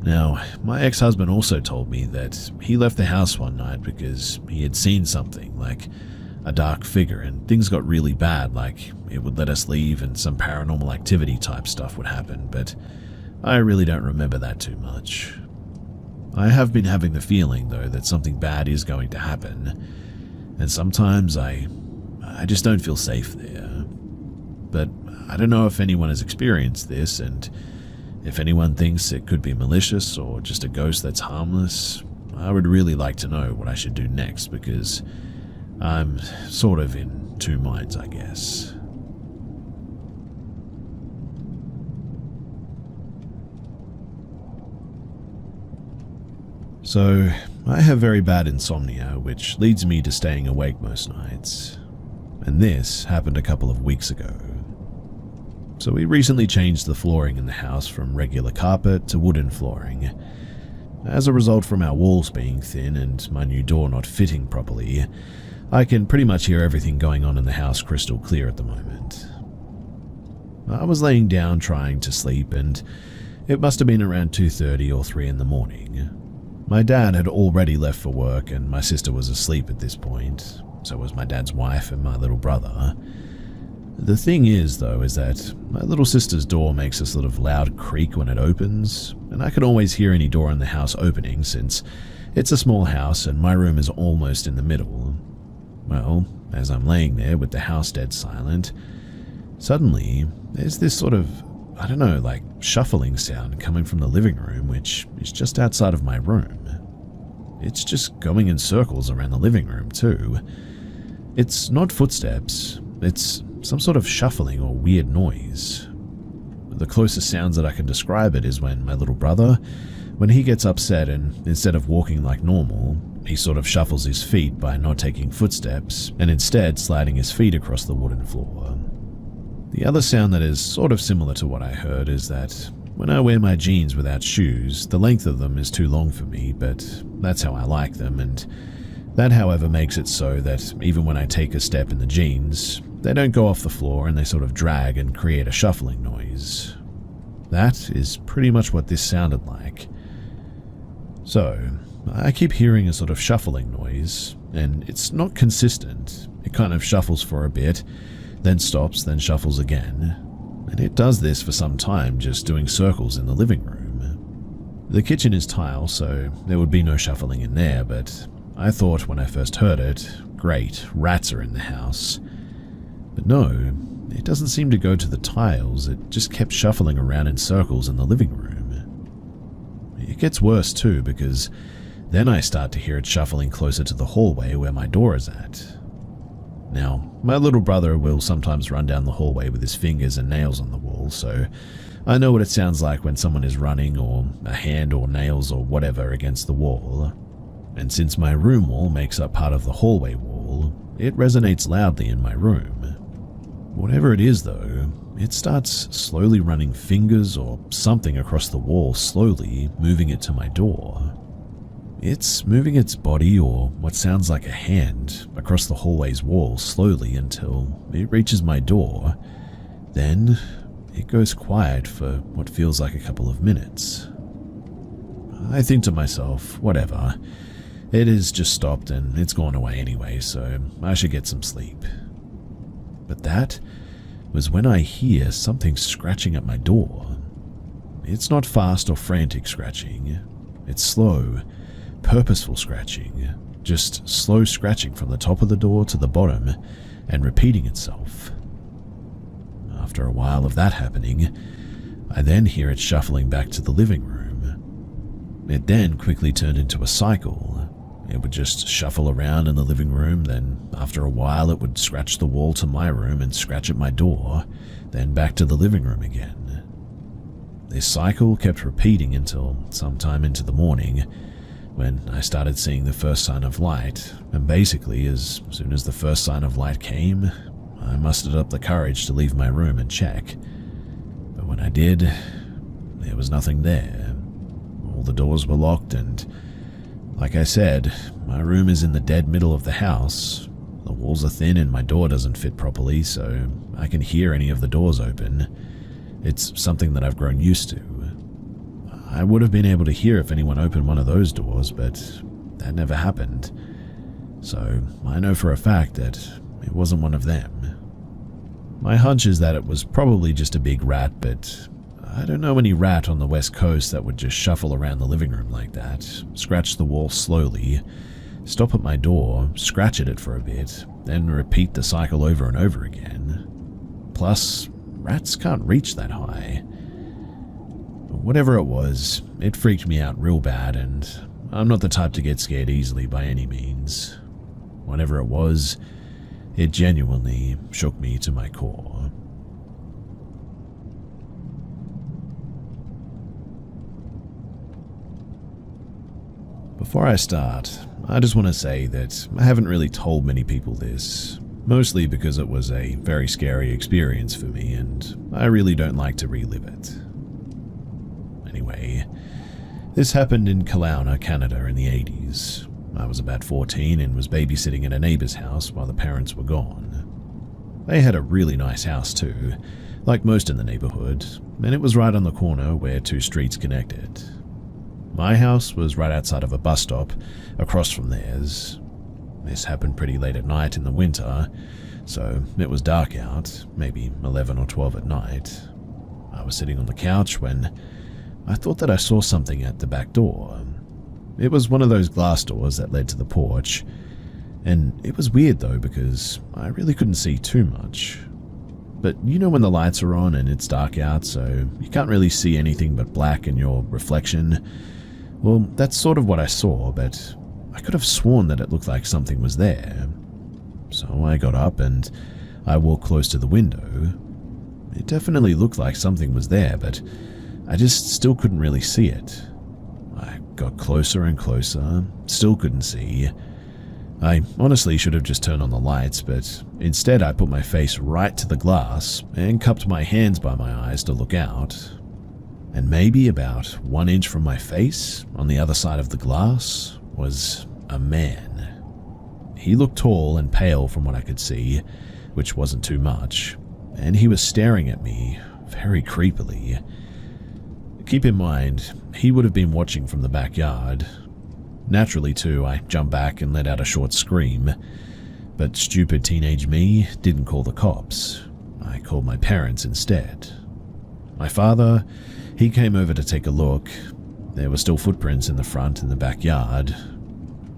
Now, my ex-husband also told me that he left the house one night because he had seen something, like a dark figure, and things got really bad, like it would let us leave and some paranormal activity type stuff would happen, but I really don't remember that too much. I have been having the feeling, though, that something bad is going to happen, and sometimes I just don't feel safe there. But I don't know if anyone has experienced this, and if anyone thinks it could be malicious or just a ghost that's harmless, I would really like to know what I should do next, because I'm sort of in 2 minds, I guess. So, I have very bad insomnia, which leads me to staying awake most nights. And this happened a couple of weeks ago. So we recently changed the flooring in the house from regular carpet to wooden flooring. As a result, from our walls being thin and my new door not fitting properly, I can pretty much hear everything going on in the house crystal clear at the moment. I was laying down trying to sleep, and it must have been around 2:30 or 3 in the morning. My dad had already left for work, and my sister was asleep at this point, so was my dad's wife and my little brother. The thing is, though, is that my little sister's door makes this sort of loud creak when it opens, and I can always hear any door in the house opening since it's a small house and my room is almost in the middle. Well, as I'm laying there with the house dead silent, suddenly there's this sort of, I don't know, like shuffling sound coming from the living room, which is just outside of my room. It's just going in circles around the living room too. It's not footsteps, it's some sort of shuffling or weird noise. The closest sounds that I can describe it is when my little brother when he gets upset and instead of walking like normal, he sort of shuffles his feet by not taking footsteps and instead sliding his feet across the wooden floor. The other sound that is sort of similar to what I heard is that when I wear my jeans without shoes, the length of them is too long for me, but that's how I like them, and that, however, makes it so that even when I take a step in the jeans, they don't go off the floor and they sort of drag and create a shuffling noise. That is pretty much what this sounded like. So, I keep hearing a sort of shuffling noise, and it's not consistent. It kind of shuffles for a bit, then stops, then shuffles again. And it does this for some time, just doing circles in the living room. The kitchen is tile, so there would be no shuffling in there, but I thought when I first heard it, great, rats are in the house. But no, it doesn't seem to go to the tiles, it just kept shuffling around in circles in the living room. It gets worse too, because then I start to hear it shuffling closer to the hallway where my door is at. Now, my little brother will sometimes run down the hallway with his fingers and nails on the wall, so I know what it sounds like when someone is running, or a hand or nails or whatever against the wall. And since my room wall makes up part of the hallway wall, it resonates loudly in my room. Whatever it is though, it starts slowly running fingers or something across the wall, slowly moving it to my door. It's moving its body, or what sounds like a hand, across the hallway's wall slowly until it reaches my door. Then it goes quiet for what feels like a couple of minutes. I think to myself, whatever. It has just stopped and it's gone away anyway, so I should get some sleep. But that was when I hear something scratching at my door. It's not fast or frantic scratching. It's slow, purposeful scratching, just slow scratching from the top of the door to the bottom and repeating itself. After a while of that happening, I then hear it shuffling back to the living room. It then quickly turned into a cycle. It would just shuffle around in the living room, then after a while it would scratch the wall to my room and scratch at my door, then back to the living room again. This cycle kept repeating until sometime into the morning, when I started seeing the first sign of light, and basically as soon as the first sign of light came, I mustered up the courage to leave my room and check. But when I did, there was nothing there. All the doors were locked, and like I said, my room is in the dead middle of the house. The walls are thin and my door doesn't fit properly, so I can hear any of the doors open. It's something that I've grown used to. I would have been able to hear if anyone opened one of those doors, but that never happened. So I know for a fact that it wasn't one of them. My hunch is that it was probably just a big rat, but I don't know any rat on the west coast that would just shuffle around the living room like that, scratch the wall slowly, stop at my door, scratch at it for a bit, then repeat the cycle over and over again. Plus, rats can't reach that high. Whatever it was, it freaked me out real bad, and I'm not the type to get scared easily by any means. Whatever it was, it genuinely shook me to my core. Before I start, I just want to say that I haven't really told many people this, mostly because it was a very scary experience for me and I really don't like to relive it. Anyway, this happened in Kelowna, Canada in the 80s. I was about 14 and was babysitting at a neighbor's house while the parents were gone. They had a really nice house too, like most in the neighborhood, and it was right on the corner where two streets connected. My house was right outside of a bus stop, across from theirs. This happened pretty late at night in the winter, so it was dark out, maybe 11 or 12 at night. I was sitting on the couch when I thought that I saw something at the back door. It was one of those glass doors that led to the porch, and it was weird though because I really couldn't see too much. But you know when the lights are on and it's dark out, so you can't really see anything but black and your reflection? Well, that's sort of what I saw, but I could have sworn that it looked like something was there. So I got up and I walked close to the window. It definitely looked like something was there, but I just still couldn't really see it. got closer and closer, still couldn't see. I honestly should have just turned on the lights, but instead I put my face right to the glass and cupped my hands by my eyes to look out. And maybe about 1 inch from my face, on the other side of the glass, was a man. He looked tall and pale from what I could see, which wasn't too much, and he was staring at me very creepily. Keep in mind, he would have been watching from the backyard. Naturally too, I jumped back and let out a short scream, but stupid teenage me didn't call the cops. I called my parents instead. My father, he came over to take a look. There were still footprints in the front and the backyard.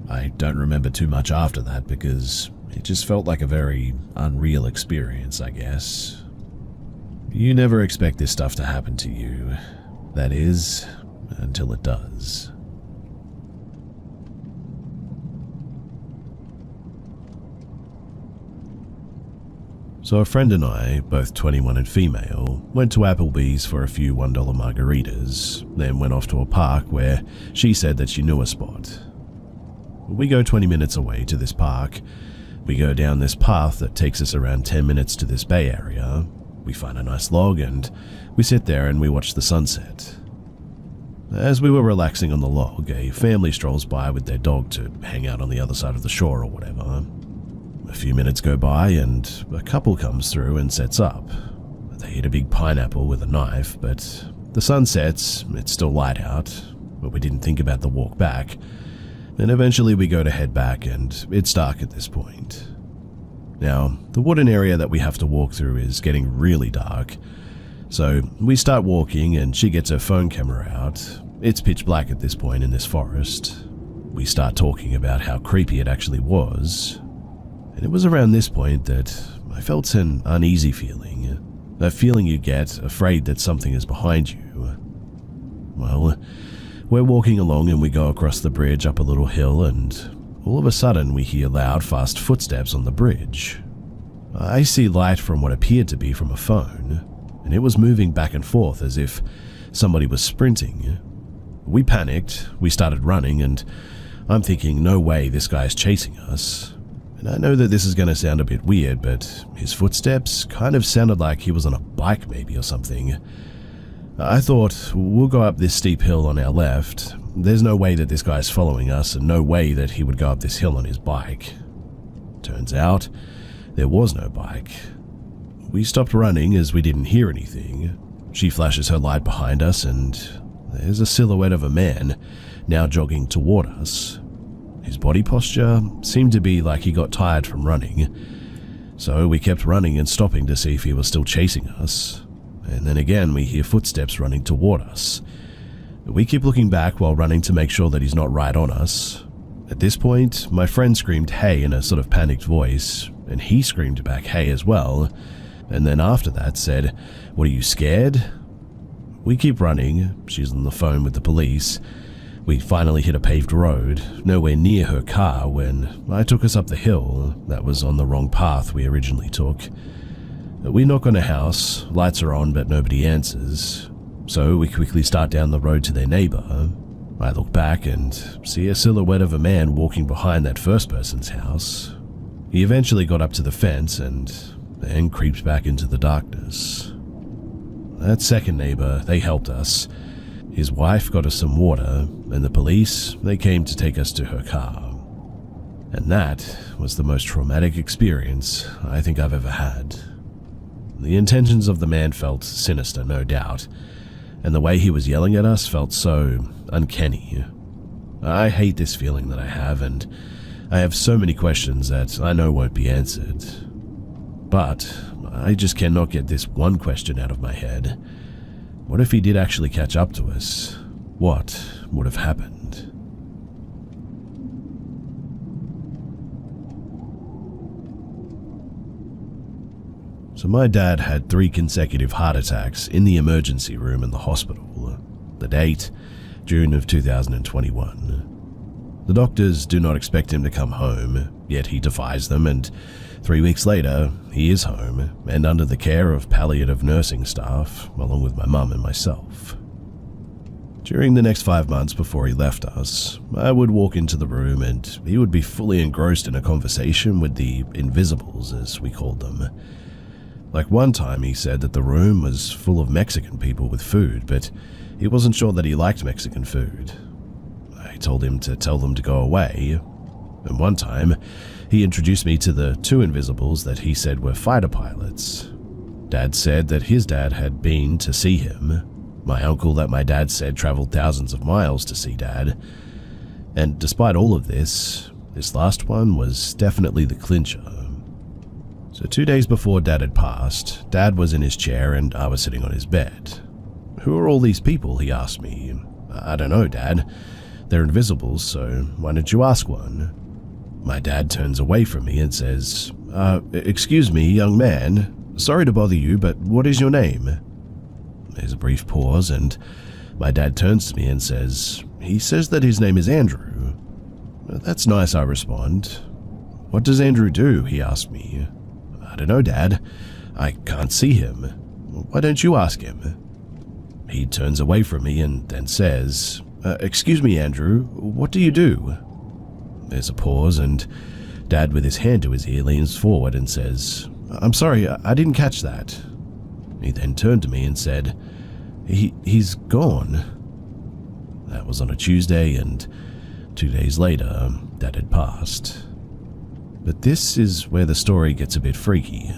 I don't remember too much after that because it just felt like a very unreal experience, I guess. You never expect this stuff to happen to you. That is, until it does. So a friend and I, both 21 and female, went to Applebee's for a few $1 margaritas, then went off to a park where she said that she knew a spot. We go 20 minutes away to this park. We go down this path that takes us around 10 minutes to this bay area. We find a nice log and we sit there and we watch the sunset. As we were relaxing on the log, a family strolls by with their dog to hang out on the other side of the shore or whatever. A few minutes go by and a couple comes through and sets up. They eat a big pineapple with a knife, but the sun sets, it's still light out, but we didn't think about the walk back. And eventually we go to head back and it's dark at this point. Now, the wooden area that we have to walk through is getting really dark. So we start walking and she gets her phone camera out. It's pitch black at this point in this forest. We start talking about how creepy it actually was. And it was around this point that I felt an uneasy feeling. A feeling you get afraid that something is behind you. Well, we're walking along and we go across the bridge up a little hill and all of a sudden we hear loud, fast footsteps on the bridge. I see light from what appeared to be from a phone, and it was moving back and forth as if somebody was sprinting. We panicked, we started running, and I'm thinking, no way this guy's chasing us. And I know that this is going to sound a bit weird, but his footsteps kind of sounded like he was on a bike maybe or something. I thought, we'll go up this steep hill on our left. There's no way that this guy's following us and no way that he would go up this hill on his bike. Turns out, there was no bike. We stopped running as we didn't hear anything. She flashes her light behind us and there's a silhouette of a man now jogging toward us. His body posture seemed to be like he got tired from running. So we kept running and stopping to see if he was still chasing us. And then again we hear footsteps running toward us. We keep looking back while running to make sure that he's not right on us. At this point, my friend screamed "hey" in a sort of panicked voice, and he screamed back "hey" as well, and then after that said, "What, are you scared?" We keep running. She's on the phone with the police. We finally hit a paved road, nowhere near her car, when I took us up the hill that was on the wrong path we originally took. We knock on a house, lights are on but nobody answers, so we quickly start down the road to their neighbor. I look back and see a silhouette of a man walking behind that first person's house. He eventually got up to the fence and then creeped back into the darkness. That second neighbor, they helped us. His wife got us some water, and the police, they came to take us to her car. And that was the most traumatic experience I think I've ever had. The intentions of the man felt sinister, no doubt, and the way he was yelling at us felt so uncanny. I hate this feeling that I have, and I have so many questions that I know won't be answered. But I just cannot get this one question out of my head. What if he did actually catch up to us? What would have happened? So my dad had 3 consecutive heart attacks in the emergency room in the hospital. The date, June of 2021. The doctors do not expect him to come home, yet he defies them, and 3 weeks later, he is home and under the care of palliative nursing staff, along with my mum and myself. During the next 5 months before he left us, I would walk into the room and he would be fully engrossed in a conversation with the invisibles, as we called them. Like one time he said that the room was full of Mexican people with food, but he wasn't sure that he liked Mexican food. I told him to tell them to go away, and one time he introduced me to the 2 invisibles that he said were fighter pilots. Dad said that his dad had been to see him. My uncle that my dad said traveled thousands of miles to see Dad. And despite all of this last one was definitely the clincher. So 2 days before Dad had passed, Dad was in his chair and I was sitting on his bed. "Who are all these people?" he asked me. "I don't know, Dad. They're invisible, so why don't you ask one?" My dad turns away from me and says, "Excuse me, young man. Sorry to bother you, but what is your name?" There's a brief pause, and my dad turns to me and says, "He says that his name is Andrew." "That's nice," I respond. "What does Andrew do?" he asked me. "I don't know, Dad. I can't see him. Why don't you ask him?" He turns away from me and then says, "Excuse me, Andrew, what do you do?" There's a pause, and Dad, with his hand to his ear, leans forward and says, "I'm sorry, I didn't catch that." He then turned to me and said, He's gone." That was on a Tuesday, and 2 days later, Dad had passed. But this is where the story gets a bit freaky.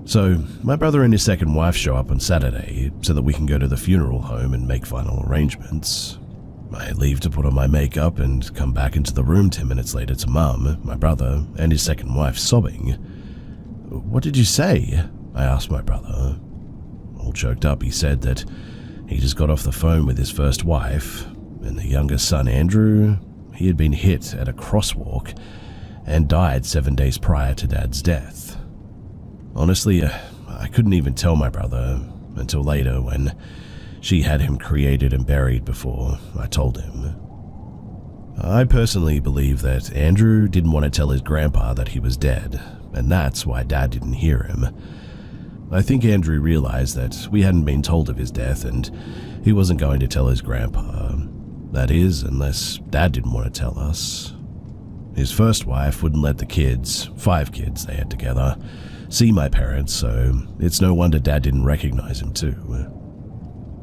So, my brother and his second wife show up on Saturday so that we can go to the funeral home and make final arrangements. I leave to put on my makeup and come back into the room 10 minutes later to Mum, my brother, and his second wife sobbing. "What did you say?" I asked my brother. All choked up, he said that he just got off the phone with his first wife, and the youngest son, Andrew, he had been hit at a crosswalk and died 7 days prior to Dad's death. Honestly, I couldn't even tell my brother until later when she had him created and buried before I told him. I personally believe that Andrew didn't want to tell his grandpa that he was dead, and that's why Dad didn't hear him. I think Andrew realized that we hadn't been told of his death and he wasn't going to tell his grandpa. That is, unless Dad didn't want to tell us. His first wife wouldn't let the kids, 5 kids they had together, see my parents, so it's no wonder Dad didn't recognize him too.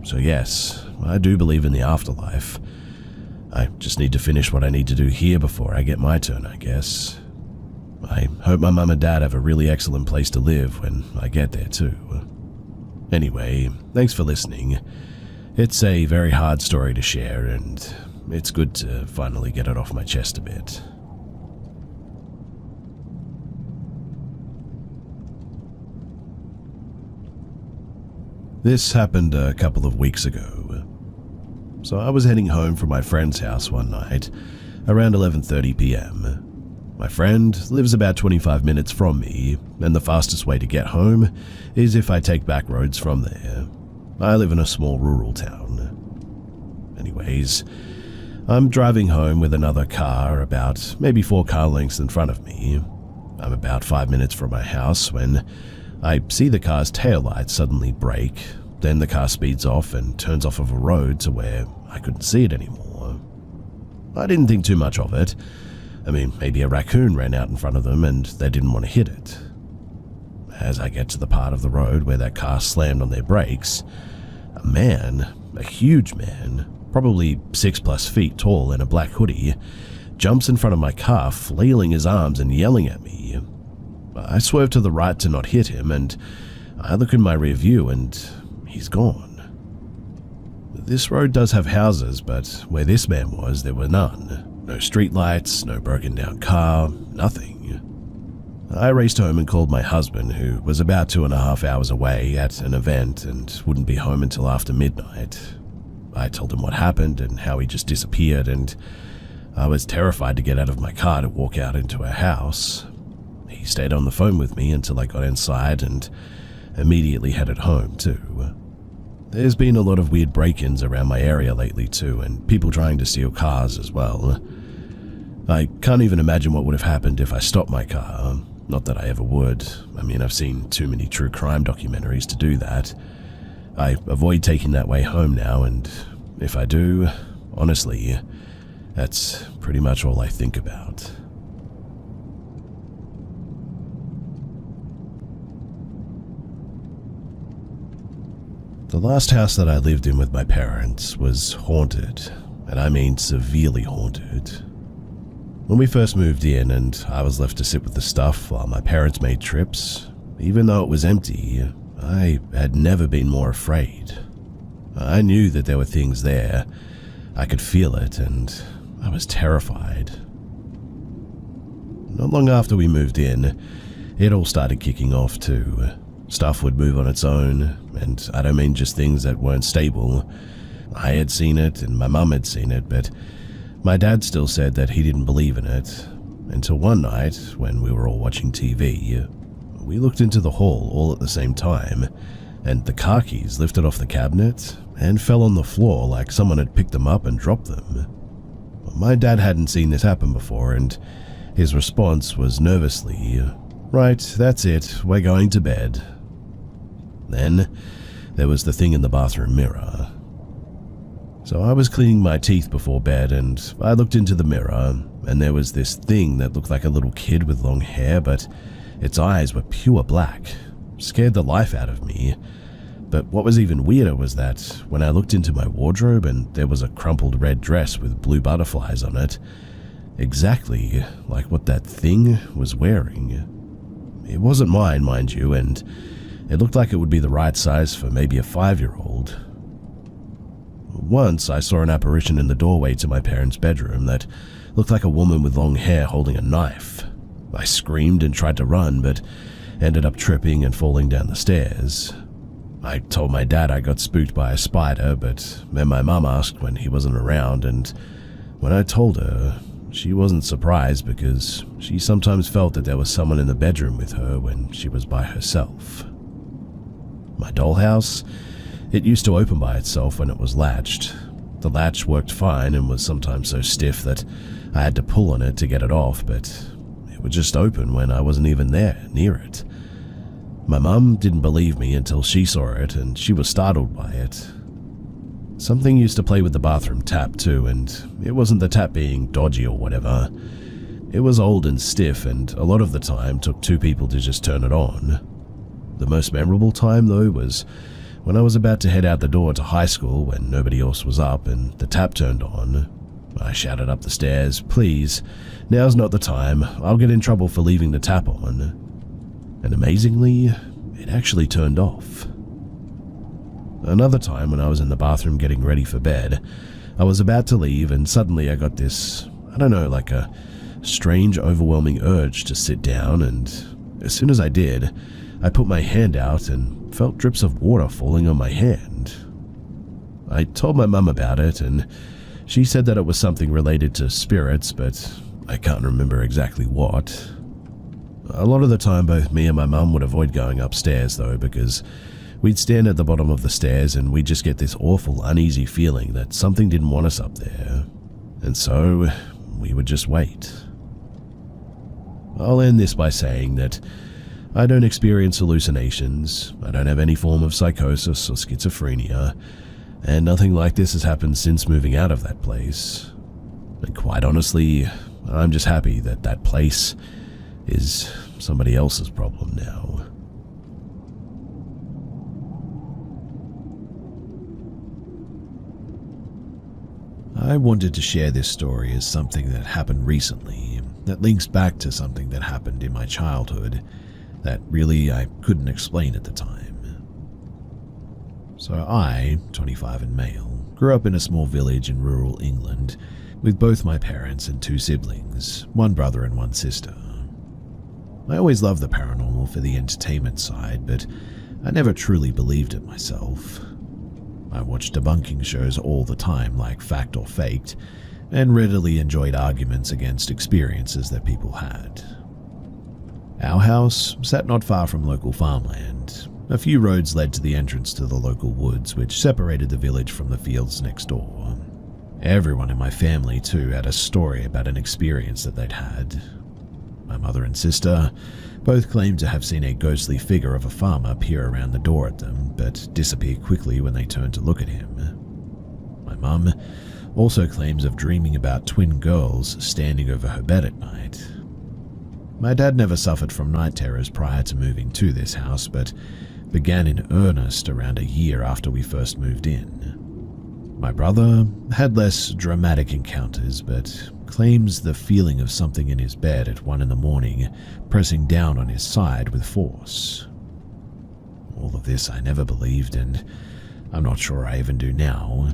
So yes, I do believe in the afterlife. I just need to finish what I need to do here before I get my turn, I guess. I hope my mum and dad have a really excellent place to live when I get there too. Anyway, thanks for listening. It's a very hard story to share, and it's good to finally get it off my chest a bit. This happened a couple of weeks ago. So I was heading home from my friend's house one night, around 11:30 p.m. My friend lives about 25 minutes from me, and the fastest way to get home is if I take back roads from there. I live in a small rural town. Anyways, I'm driving home with another car about maybe 4 car lengths in front of me. I'm about 5 minutes from my house when I see the car's taillights suddenly brake, then the car speeds off and turns off of a road to where I couldn't see it anymore. I didn't think too much of it. I mean, maybe a raccoon ran out in front of them and they didn't want to hit it. As I get to the part of the road where that car slammed on their brakes, a man, a huge man, probably 6+ feet tall in a black hoodie, jumps in front of my car, flailing his arms and yelling at me. I swerve to the right to not hit him, and I look in my rear view and he's gone. This road does have houses, but where this man was, there were none. No streetlights, no broken down car, nothing. I raced home and called my husband, who was about 2.5 hours away at an event and wouldn't be home until after midnight. I told him what happened and how he just disappeared, and I was terrified to get out of my car to walk out into our house. He stayed on the phone with me until I got inside and immediately headed home too. There's been a lot of weird break-ins around my area lately too, and people trying to steal cars as well. I can't even imagine what would have happened if I stopped my car. Not that I ever would. I mean, I've seen too many true crime documentaries to do that. I avoid taking that way home now, and if I do, honestly, that's pretty much all I think about. The last house that I lived in with my parents was haunted, and I mean severely haunted. When we first moved in and I was left to sit with the stuff while my parents made trips, even though it was empty, I had never been more afraid. I knew that there were things there. I could feel it, and I was terrified. Not long after we moved in, it all started kicking off too. Stuff would move on its own, and I don't mean just things that weren't stable. I had seen it, and my mum had seen it, but my dad still said that he didn't believe in it. Until one night, when we were all watching TV, we looked into the hall all at the same time, and the car keys lifted off the cabinet and fell on the floor like someone had picked them up and dropped them. My dad hadn't seen this happen before, and his response was nervously, "Right, that's it, we're going to bed." Then there was the thing in the bathroom mirror. So I was cleaning my teeth before bed, and I looked into the mirror, and there was this thing that looked like a little kid with long hair, but its eyes were pure black. Scared the life out of me. But what was even weirder was that when I looked into my wardrobe and there was a crumpled red dress with blue butterflies on it, exactly like what that thing was wearing. It wasn't mine, mind you, and it looked like it would be the right size for maybe a 5-year-old. Once I saw an apparition in the doorway to my parents' bedroom that looked like a woman with long hair holding a knife. I screamed and tried to run, but ended up tripping and falling down the stairs. I told my dad I got spooked by a spider, but then my mum asked when he wasn't around, and when I told her, she wasn't surprised because she sometimes felt that there was someone in the bedroom with her when she was by herself. My dollhouse, it used to open by itself when it was latched. The latch worked fine and was sometimes so stiff that I had to pull on it to get it off, but it would just open when I wasn't even there, near it. My mum didn't believe me until she saw it, and she was startled by it. Something used to play with the bathroom tap too, and it wasn't the tap being dodgy or whatever. It was old and stiff, and a lot of the time took 2 people to just turn it on. The most memorable time, though, was when I was about to head out the door to high school when nobody else was up and the tap turned on. I shouted up the stairs, "Please, now's not the time. I'll get in trouble for leaving the tap on." And amazingly, it actually turned off. Another time when I was in the bathroom getting ready for bed, I was about to leave and suddenly I got this, I don't know, like a strange overwhelming urge to sit down, and as soon as I did, I put my hand out and felt drips of water falling on my hand. I told my mum about it, and she said that it was something related to spirits, but I can't remember exactly what. A lot of the time, both me and my mum would avoid going upstairs, though, because we'd stand at the bottom of the stairs and we'd just get this awful, uneasy feeling that something didn't want us up there. And so, we would just wait. I'll end this by saying that I don't experience hallucinations, I don't have any form of psychosis or schizophrenia, and nothing like this has happened since moving out of that place. And quite honestly, I'm just happy that that place is somebody else's problem now. I wanted to share this story as something that happened recently, that links back to something that happened in my childhood that really I couldn't explain at the time. So I, 25 and male, grew up in a small village in rural England with both my parents and 2 siblings, 1 brother and 1 sister. I always loved the paranormal for the entertainment side, but I never truly believed it myself. I watched debunking shows all the time, like Fact or Faked, and readily enjoyed arguments against experiences that people had. Our house sat not far from local farmland. A few roads led to the entrance to the local woods, which separated the village from the fields next door. Everyone in my family, too, had a story about an experience that they'd had. My mother and sister both claimed to have seen a ghostly figure of a farmer peer around the door at them, but disappear quickly when they turned to look at him. My Mum also claims of dreaming about twin girls standing over her bed at night. My dad never suffered from night terrors prior to moving to this house, but began in earnest around a year after we first moved in. My brother had less dramatic encounters, but claims the feeling of something in his bed at 1 a.m, pressing down on his side with force. All of this I never believed, and I'm not sure I even do now.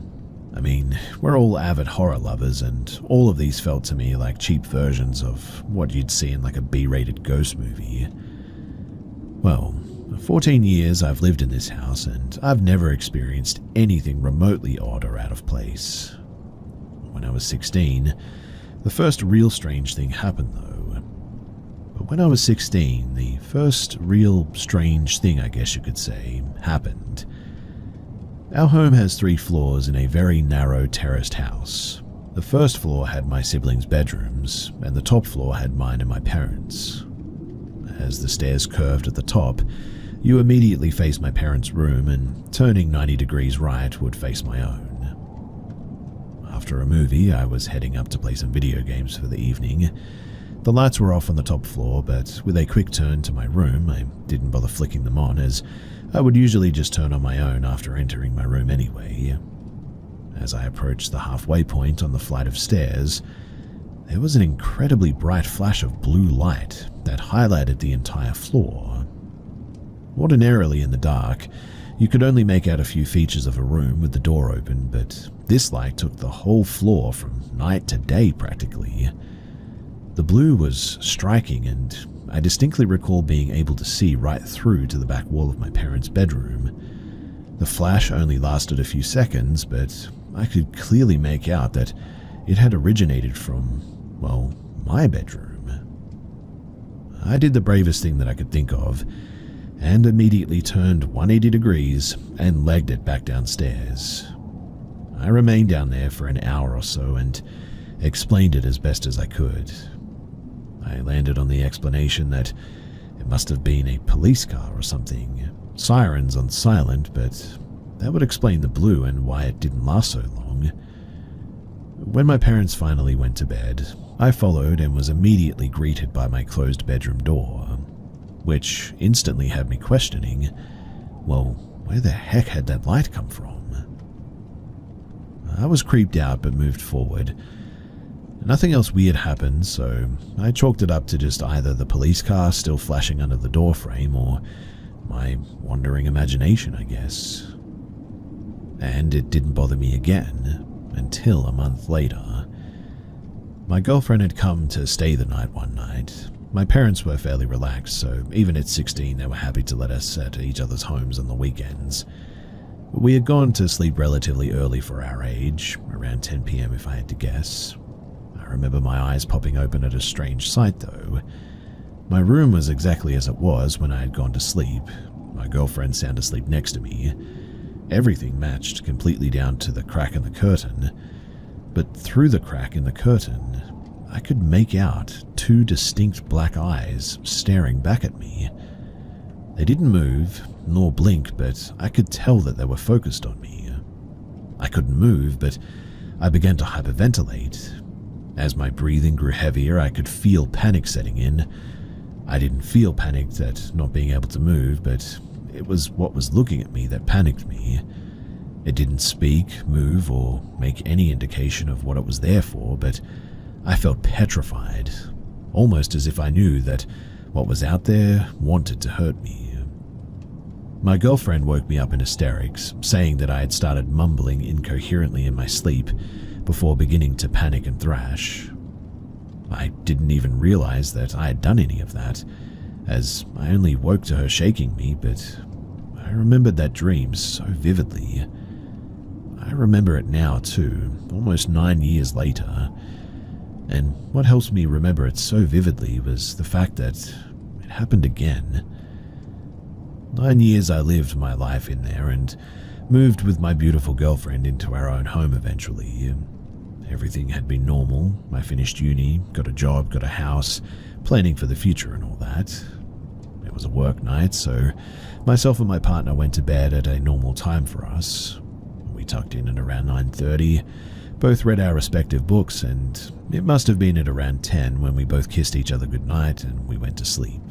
I mean, we're all avid horror lovers, and all of these felt to me like cheap versions of what you'd see in like a B-rated ghost movie. Well, 14 years I've lived in this house, and I've never experienced anything remotely odd or out of place. When I was 16, the first real strange thing happened though. But when I was 16, the first real strange thing, I guess you could say, happened. Our home has 3 floors in a very narrow terraced house. The first floor had my siblings' bedrooms, and the top floor had mine and my parents'. As the stairs curved at the top, you immediately face my parents' room, and turning 90 degrees right would face my own. After a movie, I was heading up to play some video games for the evening. The lights were off on the top floor, but with a quick turn to my room, I didn't bother flicking them on, as I would usually just turn on my own after entering my room anyway. As I approached the halfway point on the flight of stairs, there was an incredibly bright flash of blue light that highlighted the entire floor. Ordinarily in the dark, you could only make out a few features of a room with the door open, but this light took the whole floor from night to day practically. The blue was striking, and I distinctly recall being able to see right through to the back wall of my parents' bedroom. The flash only lasted a few seconds, but I could clearly make out that it had originated from, well, my bedroom. I did the bravest thing that I could think of, and immediately turned 180 degrees and legged it back downstairs. I remained down there for an hour or so and explained it as best as I could. I landed on the explanation that it must have been a police car or something, sirens on silent, but that would explain the blue and why it didn't last so long. When my parents finally went to bed, I followed and was immediately greeted by my closed bedroom door, which instantly had me questioning, well, where the heck had that light come from? I was creeped out but moved forward. Nothing else weird happened, so I chalked it up to just either the police car still flashing under the door frame or my wandering imagination, I guess. And it didn't bother me again until a month later. My girlfriend had come to stay the night one night. My parents were fairly relaxed, so even at 16 they were happy to let us at each other's homes on the weekends. We had gone to sleep relatively early for our age, around 10 p.m. if I had to guess. I remember my eyes popping open at a strange sight though. My room was exactly as it was when I had gone to sleep. My girlfriend sound asleep next to me. Everything matched completely down to the crack in the curtain, but through the crack in the curtain, I could make out 2 distinct black eyes staring back at me. They didn't move, nor blink, but I could tell that they were focused on me. I couldn't move, but I began to hyperventilate. As my breathing grew heavier, I could feel panic setting in. I didn't feel panicked at not being able to move, but it was what was looking at me that panicked me. It didn't speak, move, or make any indication of what it was there for, but I felt petrified, almost as if I knew that what was out there wanted to hurt me. My girlfriend woke me up in hysterics, saying that I had started mumbling incoherently in my sleep before beginning to panic and thrash. I didn't even realize that I had done any of that, as I only woke to her shaking me, but I remembered that dream so vividly. I remember it now too, almost 9 years later. And what helps me remember it so vividly was the fact that it happened again. 9 years I lived my life in there and moved with my beautiful girlfriend into our own home eventually. Everything had been normal. I finished uni, got a job, got a house, planning for the future and all that. It was a work night, so myself and my partner went to bed at a normal time for us. We tucked in at around 9:30. Both read our respective books, and it must have been at around 10 when we both kissed each other goodnight and we went to sleep.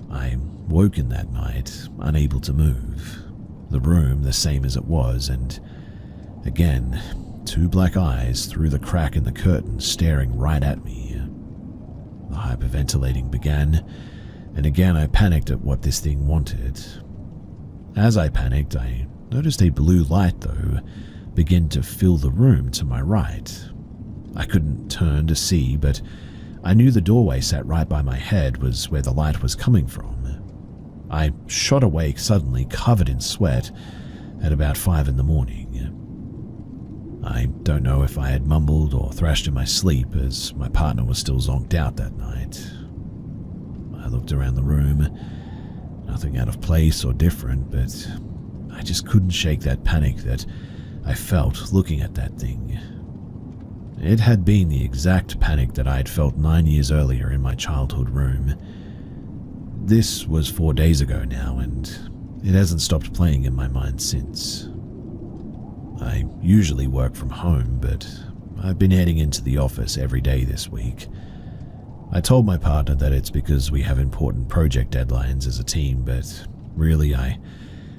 I woke in that night, unable to move. The room the same as it was, and again, two black eyes through the crack in the curtain staring right at me. The hyperventilating began, and again I panicked at what this thing wanted. As I panicked, I noticed a blue light, though, begin to fill the room to my right. I couldn't turn to see, but I knew the doorway sat right by my head was where the light was coming from. I shot awake suddenly, covered in sweat, at about 5 in the morning. I don't know if I had mumbled or thrashed in my sleep, as my partner was still zonked out that night. I looked around the room, nothing out of place or different, but I just couldn't shake that panic that I felt looking at that thing. It had been the exact panic that I had felt 9 years earlier in my childhood room. This was 4 days ago now, and it hasn't stopped playing in my mind since. I usually work from home, but I've been heading into the office every day this week. I told my partner that it's because we have important project deadlines as a team, but really I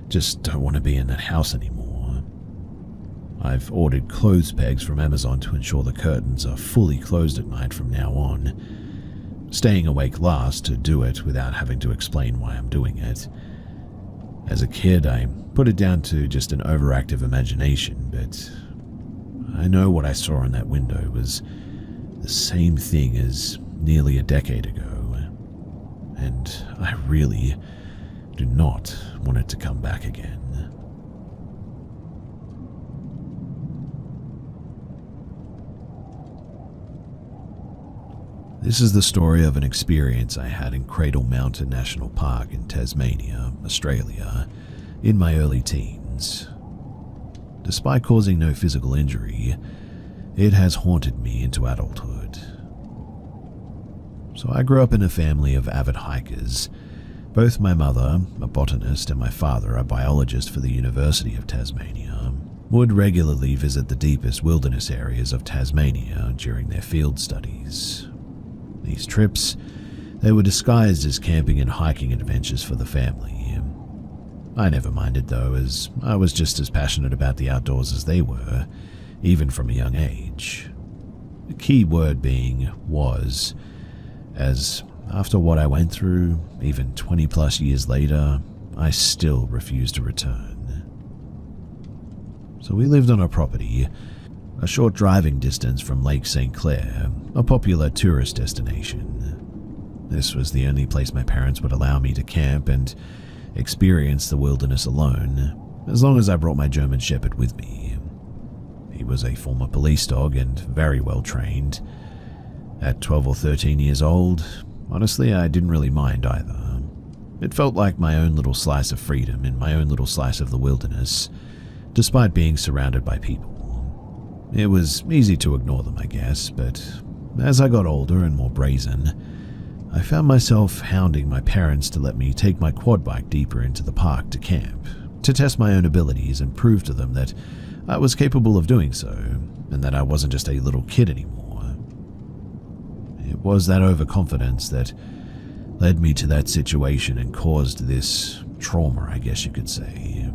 just don't want to be in that house anymore. I've ordered clothes pegs from Amazon to ensure the curtains are fully closed at night from now on, staying awake last to do it without having to explain why I'm doing it. As a kid, I put it down to just an overactive imagination, but I know what I saw in that window was the same thing as nearly a decade ago, and I really do not want it to come back again. This is the story of an experience I had in Cradle Mountain National Park in Tasmania, Australia, in my early teens. Despite causing no physical injury, it has haunted me into adulthood. So I grew up in a family of avid hikers. Both my mother, a botanist, and my father, a biologist for the University of Tasmania, would regularly visit the deepest wilderness areas of Tasmania during their field studies. These trips, they were disguised as camping and hiking adventures for the family. I never minded though, as I was just as passionate about the outdoors as they were, even from a young age. The key word being was, as after what I went through, even 20 plus years later, I still refused to return. So we lived on a property a short driving distance from Lake St. Clair, a popular tourist destination. This was the only place my parents would allow me to camp and experience the wilderness alone, as long as I brought my German Shepherd with me. He was a former police dog and very well trained. At 12 or 13 years old, honestly, I didn't really mind either. It felt like my own little slice of freedom in my own little slice of the wilderness, despite being surrounded by people. It was easy to ignore them, I guess, but as I got older and more brazen, I found myself hounding my parents to let me take my quad bike deeper into the park to camp, to test my own abilities and prove to them that I was capable of doing so, and that I wasn't just a little kid anymore. It was that overconfidence that led me to that situation and caused this trauma, I guess you could say.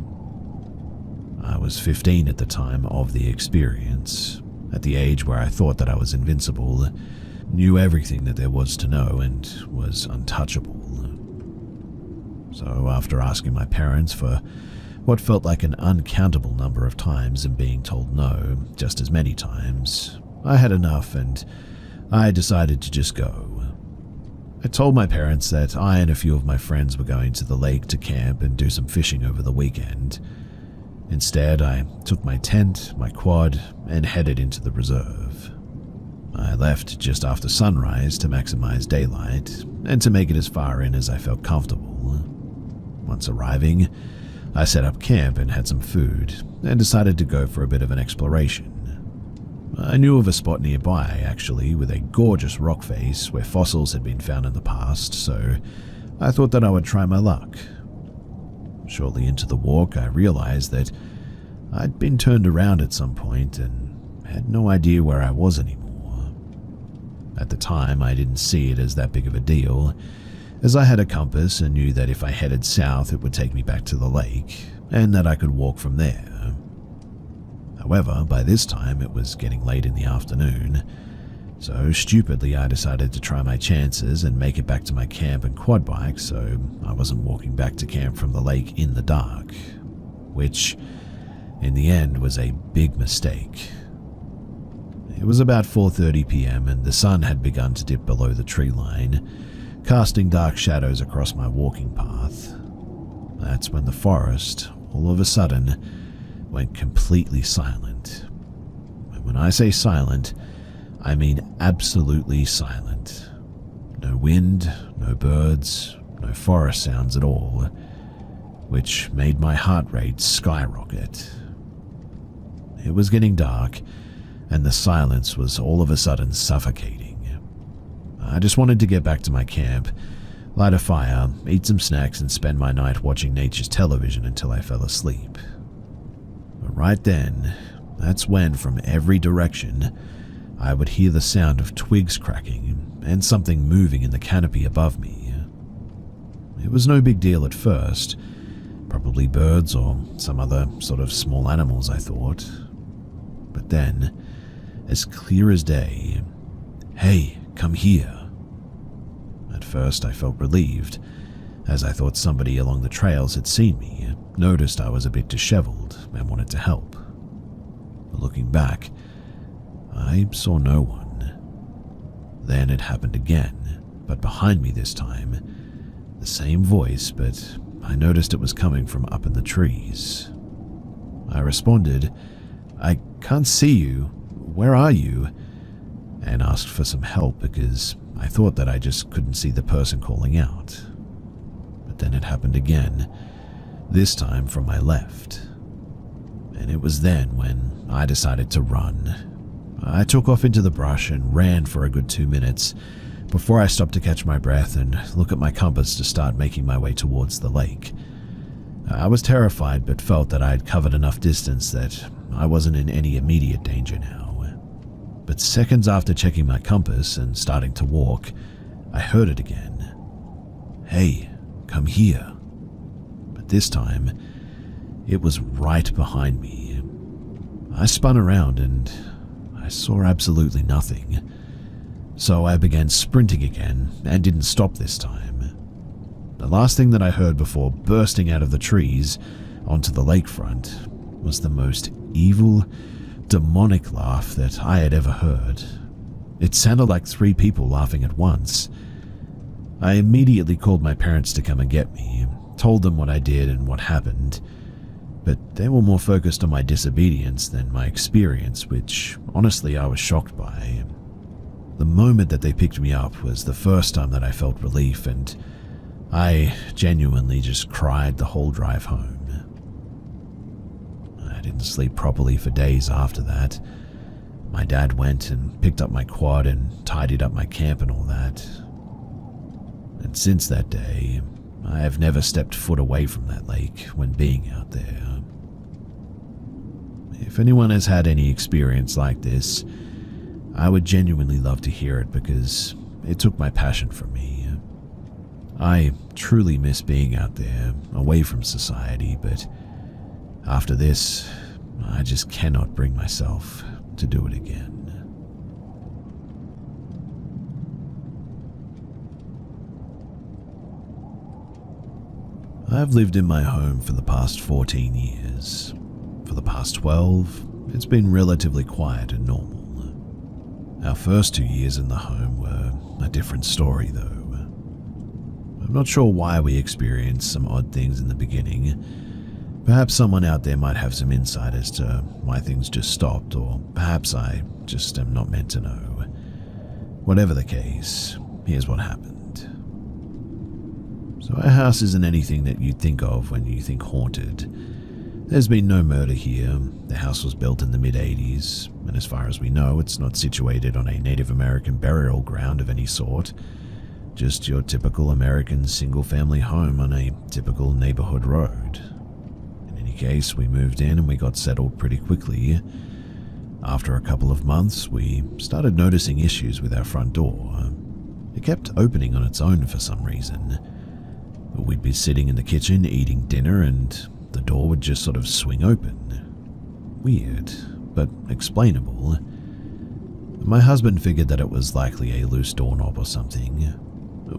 I was 15 at the time of the experience, at the age where I thought that I was invincible, knew everything that there was to know, and was untouchable. So after asking my parents for what felt like an uncountable number of times and being told no just as many times, I had enough and I decided to just go. I told my parents that I and a few of my friends were going to the lake to camp and do some fishing over the weekend. Instead, I took my tent, my quad, and headed into the reserve. I left just after sunrise to maximize daylight and to make it as far in as I felt comfortable. Once arriving, I set up camp and had some food and decided to go for a bit of an exploration. I knew of a spot nearby, actually, with a gorgeous rock face where fossils had been found in the past, so I thought that I would try my luck. Shortly into the walk, I realized that I'd been turned around at some point and had no idea where I was anymore. At the time, I didn't see it as that big of a deal, as I had a compass and knew that if I headed south it would take me back to the lake, and that I could walk from there. However, by this time it was getting late in the afternoon, so stupidly I decided to try my chances and make it back to my camp and quad bike so I wasn't walking back to camp from the lake in the dark, which in the end was a big mistake. It was about 4:30 p.m. and the sun had begun to dip below the tree line, casting dark shadows across my walking path. That's when the forest, all of a sudden, went completely silent. And when I say silent, I mean absolutely silent. No wind, no birds, no forest sounds at all, which made my heart rate skyrocket. It was getting dark, and the silence was all of a sudden suffocating. I just wanted to get back to my camp, light a fire, eat some snacks, and spend my night watching nature's television until I fell asleep. But right then, that's when from every direction, I would hear the sound of twigs cracking and something moving in the canopy above me. It was no big deal at first, probably birds or some other sort of small animals, I thought. But then, as clear as day, "Hey, come here." At first I felt relieved, as I thought somebody along the trails had seen me, noticed I was a bit disheveled, and wanted to help. But looking back, I saw no one. Then it happened again, but behind me this time. The same voice, but I noticed it was coming from up in the trees. I responded, "I can't see you. Where are you?" and asked for some help because I thought that I just couldn't see the person calling out. But then it happened again, this time from my left. And it was then when I decided to run. I took off into the brush and ran for a good 2 minutes before I stopped to catch my breath and look at my compass to start making my way towards the lake. I was terrified but felt that I had covered enough distance that I wasn't in any immediate danger now. But seconds after checking my compass and starting to walk, I heard it again. "Hey, come here." But this time, it was right behind me. I spun around and I saw absolutely nothing. So I began sprinting again and didn't stop this time. The last thing that I heard before bursting out of the trees onto the lakefront was the most evil, demonic laugh that I had ever heard. It sounded like 3 people laughing at once. I immediately called my parents to come and get me, told them what I did and what happened, but they were more focused on my disobedience than my experience, which honestly I was shocked by. The moment that they picked me up was the first time that I felt relief, and I genuinely just cried the whole drive home. I didn't sleep properly for days after that. My dad went and picked up my quad and tidied up my camp and all that. And since that day, I have never stepped foot away from that lake when being out there. If anyone has had any experience like this, I would genuinely love to hear it because it took my passion from me. I truly miss being out there, away from society, but after this, I just cannot bring myself to do it again. I've lived in my home for the past 14 years. For the past 12, it's been relatively quiet and normal. Our first 2 years in the home were a different story, though. I'm not sure why we experienced some odd things in the beginning. Perhaps someone out there might have some insight as to why things just stopped, or perhaps I just am not meant to know. Whatever the case, here's what happened. So our house isn't anything that you'd think of when you think haunted. There's been no murder here. The house was built in the mid-80s, and as far as we know, it's not situated on a Native American burial ground of any sort. Just your typical American single-family home on a typical neighborhood road. In any case, we moved in and we got settled pretty quickly. After a couple of months, we started noticing issues with our front door. It kept opening on its own for some reason. We'd be sitting in the kitchen eating dinner and the door would just sort of swing open. Weird, but explainable. My husband figured that it was likely a loose doorknob or something.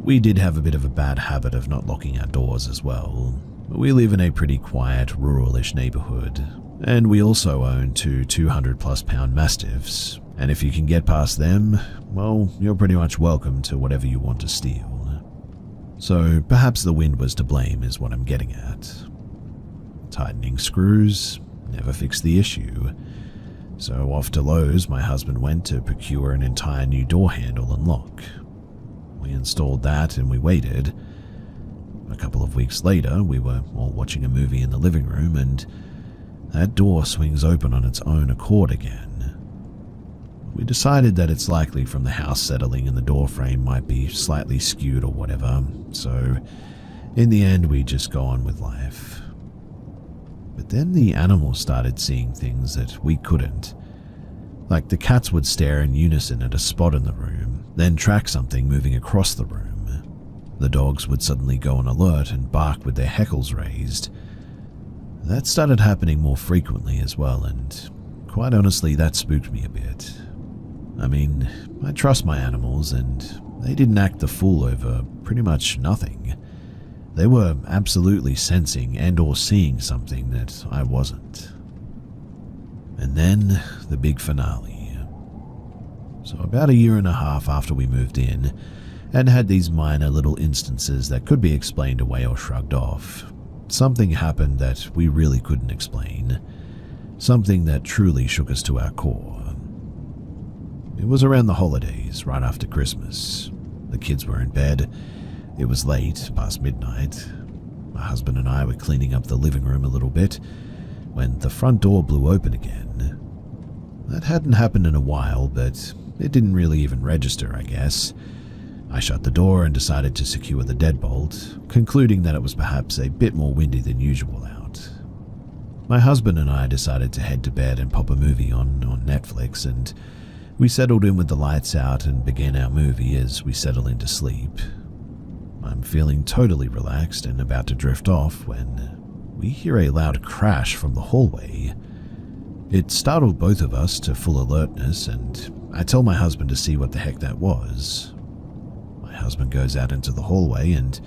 We did have a bit of a bad habit of not locking our doors as well. We live in a pretty quiet, rural-ish neighborhood, and we also own two 200-plus pound mastiffs, and if you can get past them, well, you're pretty much welcome to whatever you want to steal. So perhaps the wind was to blame is what I'm getting at. Tightening screws never fixed the issue. So off to Lowe's, my husband went to procure an entire new door handle and lock. We installed that and we waited. A couple of weeks later, we were all watching a movie in the living room and that door swings open on its own accord again. We decided that it's likely from the house settling and the door frame might be slightly skewed or whatever, so in the end we just go on with life. But then the animals started seeing things that we couldn't. Like the cats would stare in unison at a spot in the room, then track something moving across the room. The dogs would suddenly go on alert and bark with their hackles raised. That started happening more frequently as well, and quite honestly that spooked me a bit. I mean, I trust my animals and they didn't act the fool over pretty much nothing. They were absolutely sensing and or seeing something that I wasn't. And then the big finale. So about a year and a half after we moved in and had these minor little instances that could be explained away or shrugged off, something happened that we really couldn't explain. Something that truly shook us to our core. It was around the holidays, right after Christmas. The kids were in bed. It was late, past midnight. My husband and I were cleaning up the living room a little bit when the front door blew open again. That hadn't happened in a while, but it didn't really even register, I guess. I shut the door and decided to secure the deadbolt, concluding that it was perhaps a bit more windy than usual out. My husband and I decided to head to bed and pop a movie on Netflix, and we settled in with the lights out and began our movie as we settled into sleep. I'm feeling totally relaxed and about to drift off when we hear a loud crash from the hallway. It startled both of us to full alertness, and I tell my husband to see what the heck that was. My husband goes out into the hallway and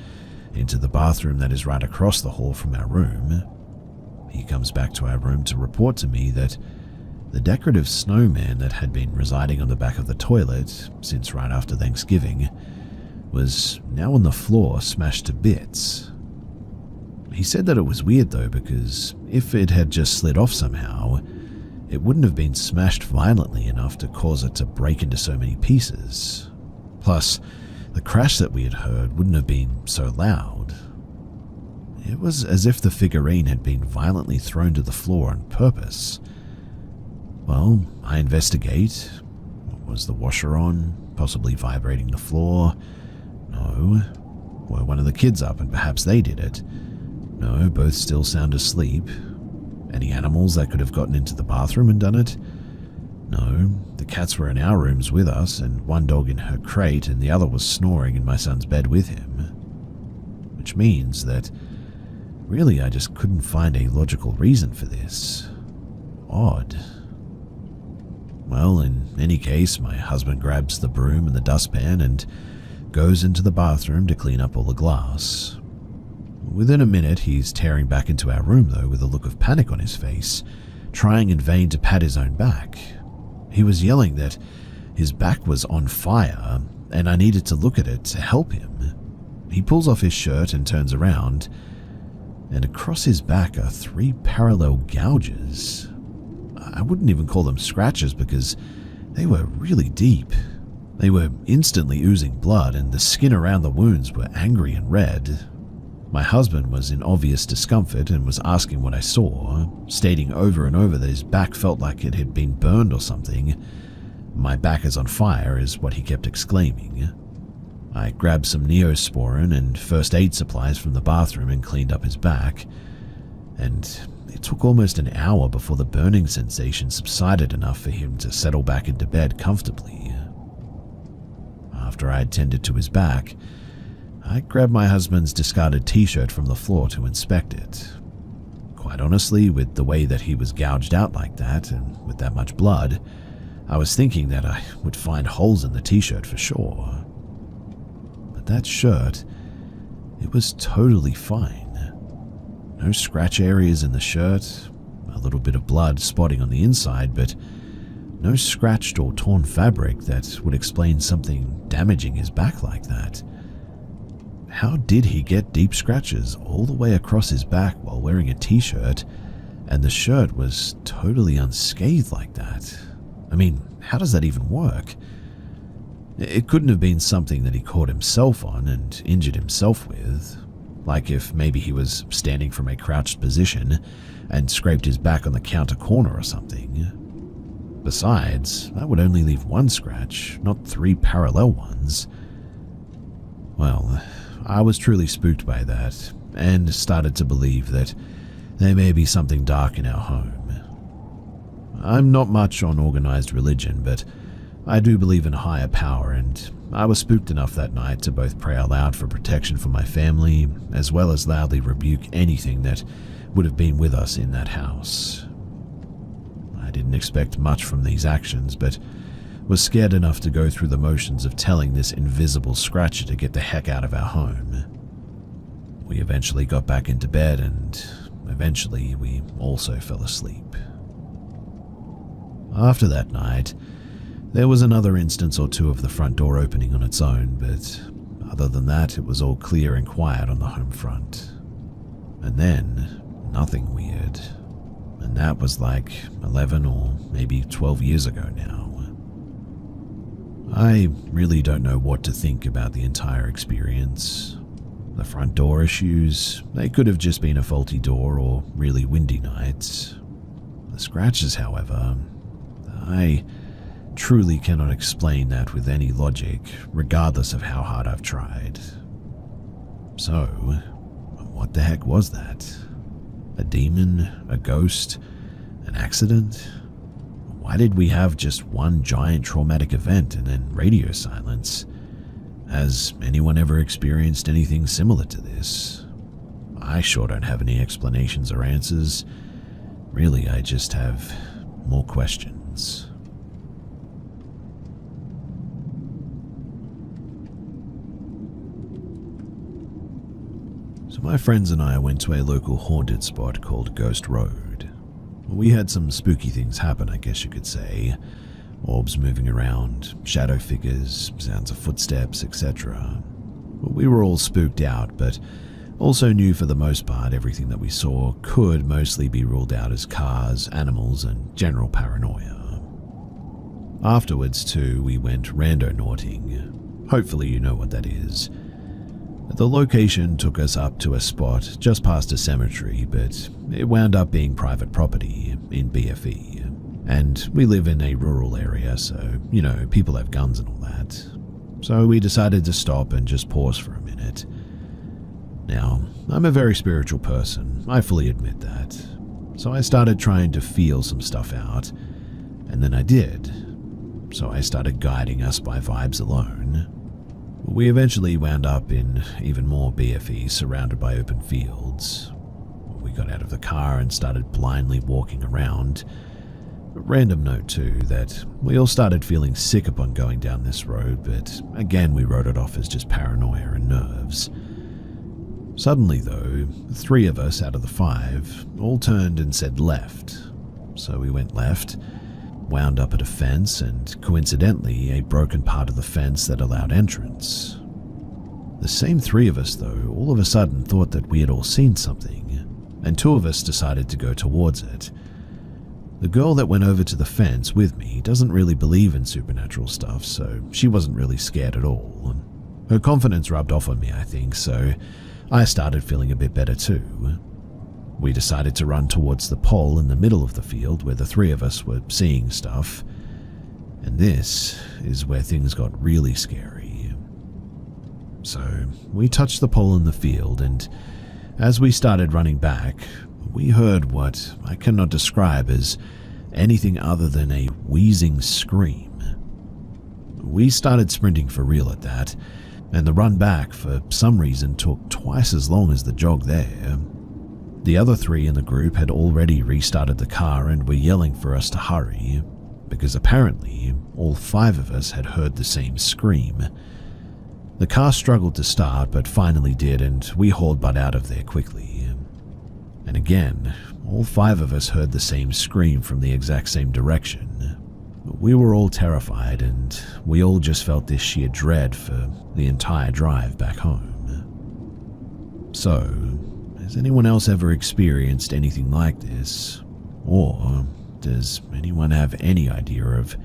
into the bathroom that is right across the hall from our room. He comes back to our room to report to me that the decorative snowman that had been residing on the back of the toilet since right after Thanksgiving was now on the floor, smashed to bits. He said that it was weird though, because if it had just slid off somehow, it wouldn't have been smashed violently enough to cause it to break into so many pieces. Plus, the crash that we had heard wouldn't have been so loud. It was as if the figurine had been violently thrown to the floor on purpose. Well, I investigate. Was the washer on, possibly vibrating the floor? No. Were one of the kids up and perhaps they did it? No, both still sound asleep. Any animals that could have gotten into the bathroom and done it? No, the cats were in our rooms with us and one dog in her crate and the other was snoring in my son's bed with him. Which means that really I just couldn't find a logical reason for this. Odd. Well, in any case, my husband grabs the broom and the dustpan and goes into the bathroom to clean up all the glass. Within a minute, he's tearing back into our room though with a look of panic on his face, trying in vain to pat his own back. He was yelling that his back was on fire and I needed to look at it to help him. He pulls off his shirt and turns around, and across his back are 3 parallel gouges. I wouldn't even call them scratches because they were really deep. They were instantly oozing blood and the skin around the wounds were angry and red. My husband was in obvious discomfort and was asking what I saw, stating over and over that his back felt like it had been burned or something. My back is on fire is what he kept exclaiming. I grabbed some Neosporin and first aid supplies from the bathroom and cleaned up his back. And it took almost an hour before the burning sensation subsided enough for him to settle back into bed comfortably. After I had tended to his back, I grabbed my husband's discarded t-shirt from the floor to inspect it. Quite honestly, with the way that he was gouged out like that, and with that much blood, I was thinking that I would find holes in the t-shirt for sure. But that shirt, it was totally fine. No scratch areas in the shirt, a little bit of blood spotting on the inside, but no scratched or torn fabric that would explain something damaging his back like that. How did he get deep scratches all the way across his back while wearing a t-shirt, and the shirt was totally unscathed like that? I mean, how does that even work? It couldn't have been something that he caught himself on and injured himself with, like if maybe he was standing from a crouched position and scraped his back on the counter corner or something. Besides, that would only leave one scratch, not 3 parallel ones. Well, I was truly spooked by that, and started to believe that there may be something dark in our home. I'm not much on organized religion, but I do believe in a higher power, and I was spooked enough that night to both pray aloud for protection for my family, as well as loudly rebuke anything that would have been with us in that house. I didn't expect much from these actions, but was scared enough to go through the motions of telling this invisible scratcher to get the heck out of our home. We eventually got back into bed, and eventually we also fell asleep. After that night, there was another instance or two of the front door opening on its own, but other than that, it was all clear and quiet on the home front. And then, nothing weird. And that was like 11 or maybe 12 years ago now. I really don't know what to think about the entire experience. The front door issues, they could have just been a faulty door or really windy nights. The scratches, however, I truly cannot explain that with any logic, regardless of how hard I've tried. So, what the heck was that? A demon? A ghost? An accident? Why did we have just one giant traumatic event and then radio silence? Has anyone ever experienced anything similar to this? I sure don't have any explanations or answers. Really, I just have more questions. So my friends and I went to a local haunted spot called Ghost Road. We had some spooky things happen, I guess you could say. Orbs moving around, shadow figures, sounds of footsteps, etc. We were all spooked out, but also knew for the most part everything that we saw could mostly be ruled out as cars, animals, and general paranoia. Afterwards, too, we went randonauting. Hopefully you know what that is. The location took us up to a spot just past a cemetery, but it wound up being private property in BFE. And we live in a rural area, so, people have guns and all that. So we decided to stop and just pause for a minute. Now, I'm a very spiritual person, I fully admit that. So I started trying to feel some stuff out, and then I did. So I started guiding us by vibes alone. We eventually wound up in even more BFE surrounded by open fields. We got out of the car and started blindly walking around. Random note too, that we all started feeling sick upon going down this road, but again we wrote it off as just paranoia and nerves. Suddenly though, 3 of us out of the 5 all turned and said left. So we went left, wound up at a fence, and coincidentally a broken part of the fence that allowed entrance. The same 3 of us though all of a sudden thought that we had all seen something, and 2 of us decided to go towards it. The girl that went over to the fence with me doesn't really believe in supernatural stuff, so she wasn't really scared at all. Her confidence rubbed off on me, I think, so I started feeling a bit better too. We decided to run towards the pole in the middle of the field where the 3 of us were seeing stuff. And this is where things got really scary. So we touched the pole in the field, and as we started running back, we heard what I cannot describe as anything other than a wheezing scream. We started sprinting for real at that, and the run back for some reason took twice as long as the jog there. The other three in the group had already restarted the car and were yelling for us to hurry, because apparently all 5 of us had heard the same scream. The car struggled to start but finally did, and we hauled butt out of there quickly. And again, all 5 of us heard the same scream from the exact same direction. We were all terrified, and we all just felt this sheer dread for the entire drive back home. So, has anyone else ever experienced anything like this? Or does anyone have any idea of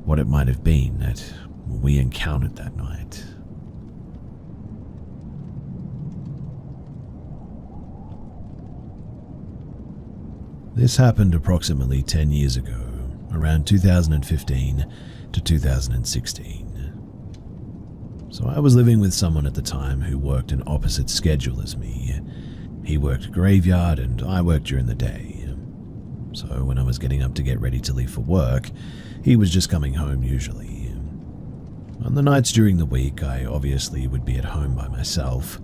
what it might have been that we encountered that night? This happened approximately 10 years ago, around 2015 to 2016. So I was living with someone at the time who worked an opposite schedule as me. He worked graveyard and I worked during the day. So when I was getting up to get ready to leave for work, he was just coming home usually. On the nights during the week, I obviously would be at home by myself.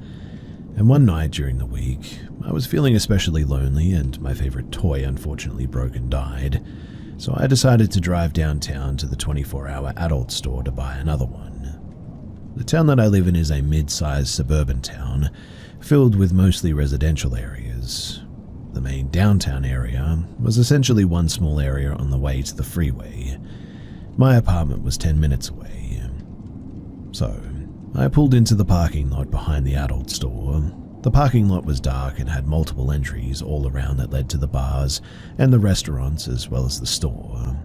And one night during the week, I was feeling especially lonely and my favorite toy unfortunately broke and died. So I decided to drive downtown to the 24-hour adult store to buy another one. The town that I live in is a mid-sized suburban town, filled with mostly residential areas. The main downtown area was essentially one small area on the way to the freeway. My apartment was 10 minutes away. So I pulled into the parking lot behind the adult store. The parking lot was dark and had multiple entries all around that led to the bars and the restaurants as well as the store.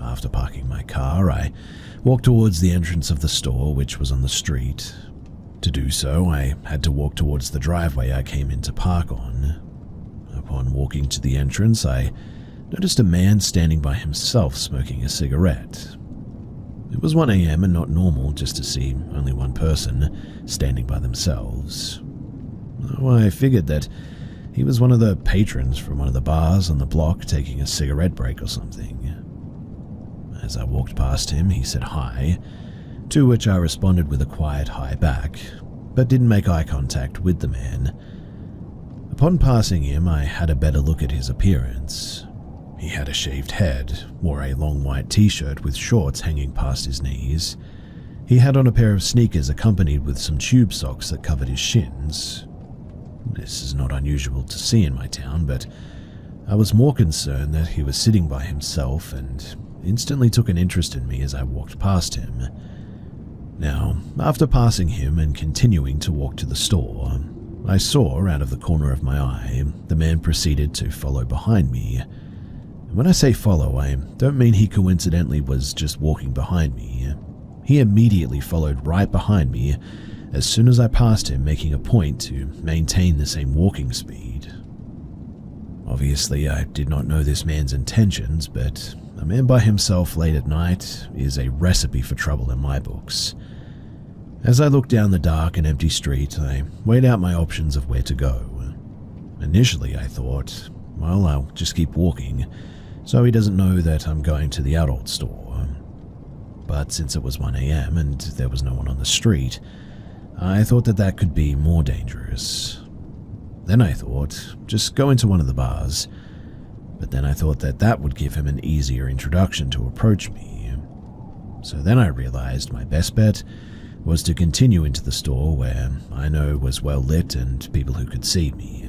After parking my car, I walked towards the entrance of the store, which was on the street. To do so, I had to walk towards the driveway I came in to park on. Upon walking to the entrance, I noticed a man standing by himself smoking a cigarette. It was 1 a.m. and not normal just to see only one person standing by themselves. I figured that he was one of the patrons from one of the bars on the block taking a cigarette break or something. As I walked past him, he said hi, to which I responded with a quiet hi back, but didn't make eye contact with the man. Upon passing him, I had a better look at his appearance. He had a shaved head, wore a long white t-shirt with shorts hanging past his knees. He had on a pair of sneakers accompanied with some tube socks that covered his shins. This is not unusual to see in my town, but I was more concerned that he was sitting by himself and instantly took an interest in me as I walked past him. Now, after passing him and continuing to walk to the store, I saw, out of the corner of my eye, the man proceeded to follow behind me. And when I say follow, I don't mean he coincidentally was just walking behind me. He immediately followed right behind me as soon as I passed him, making a point to maintain the same walking speed. Obviously, I did not know this man's intentions, but a man by himself late at night is a recipe for trouble in my books. As I looked down the dark and empty street, I weighed out my options of where to go. Initially, I thought, well, I'll just keep walking, so he doesn't know that I'm going to the adult store. But since it was 1 a.m. and there was no one on the street, I thought that could be more dangerous. Then I thought, just go into one of the bars. But then I thought that would give him an easier introduction to approach me. So then I realized my best bet was to continue into the store where I know was well lit and people who could see me.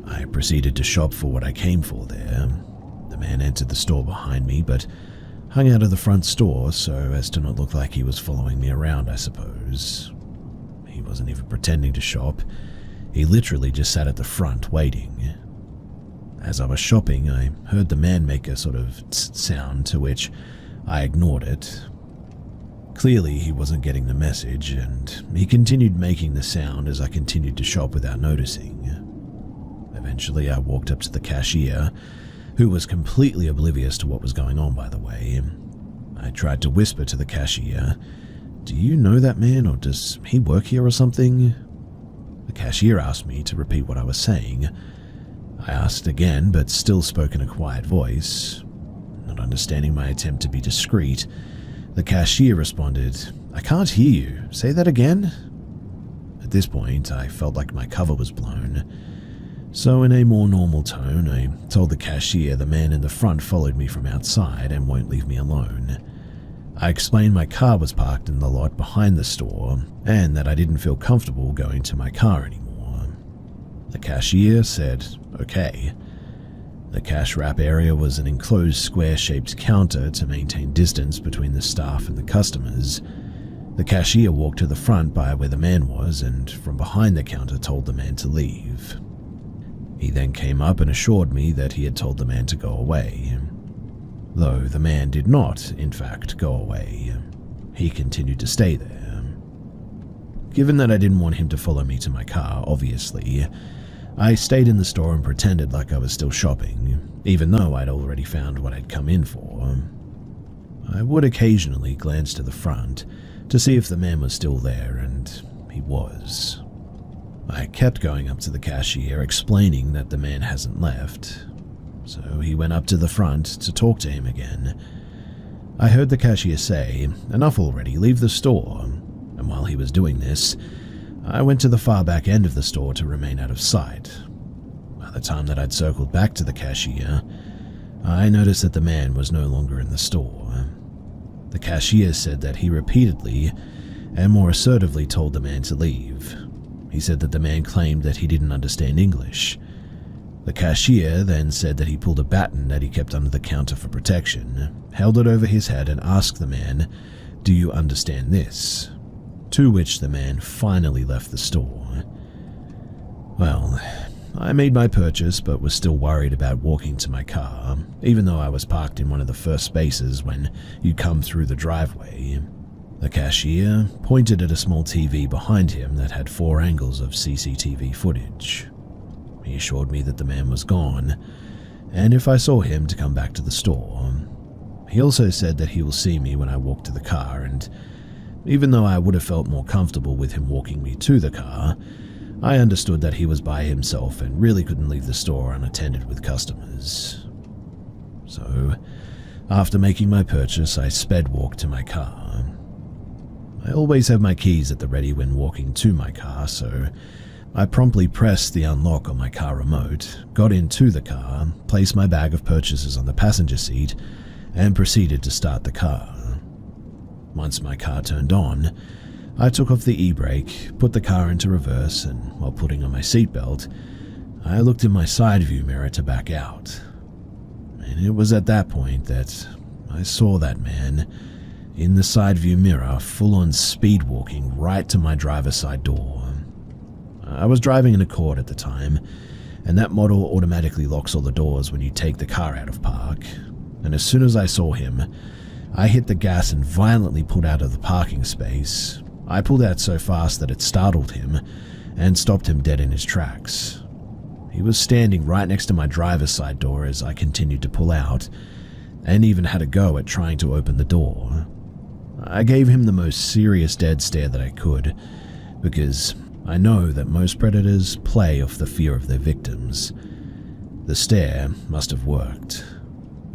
I proceeded to shop for what I came for there. The man entered the store behind me, but hung out of the front store so as to not look like he was following me around, I suppose. He wasn't even pretending to shop. He literally just sat at the front waiting. As I was shopping, I heard the man make a sort of tss sound, to which I ignored it. Clearly, he wasn't getting the message, and he continued making the sound as I continued to shop without noticing. Eventually, I walked up to the cashier, who was completely oblivious to what was going on, by the way. I tried to whisper to the cashier, "Do you know that man, or does he work here or something?" The cashier asked me to repeat what I was saying. I asked again, but still spoke in a quiet voice. Not understanding my attempt to be discreet, the cashier responded, "I can't hear you. Say that again?" At this point, I felt like my cover was blown. So in a more normal tone, I told the cashier the man in the front followed me from outside and won't leave me alone. I explained my car was parked in the lot behind the store and that I didn't feel comfortable going to my car anymore. The cashier said, "Okay." The cash wrap area was an enclosed square-shaped counter to maintain distance between the staff and the customers. The cashier walked to the front by where the man was and from behind the counter told the man to leave. He then came up and assured me that he had told the man to go away. Though the man did not, in fact, go away. He continued to stay there. Given that I didn't want him to follow me to my car, obviously, I stayed in the store and pretended like I was still shopping, even though I'd already found what I'd come in for. I would occasionally glance to the front to see if the man was still there, and he was. I kept going up to the cashier, explaining that the man hasn't left. So he went up to the front to talk to him again. I heard the cashier say, "Enough already, leave the store." And while he was doing this, I went to the far back end of the store to remain out of sight. By the time that I'd circled back to the cashier, I noticed that the man was no longer in the store. The cashier said that he repeatedly and more assertively told the man to leave. He said that the man claimed that he didn't understand English. The cashier then said that he pulled a baton that he kept under the counter for protection, held it over his head and asked the man, "Do you understand this?" To which the man finally left the store. Well, I made my purchase but was still worried about walking to my car, even though I was parked in one of the first spaces when you come through the driveway. The cashier pointed at a small TV behind him that had 4 angles of CCTV footage. He assured me that the man was gone, and if I saw him to come back to the store. He also said that he will see me when I walk to the car, and even though I would have felt more comfortable with him walking me to the car, I understood that he was by himself and really couldn't leave the store unattended with customers. So, after making my purchase, I sped walked to my car. I always have my keys at the ready when walking to my car, so I promptly pressed the unlock on my car remote, got into the car, placed my bag of purchases on the passenger seat, and proceeded to start the car. Once my car turned on, I took off the e-brake, put the car into reverse, and while putting on my seatbelt, I looked in my side view mirror to back out. And it was at that point that I saw that man in the side view mirror, full-on speed walking right to my driver's side door. I was driving an Accord at the time, and that model automatically locks all the doors when you take the car out of park. And as soon as I saw him, I hit the gas and violently pulled out of the parking space. I pulled out so fast that it startled him and stopped him dead in his tracks. He was standing right next to my driver's side door as I continued to pull out, and even had a go at trying to open the door. I gave him the most serious dead stare that I could, because I know that most predators play off the fear of their victims. The stare must have worked.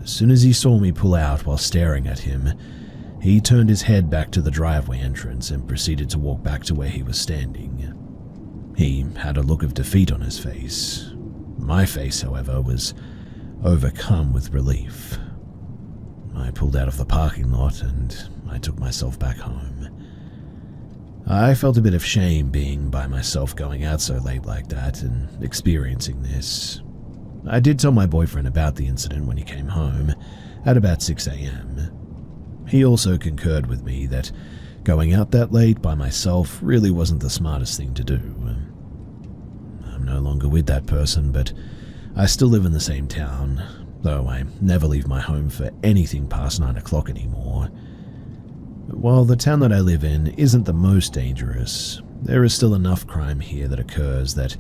As soon as he saw me pull out while staring at him, he turned his head back to the driveway entrance and proceeded to walk back to where he was standing. He had a look of defeat on his face. My face, however, was overcome with relief. I pulled out of the parking lot and I took myself back home. I felt a bit of shame being by myself going out so late like that and experiencing this. I did tell my boyfriend about the incident when he came home at about 6 a.m. He also concurred with me that going out that late by myself really wasn't the smartest thing to do. I'm no longer with that person, but I still live in the same town, though I never leave my home for anything past 9 o'clock anymore. While the town that I live in isn't the most dangerous, there is still enough crime here that occurs that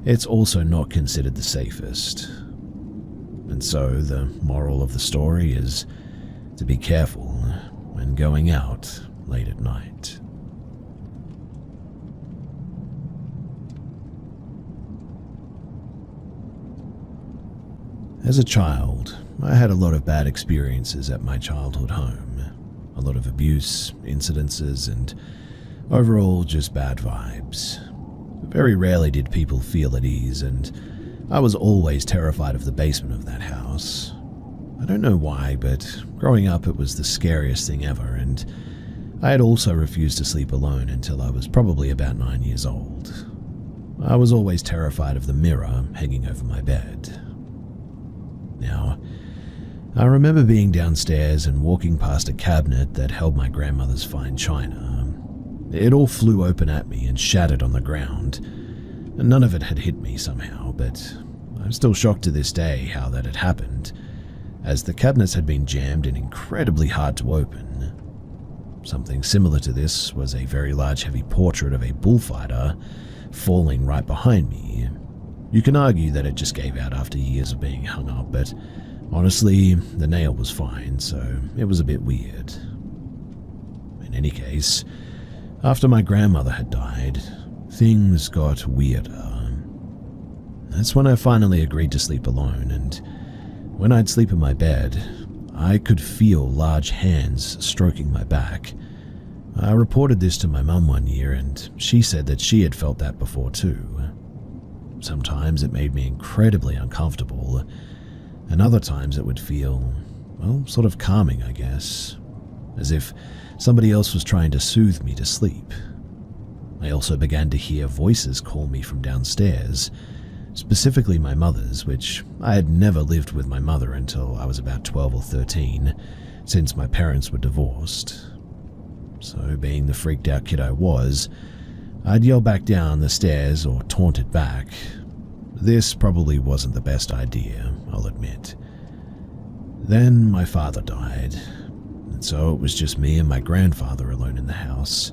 it's also not considered the safest. And so the moral of the story is to be careful when going out late at night. As a child, I had a lot of bad experiences at my childhood home. A lot of abuse, incidences, and overall just bad vibes. Very rarely did people feel at ease, and I was always terrified of the basement of that house. I don't know why, but growing up it was the scariest thing ever, and I had also refused to sleep alone until I was probably about 9 years old. I was always terrified of the mirror hanging over my bed. Now, I remember being downstairs and walking past a cabinet that held my grandmother's fine china. It all flew open at me and shattered on the ground. None of it had hit me somehow, but I'm still shocked to this day how that had happened, as the cabinets had been jammed and incredibly hard to open. Something similar to this was a very large heavy portrait of a bullfighter falling right behind me. You can argue that it just gave out after years of being hung up, but honestly, the nail was fine, so it was a bit weird. In any case, after my grandmother had died, things got weirder. That's when I finally agreed to sleep alone, and when I'd sleep in my bed, I could feel large hands stroking my back. I reported this to my mum one year, and she said that she had felt that before too. Sometimes it made me incredibly uncomfortable, and other times it would feel, well, sort of calming, I guess, as if somebody else was trying to soothe me to sleep. I also began to hear voices call me from downstairs, specifically my mother's, which I had never lived with my mother until I was about 12 or 13, since my parents were divorced. So, being the freaked out kid I was, I'd yell back down the stairs or taunt it back. This probably wasn't the best idea, I'll admit. Then my father died, and so it was just me and my grandfather alone in the house.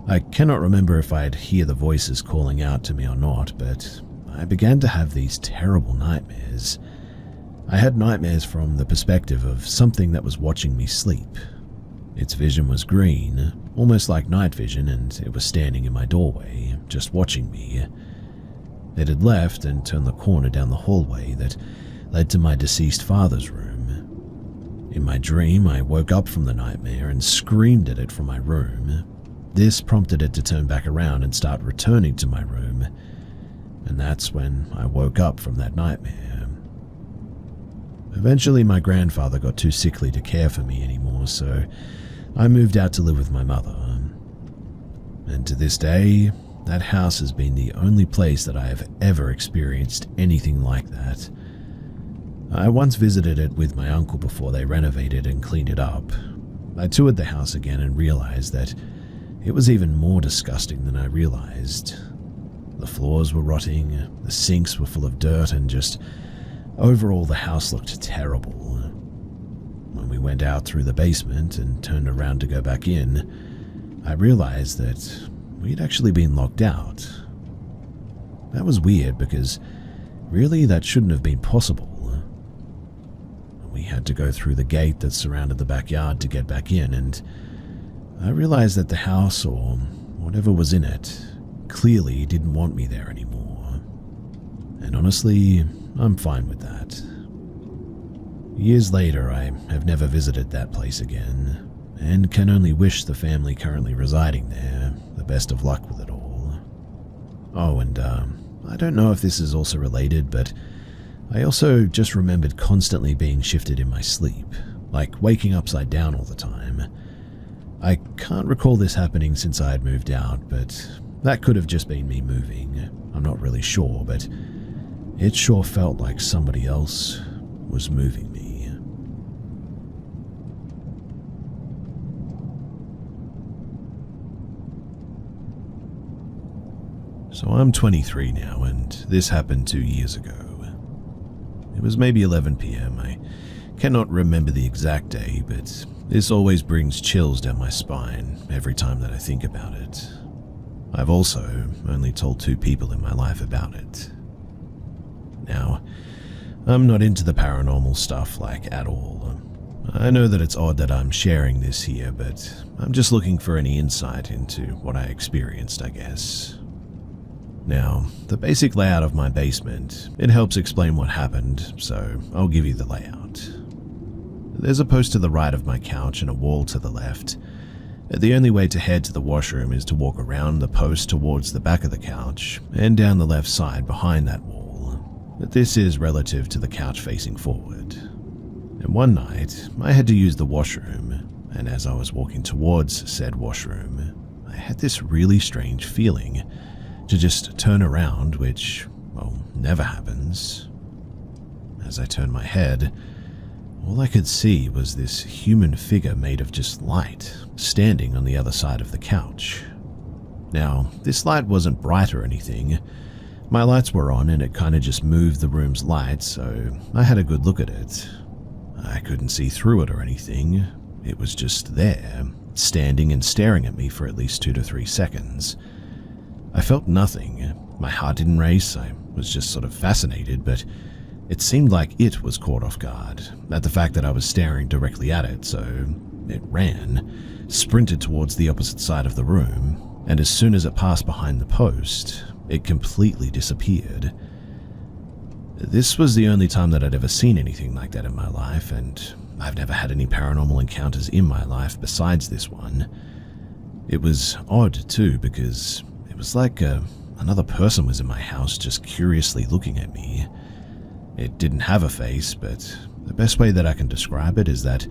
I cannot remember if I'd hear the voices calling out to me or not, but I began to have these terrible nightmares. I had nightmares from the perspective of something that was watching me sleep. Its vision was green, almost like night vision, and it was standing in my doorway, just watching me. It had left and turned the corner down the hallway that led to my deceased father's room. In my dream, I woke up from the nightmare and screamed at it from my room. This prompted it to turn back around and start returning to my room, and that's when I woke up from that nightmare. Eventually, my grandfather got too sickly to care for me anymore, so I moved out to live with my mother. And to this day, that house has been the only place that I have ever experienced anything like that. I once visited it with my uncle before they renovated and cleaned it up. I toured the house again and realized that it was even more disgusting than I realized. The floors were rotting, the sinks were full of dirt, and just overall the house looked terrible. When we went out through the basement and turned around to go back in, I realized that we'd actually been locked out. That was weird because really that shouldn't have been possible. We had to go through the gate that surrounded the backyard to get back in, and I realized that the house, or whatever was in it, clearly didn't want me there anymore. And honestly, I'm fine with that. Years later, I have never visited that place again, and can only wish the family currently residing there the best of luck with it all. Oh, and I don't know if this is also related, but I also just remembered constantly being shifted in my sleep, like waking upside down all the time. I can't recall this happening since I had moved out, but that could have just been me moving. I'm not really sure, but it sure felt like somebody else was moving me. So I'm 23 now, and this happened 2 years ago. It was maybe 11 p.m. I cannot remember the exact day, but this always brings chills down my spine every time that I think about it. I've also only told 2 people in my life about it. Now, I'm not into the paranormal stuff like at all. I know that it's odd that I'm sharing this here, but I'm just looking for any insight into what I experienced, I guess. Now, the basic layout of my basement, it helps explain what happened, so I'll give you the layout. There's a post to the right of my couch and a wall to the left. The only way to head to the washroom is to walk around the post towards the back of the couch and down the left side behind that wall. But this is relative to the couch facing forward. And one night, I had to use the washroom, and as I was walking towards said washroom, I had this really strange feeling to just turn around, which, well, never happens. As I turned my head, all I could see was this human figure made of just light, standing on the other side of the couch. Now, this light wasn't bright or anything. My lights were on and it kind of just moved the room's light, so I had a good look at it. I couldn't see through it or anything. It was just there, standing and staring at me for at least 2 to 3 seconds. I felt nothing. My heart didn't race. I was just sort of fascinated, but it seemed like it was caught off guard at the fact that I was staring directly at it, so it ran, sprinted towards the opposite side of the room, and as soon as it passed behind the post, it completely disappeared. This was the only time that I'd ever seen anything like that in my life, and I've never had any paranormal encounters in my life besides this one. It was odd too, because it was like another person was in my house just curiously looking at me. It didn't have a face, but the best way that I can describe it is that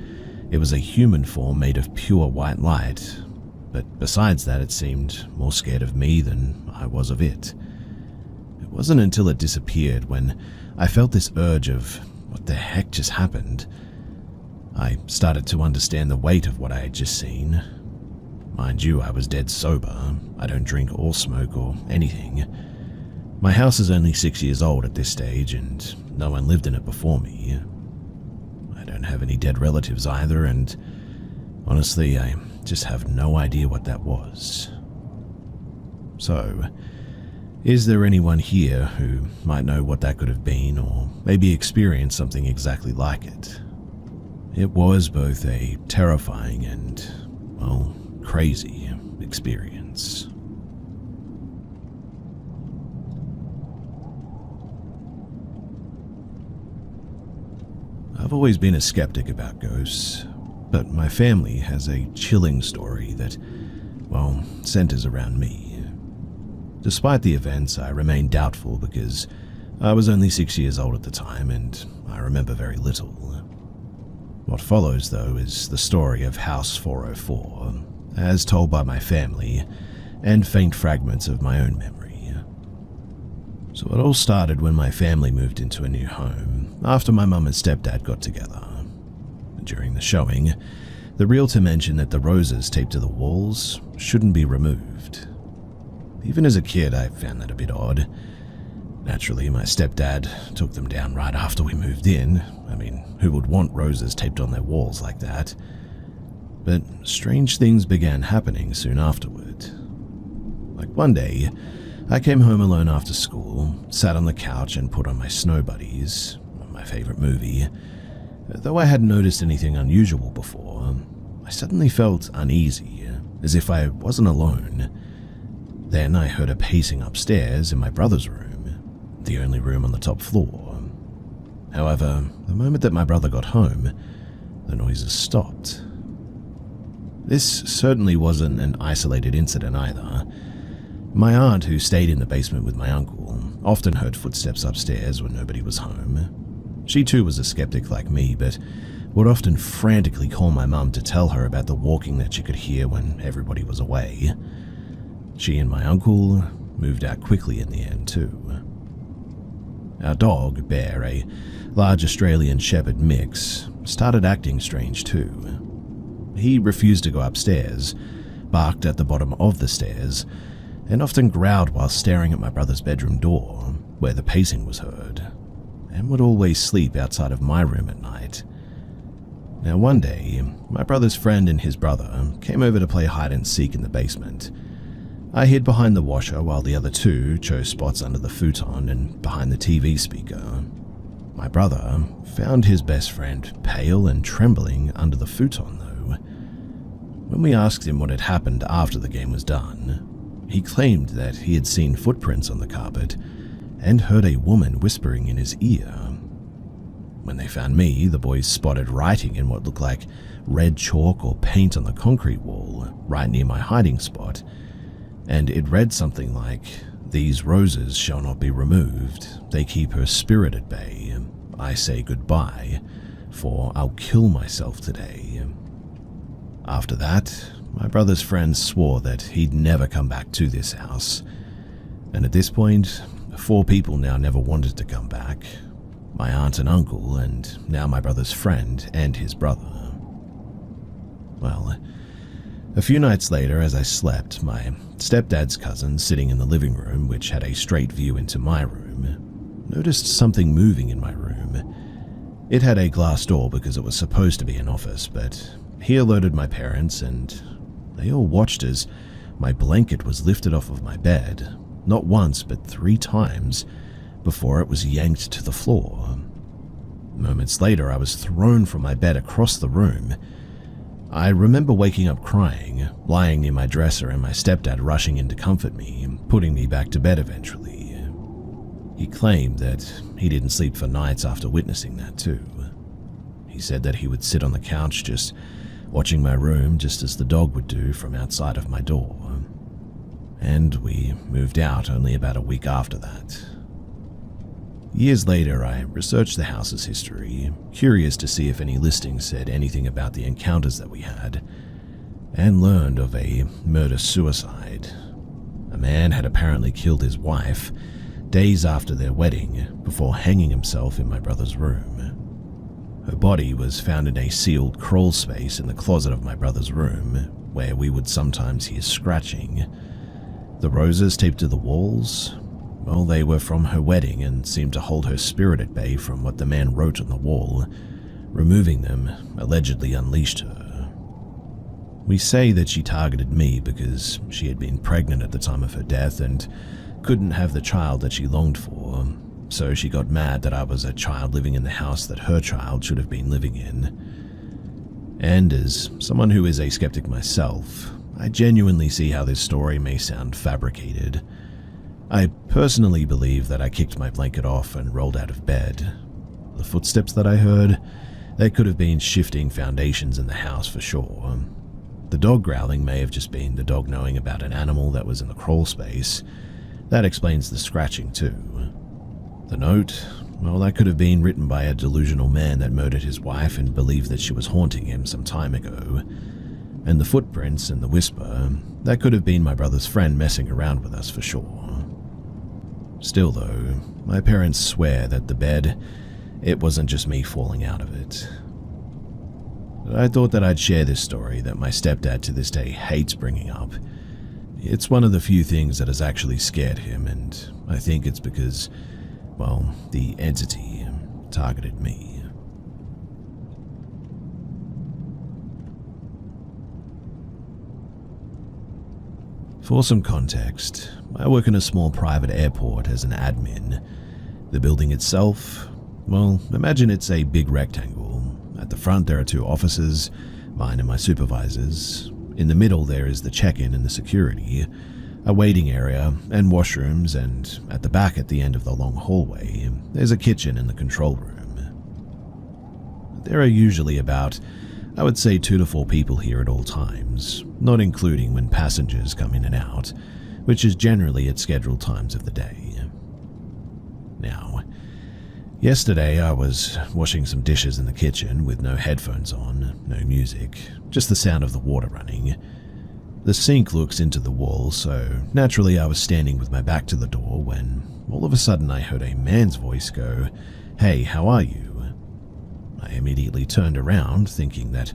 it was a human form made of pure white light, but besides that it seemed more scared of me than I was of it. It wasn't until it disappeared when I felt this urge of, what the heck just happened? I started to understand the weight of what I had just seen. Mind you, I was dead sober. I don't drink or smoke or anything. My house is only 6 years old at this stage, and no one lived in it before me. I don't have any dead relatives either, and honestly, I just have no idea what that was. So, is there anyone here who might know what that could have been, or maybe experienced something exactly like it? It was both a terrifying and, well, crazy experience. I've always been a skeptic about ghosts, but my family has a chilling story that, well, centers around me. Despite the events, I remain doubtful because I was only 6 years old at the time and I remember very little. What follows, though, is the story of House 404, as told by my family, and faint fragments of my own memory. So it all started when my family moved into a new home, after my mum and stepdad got together. During the showing, the realtor mentioned that the roses taped to the walls shouldn't be removed. Even as a kid, I found that a bit odd. Naturally, my stepdad took them down right after we moved in. I mean, who would want roses taped on their walls like that? But strange things began happening soon afterward. Like one day, I came home alone after school, sat on the couch and put on my Snow Buddies, my favorite movie. Though I hadn't noticed anything unusual before, I suddenly felt uneasy, as if I wasn't alone. Then I heard a pacing upstairs in my brother's room, the only room on the top floor. However, the moment that my brother got home, the noises stopped. This certainly wasn't an isolated incident either. My aunt, who stayed in the basement with my uncle, often heard footsteps upstairs when nobody was home. She too was a skeptic like me, but would often frantically call my mum to tell her about the walking that she could hear when everybody was away. She and my uncle moved out quickly in the end too. Our dog, Bear, a large Australian Shepherd mix, started acting strange too. He refused to go upstairs, barked at the bottom of the stairs, and often growled while staring at my brother's bedroom door, where the pacing was heard, and would always sleep outside of my room at night. Now one day, my brother's friend and his brother came over to play hide and seek in the basement. I hid behind the washer while the other two chose spots under the futon and behind the TV speaker. My brother found his best friend pale and trembling under the futon though. When we asked him what had happened after the game was done, He claimed that he had seen footprints on the carpet and heard a woman whispering in his ear. When they found me, the boys spotted writing in what looked like red chalk or paint on the concrete wall right near my hiding spot, and it read something like, "These roses shall not be removed. They keep her spirit at bay. I say goodbye, for I'll kill myself today." After that, my brother's friends swore that he'd never come back to this house, and at this point, 4 people now never wanted to come back. My aunt and uncle, and now my brother's friend and his brother. Well, a few nights later, as I slept, my stepdad's cousin, sitting in the living room, which had a straight view into my room, noticed something moving in my room. It had a glass door because it was supposed to be an office, but he alerted my parents, and they all watched as my blanket was lifted off of my bed, not once but 3 times, before it was yanked to the floor. Moments later, I was thrown from my bed across the room. I remember waking up crying, lying near my dresser, and my stepdad rushing in to comfort me, putting me back to bed eventually. He claimed that he didn't sleep for nights after witnessing that too. He said that he would sit on the couch just watching my room, just as the dog would do from outside of my door. And we moved out only about a week after that. Years later, I researched the house's history, curious to see if any listings said anything about the encounters that we had, and learned of a murder-suicide. A man had apparently killed his wife days after their wedding before hanging himself in my brother's room. Her body was found in a sealed crawl space in the closet of my brother's room, where we would sometimes hear scratching. The roses taped to the walls, well, they were from her wedding and seemed to hold her spirit at bay from what the man wrote on the wall. Removing them allegedly unleashed her. We say that she targeted me because she had been pregnant at the time of her death and couldn't have the child that she longed for, so she got mad that I was a child living in the house that her child should have been living in. And as someone who is a skeptic myself, I genuinely see how this story may sound fabricated. I personally believe that I kicked my blanket off and rolled out of bed. The footsteps that I heard, they could have been shifting foundations in the house for sure. The dog growling may have just been the dog knowing about an animal that was in the crawl space. That explains the scratching too. The note, well, that could have been written by a delusional man that murdered his wife and believed that she was haunting him some time ago. And the footprints and the whisper, that could have been my brother's friend messing around with us for sure. Still though, my parents swear that the bed, it wasn't just me falling out of it. I thought that I'd share this story that my stepdad to this day hates bringing up. It's one of the few things that has actually scared him, and I think it's because, well, the entity targeted me. For some context, I work in a small private airport as an admin. The building itself, well, imagine it's a big rectangle. At the front there are 2 offices, mine and my supervisor's. In the middle there is the check-in and the security, a waiting area and washrooms, and at the back at the end of the long hallway, there's a kitchen and the control room. There are usually about, I would say 2 to 4 people here at all times, not including when passengers come in and out, which is generally at scheduled times of the day. Now, yesterday I was washing some dishes in the kitchen with no headphones on, no music, just the sound of the water running. The sink looks into the wall, so naturally I was standing with my back to the door when all of a sudden I heard a man's voice go, "Hey, how are you?" I immediately turned around, thinking that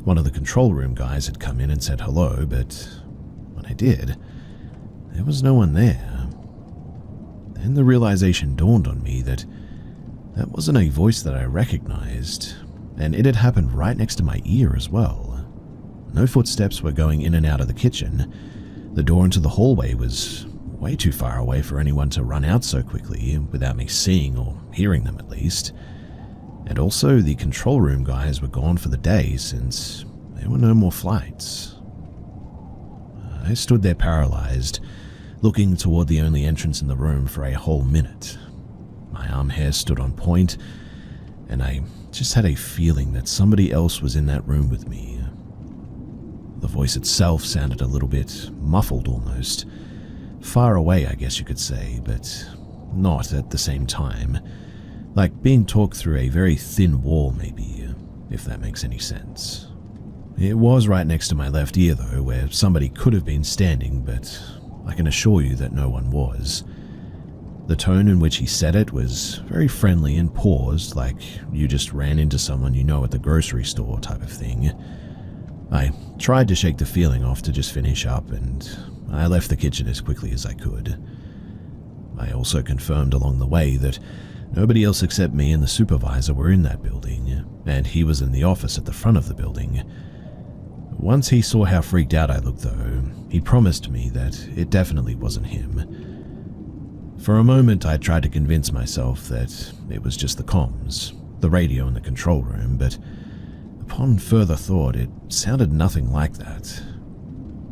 one of the control room guys had come in and said hello, but when I did, there was no one there. Then the realization dawned on me that that wasn't a voice that I recognized, and it had happened right next to my ear as well. No footsteps were going in and out of the kitchen. The door into the hallway was way too far away for anyone to run out so quickly without me seeing or hearing them at least. And also, the control room guys were gone for the day since there were no more flights. I stood there paralyzed, looking toward the only entrance in the room for a whole minute. My arm hair stood on point, and I just had a feeling that somebody else was in that room with me. The voice itself sounded a little bit muffled almost. Far away, I guess you could say, but not at the same time. Like being talked through a very thin wall, maybe, if that makes any sense. It was right next to my left ear, though, where somebody could have been standing, but I can assure you that no one was. The tone in which he said it was very friendly and paused, like you just ran into someone you know at the grocery store type of thing. I tried to shake the feeling off to just finish up, and I left the kitchen as quickly as I could. I also confirmed along the way that nobody else except me and the supervisor were in that building, and he was in the office at the front of the building. Once he saw how freaked out I looked, though, he promised me that it definitely wasn't him. For a moment, I tried to convince myself that it was just the comms, the radio in the control room, but upon further thought, it sounded nothing like that.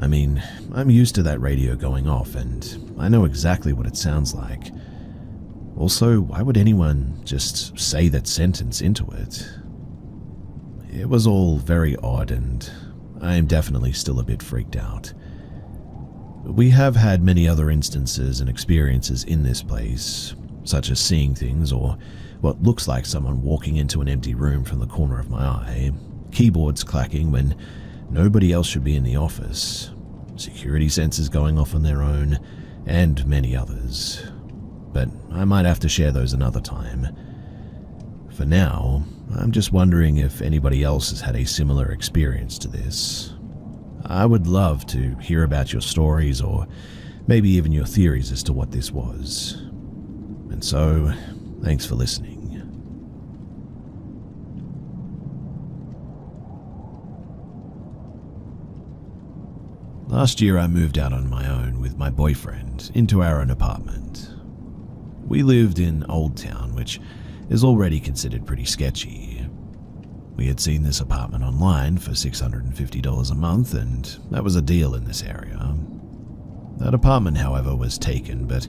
I mean, I'm used to that radio going off, and I know exactly what it sounds like. Also, why would anyone just say that sentence into it? It was all very odd, and I am definitely still a bit freaked out. We have had many other instances and experiences in this place, such as seeing things or what looks like someone walking into an empty room from the corner of my eye, keyboards clacking when nobody else should be in the office, security sensors going off on their own, and many others. But I might have to share those another time. For now, I'm just wondering if anybody else has had a similar experience to this. I would love to hear about your stories or maybe even your theories as to what this was. And so, thanks for listening. Last year I moved out on my own with my boyfriend into our own apartment. We lived in Old Town, which is already considered pretty sketchy. We had seen this apartment online for $650 a month, and that was a deal in this area. That apartment, however, was taken, but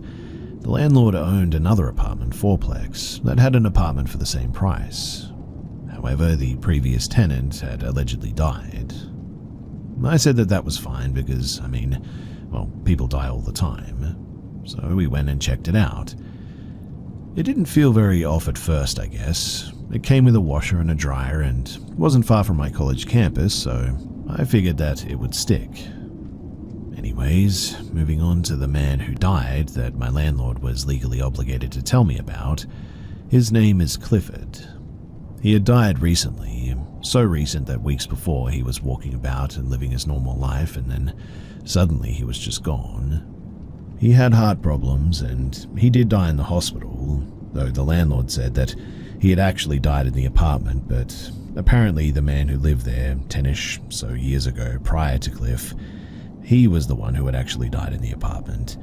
the landlord owned another apartment fourplex that had an apartment for the same price. However, the previous tenant had allegedly died. I said that was fine because, people die all the time. So we went and checked it out. It didn't feel very off at first, I guess. It came with a washer and a dryer and wasn't far from my college campus, so I figured that it would stick. Anyways, moving on to the man who died that my landlord was legally obligated to tell me about. His name is Clifford. He had died recently, so recent that weeks before he was walking about and living his normal life, and then suddenly he was just gone. He had heart problems and he did die in the hospital, though the landlord said that he had actually died in the apartment, but apparently the man who lived there 10-ish so years ago prior to Cliff, he was the one who had actually died in the apartment.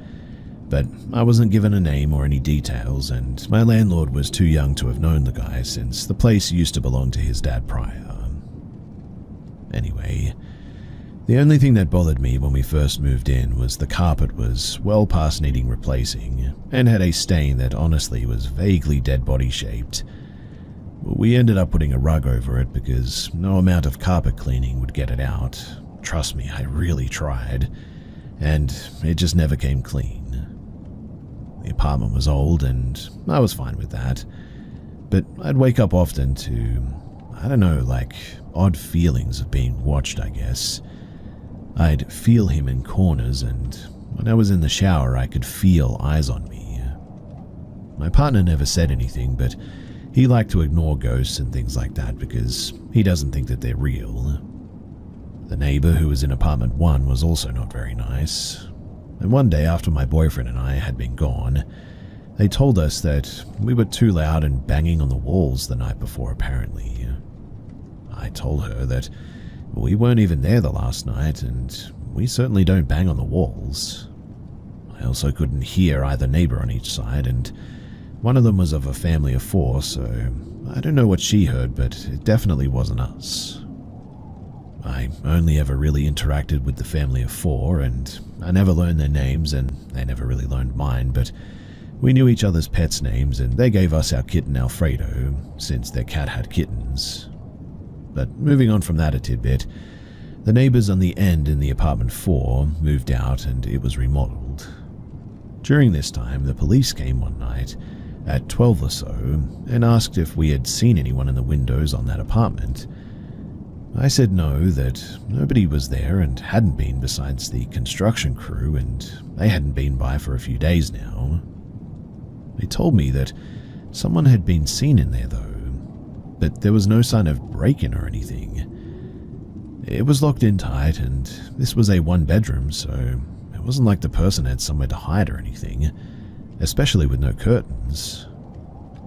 But I wasn't given a name or any details, and my landlord was too young to have known the guy since the place used to belong to his dad prior. Anyway, the only thing that bothered me when we first moved in was the carpet was well past needing replacing and had a stain that honestly was vaguely dead body shaped. We ended up putting a rug over it because no amount of carpet cleaning would get it out. Trust me, I really tried, and it just never came clean. The apartment was old and I was fine with that, but I'd wake up often to, odd feelings of being watched, I guess. I'd feel him in corners, and when I was in the shower, I could feel eyes on me. My partner never said anything, but he liked to ignore ghosts and things like that because he doesn't think that they're real. The neighbor who was in apartment 1 was also not very nice. And one day after my boyfriend and I had been gone, they told us that we were too loud and banging on the walls the night before, apparently. I told her that we weren't even there the last night, and we certainly don't bang on the walls. I also couldn't hear either neighbor on each side, and one of them was of a family of 4, so I don't know what she heard, but it definitely wasn't us. I only ever really interacted with the family of 4, and I never learned their names, and they never really learned mine, but we knew each other's pets' names, and they gave us our kitten Alfredo, since their cat had kittens. But moving on from that a tidbit, the neighbors on the end in the apartment 4 moved out and it was remodeled. During this time, the police came one night at 12 or so and asked if we had seen anyone in the windows on that apartment. I said no, that nobody was there and hadn't been besides the construction crew, and they hadn't been by for a few days now. They told me that someone had been seen in there though, but there was no sign of break-in or anything. It was locked in tight, and this was a 1-bedroom, so it wasn't like the person had somewhere to hide or anything, especially with no curtains.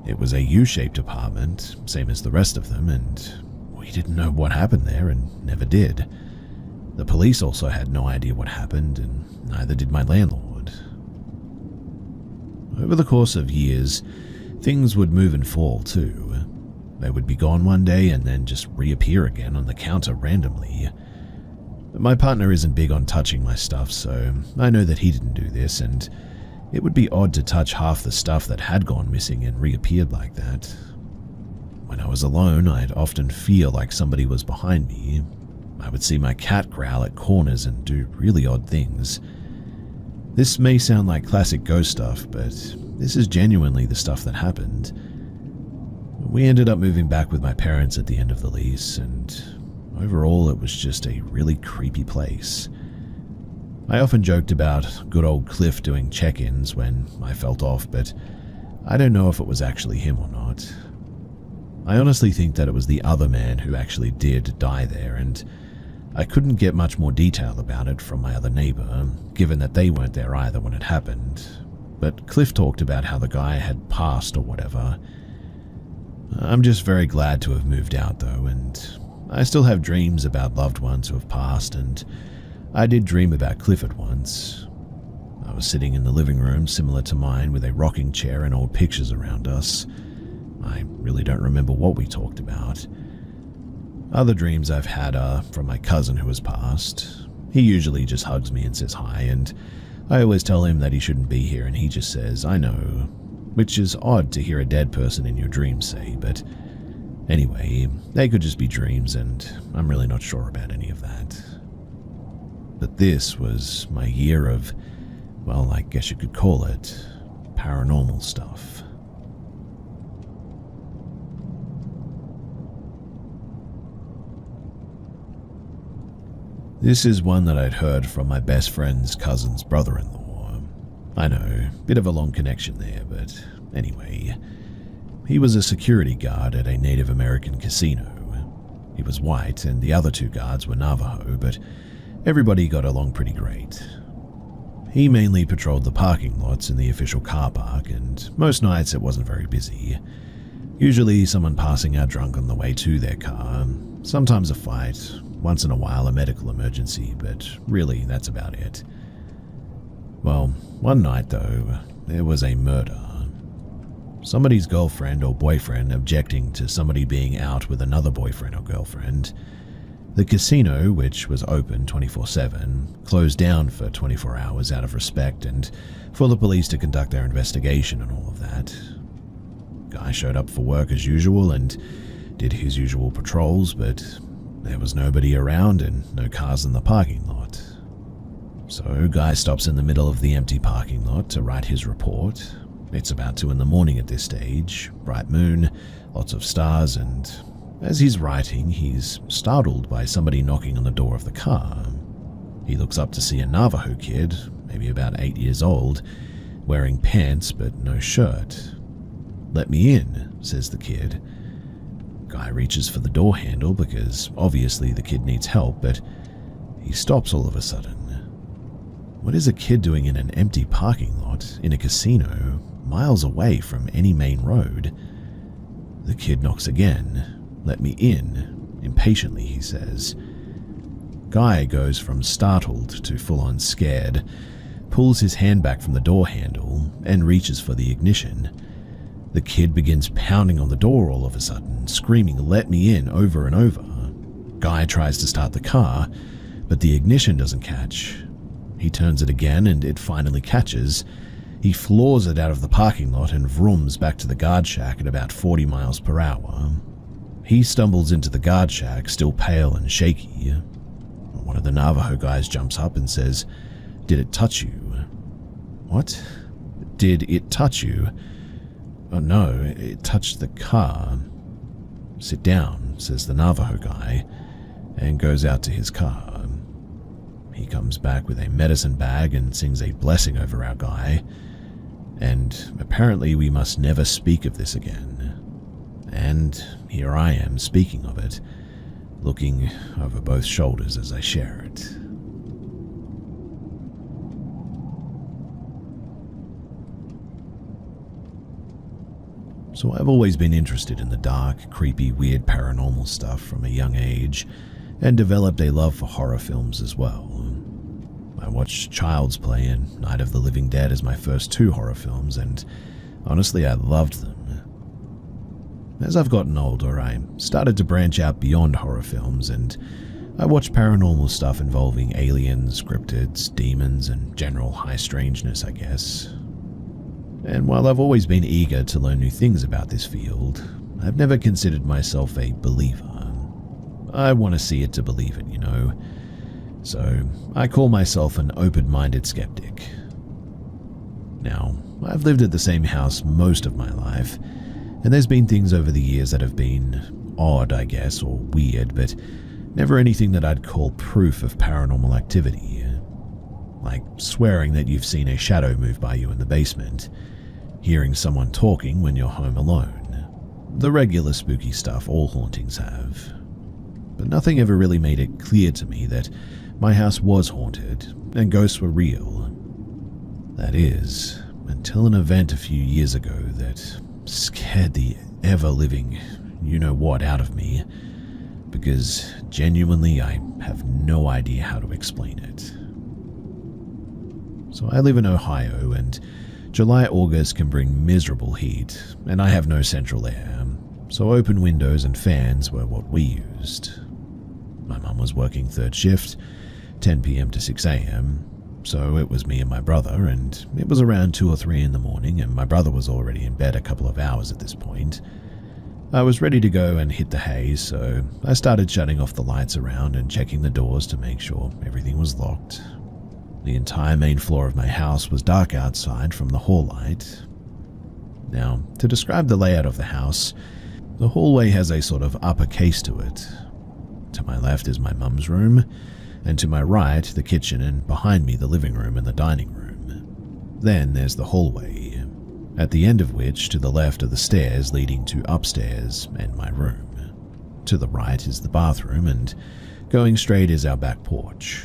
It was a U-shaped apartment, same as the rest of them, and we didn't know what happened there and never did. The police also had no idea what happened, and neither did my landlord. Over the course of years, things would move and fall too. They would be gone one day and then just reappear again on the counter randomly. My partner isn't big on touching my stuff, so I know that he didn't do this, and it would be odd to touch half the stuff that had gone missing and reappeared like that. When I was alone, I'd often feel like somebody was behind me. I would see my cat growl at corners and do really odd things. This may sound like classic ghost stuff, but this is genuinely the stuff that happened. We ended up moving back with my parents at the end of the lease, and overall it was just a really creepy place. I often joked about good old Cliff doing check-ins when I felt off, but I don't know if it was actually him or not. I honestly think that it was the other man who actually did die there, and I couldn't get much more detail about it from my other neighbor, given that they weren't there either when it happened. But Cliff talked about how the guy had passed or whatever. I'm just very glad to have moved out though, and I still have dreams about loved ones who have passed, and I did dream about Cliff at once. I was sitting in the living room similar to mine with a rocking chair and old pictures around us. I really don't remember what we talked about. Other dreams I've had are from my cousin who has passed. He usually just hugs me and says hi, and I always tell him that he shouldn't be here, and he just says, "I know," which is odd to hear a dead person in your dreams say, but anyway, they could just be dreams, and I'm really not sure about any of that. But this was my year of, well, I guess you could call it, paranormal stuff. This is one that I'd heard from my best friend's cousin's brother-in-law. I know, bit of a long connection there, but anyway. He was a security guard at a Native American casino. He was white, and the other 2 guards were Navajo, but everybody got along pretty great. He mainly patrolled the parking lots in the official car park, and most nights it wasn't very busy. Usually someone passing out drunk on the way to their car, sometimes a fight, once in a while a medical emergency, but really that's about it. Well, one night though, there was a murder. Somebody's girlfriend or boyfriend objecting to somebody being out with another boyfriend or girlfriend. The casino, which was open 24/7, closed down for 24 hours out of respect and for the police to conduct their investigation and all of that. Guy showed up for work as usual and did his usual patrols, but there was nobody around and no cars in the parking lot. So Guy stops in the middle of the empty parking lot to write his report. It's about 2 a.m. at this stage, bright moon, lots of stars, and as he's writing, he's startled by somebody knocking on the door of the car. He looks up to see a Navajo kid, maybe about 8 years old, wearing pants but no shirt. "Let me in," says the kid. Guy reaches for the door handle because obviously the kid needs help, but he stops all of a sudden. What is a kid doing in an empty parking lot in a casino, miles away from any main road? The kid knocks again. "Let me in," impatiently he says. Guy goes from startled to full-on scared, pulls his hand back from the door handle, and reaches for the ignition. The kid begins pounding on the door all of a sudden, screaming, "Let me in," over and over. guy tries to start the car, but the ignition doesn't catch. He turns it again and it finally catches. He floors it out of the parking lot and vrooms back to the guard shack at about 40 miles per hour. He stumbles into the guard shack, still pale and shaky. One of the Navajo guys jumps up and says, "Did it touch you?" "What? Did it touch you?" "Oh no, it touched the car." "Sit down," says the Navajo guy, and goes out to his car. He comes back with a medicine bag and sings a blessing over our guy, and apparently we must never speak of this again. And here I am speaking of it, looking over both shoulders as I share it. So I've always been interested in the dark, creepy, weird paranormal stuff from a young age, and developed a love for horror films as well. I watched Child's Play and Night of the Living Dead as my first two horror films, and honestly I loved them. As I've gotten older, I started to branch out beyond horror films, and I watched paranormal stuff involving aliens, cryptids, demons, and general high strangeness, I guess. And while I've always been eager to learn new things about this field, I've never considered myself a believer. I want to see it to believe it, you know. So I call myself an open-minded skeptic. Now, I've lived at the same house most of my life, and there's been things over the years that have been odd, I guess, or weird, but never anything that I'd call proof of paranormal activity. Like swearing that you've seen a shadow move by you in the basement, hearing someone talking when you're home alone. The regular spooky stuff all hauntings have. But nothing ever really made it clear to me that my house was haunted and ghosts were real. That is, until an event a few years ago that scared the ever-living you-know-what out of me, because genuinely I have no idea how to explain it. So I live in Ohio, and July-August can bring miserable heat, and I have no central air, so open windows and fans were what we used. My mum was working third shift, 10 p.m. to 6 a.m., so it was me and my brother, and it was around 2 or 3 in the morning, and my brother was already in bed a couple of hours at this point. I was ready to go and hit the hay, so I started shutting off the lights around and checking the doors to make sure everything was locked. The entire main floor of my house was dark outside from the hall light. Now, to describe the layout of the house, the hallway has a sort of upper case to it. To my left is my mum's room, and to my right, the kitchen, and behind me, the living room and the dining room. Then there's the hallway, at the end of which, to the left, are the stairs leading to upstairs and my room. To the right is the bathroom, and going straight is our back porch.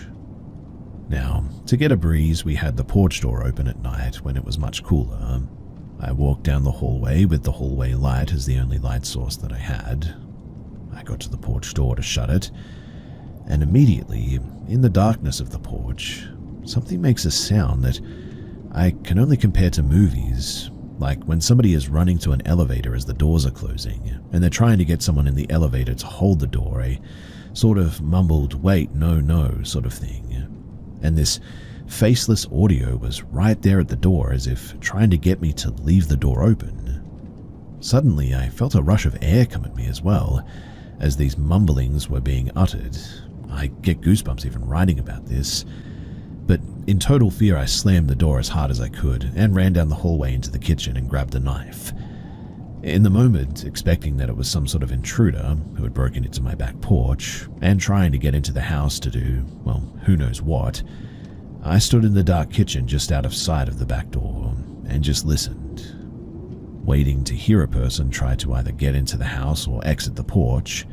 Now, to get a breeze, we had the porch door open at night when it was much cooler. I walked down the hallway with the hallway light as the only light source that I had. I got to the porch door to shut it, and immediately, in the darkness of the porch, something makes a sound that I can only compare to movies, like when somebody is running to an elevator as the doors are closing, and they're trying to get someone in the elevator to hold the door, a sort of mumbled, "wait, no, no" sort of thing. And this faceless audio was right there at the door, as if trying to get me to leave the door open. Suddenly, I felt a rush of air come at me as well, as these mumblings were being uttered. I get goosebumps even writing about this. But in total fear, I slammed the door as hard as I could and ran down the hallway into the kitchen and grabbed a knife. In the moment, expecting that it was some sort of intruder who had broken into my back porch and trying to get into the house to do, well, who knows what, I stood in the dark kitchen just out of sight of the back door and just listened, waiting to hear a person try to either get into the house or exit the porch.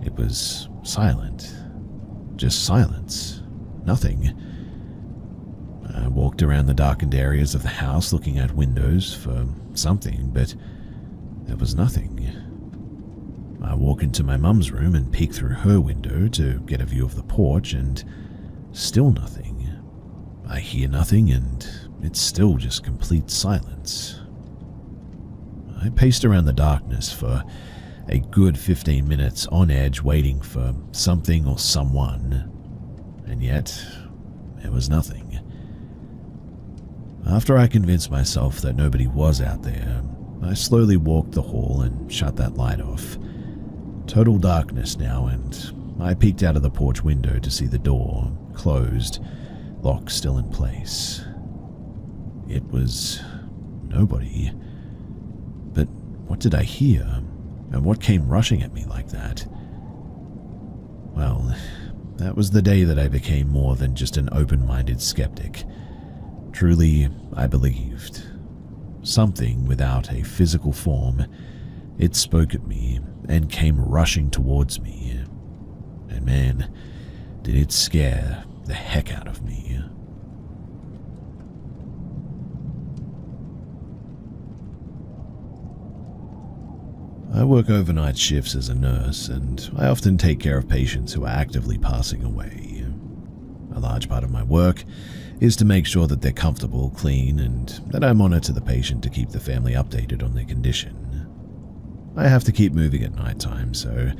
It was silent. Just silence. Nothing. I walked around the darkened areas of the house looking at windows for something, but there was nothing. I walk into my mum's room and peek through her window to get a view of the porch, and still nothing. I hear nothing, and it's still just complete silence. I paced around the darkness for a good 15 minutes on edge waiting for something or someone, and yet there was nothing. After I convinced myself that nobody was out there, I slowly walked the hall and shut that light off. Total darkness now, and I peeked out of the porch window to see the door, closed, lock still in place. It was nobody. But what did I hear? And what came rushing at me like that? Well, that was the day that I became more than just an open-minded skeptic. Truly, I believed. Something without a physical form, it spoke at me and came rushing towards me. And man, did it scare the heck out of me. I work overnight shifts as a nurse, and I often take care of patients who are actively passing away. A large part of my work is to make sure that they're comfortable, clean, and that I monitor the patient to keep the family updated on their condition. I have to keep moving at night time, so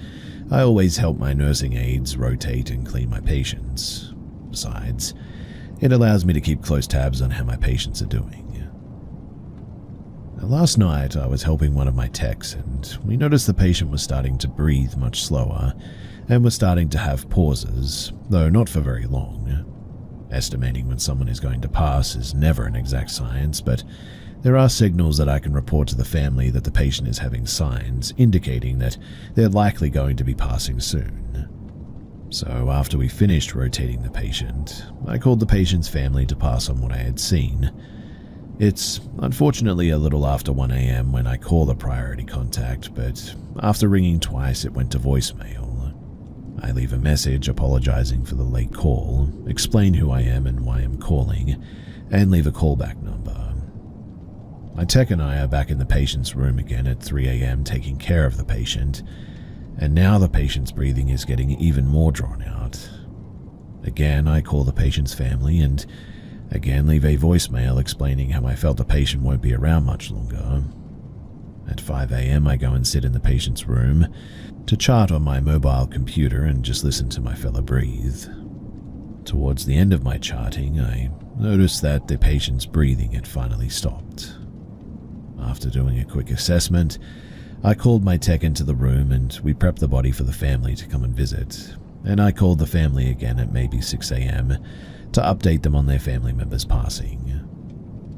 I always help my nursing aides rotate and clean my patients. Besides, it allows me to keep close tabs on how my patients are doing. Now, last night, I was helping one of my techs, and we noticed the patient was starting to breathe much slower and was starting to have pauses, though not for very long. Estimating when someone is going to pass is never an exact science, but there are signals that I can report to the family that the patient is having signs indicating that they're likely going to be passing soon. So after we finished rotating the patient, I called the patient's family to pass on what I had seen. It's unfortunately a little after 1 a.m. when I call the priority contact, but after ringing twice it went to voicemail. I leave a message apologizing for the late call, explain who I am and why I'm calling, and leave a callback number. My tech and I are back in the patient's room again at 3 a.m. taking care of the patient, and now the patient's breathing is getting even more drawn out. Again, I call the patient's family and again leave a voicemail explaining how I felt the patient won't be around much longer. At 5 a.m. I go and sit in the patient's room to chart on my mobile computer and just listen to my fellow breathe. Towards the end of my charting, I noticed that the patient's breathing had finally stopped. After doing a quick assessment, I called my tech into the room and we prepped the body for the family to come and visit, and I called the family again at maybe 6 a.m. to update them on their family members passing.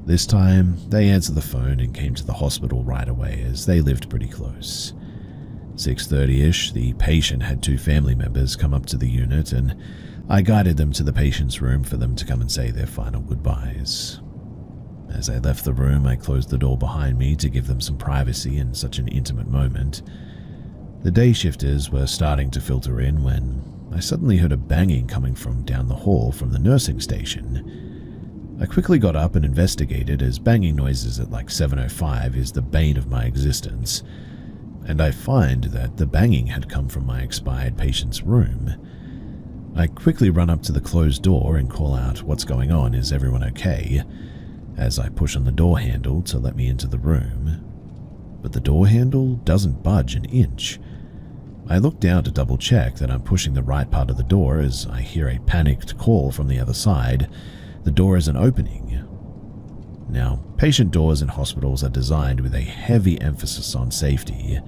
This time, they answered the phone and came to the hospital right away as they lived pretty close. 6:30ish, the patient had 2 family members come up to the unit and I guided them to the patient's room for them to come and say their final goodbyes. As I left the room, I closed the door behind me to give them some privacy in such an intimate moment. The day shifters were starting to filter in when I suddenly heard a banging coming from down the hall from the nursing station. I quickly got up and investigated, as banging noises at like 7:05 is the bane of my existence, and I find that the banging had come from my expired patient's room. I quickly run up to the closed door and call out, "What's going on? Is everyone okay?" as I push on the door handle to let me into the room. But the door handle doesn't budge an inch. I look down to double check that I'm pushing the right part of the door as I hear a panicked call from the other side. The door isn't opening. Now, patient doors in hospitals are designed with a heavy emphasis on safety.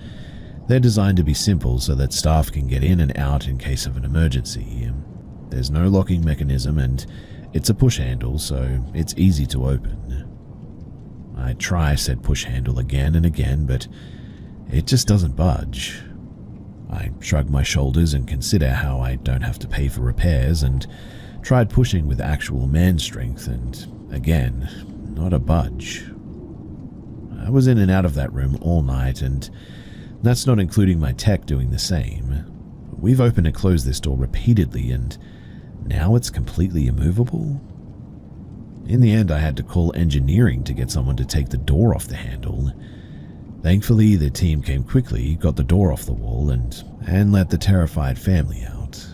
They're designed to be simple so that staff can get in and out in case of an emergency. There's no locking mechanism and it's a push handle, so it's easy to open. I try said push handle again and again, but it just doesn't budge. I shrug my shoulders and consider how I don't have to pay for repairs and tried pushing with actual man strength and, again, not a budge. I was in and out of that room all night, and that's not including my tech doing the same. We've opened and closed this door repeatedly, and now it's completely immovable? In the end, I had to call engineering to get someone to take the door off the handle. Thankfully, the team came quickly, got the door off the wall, and let the terrified family out.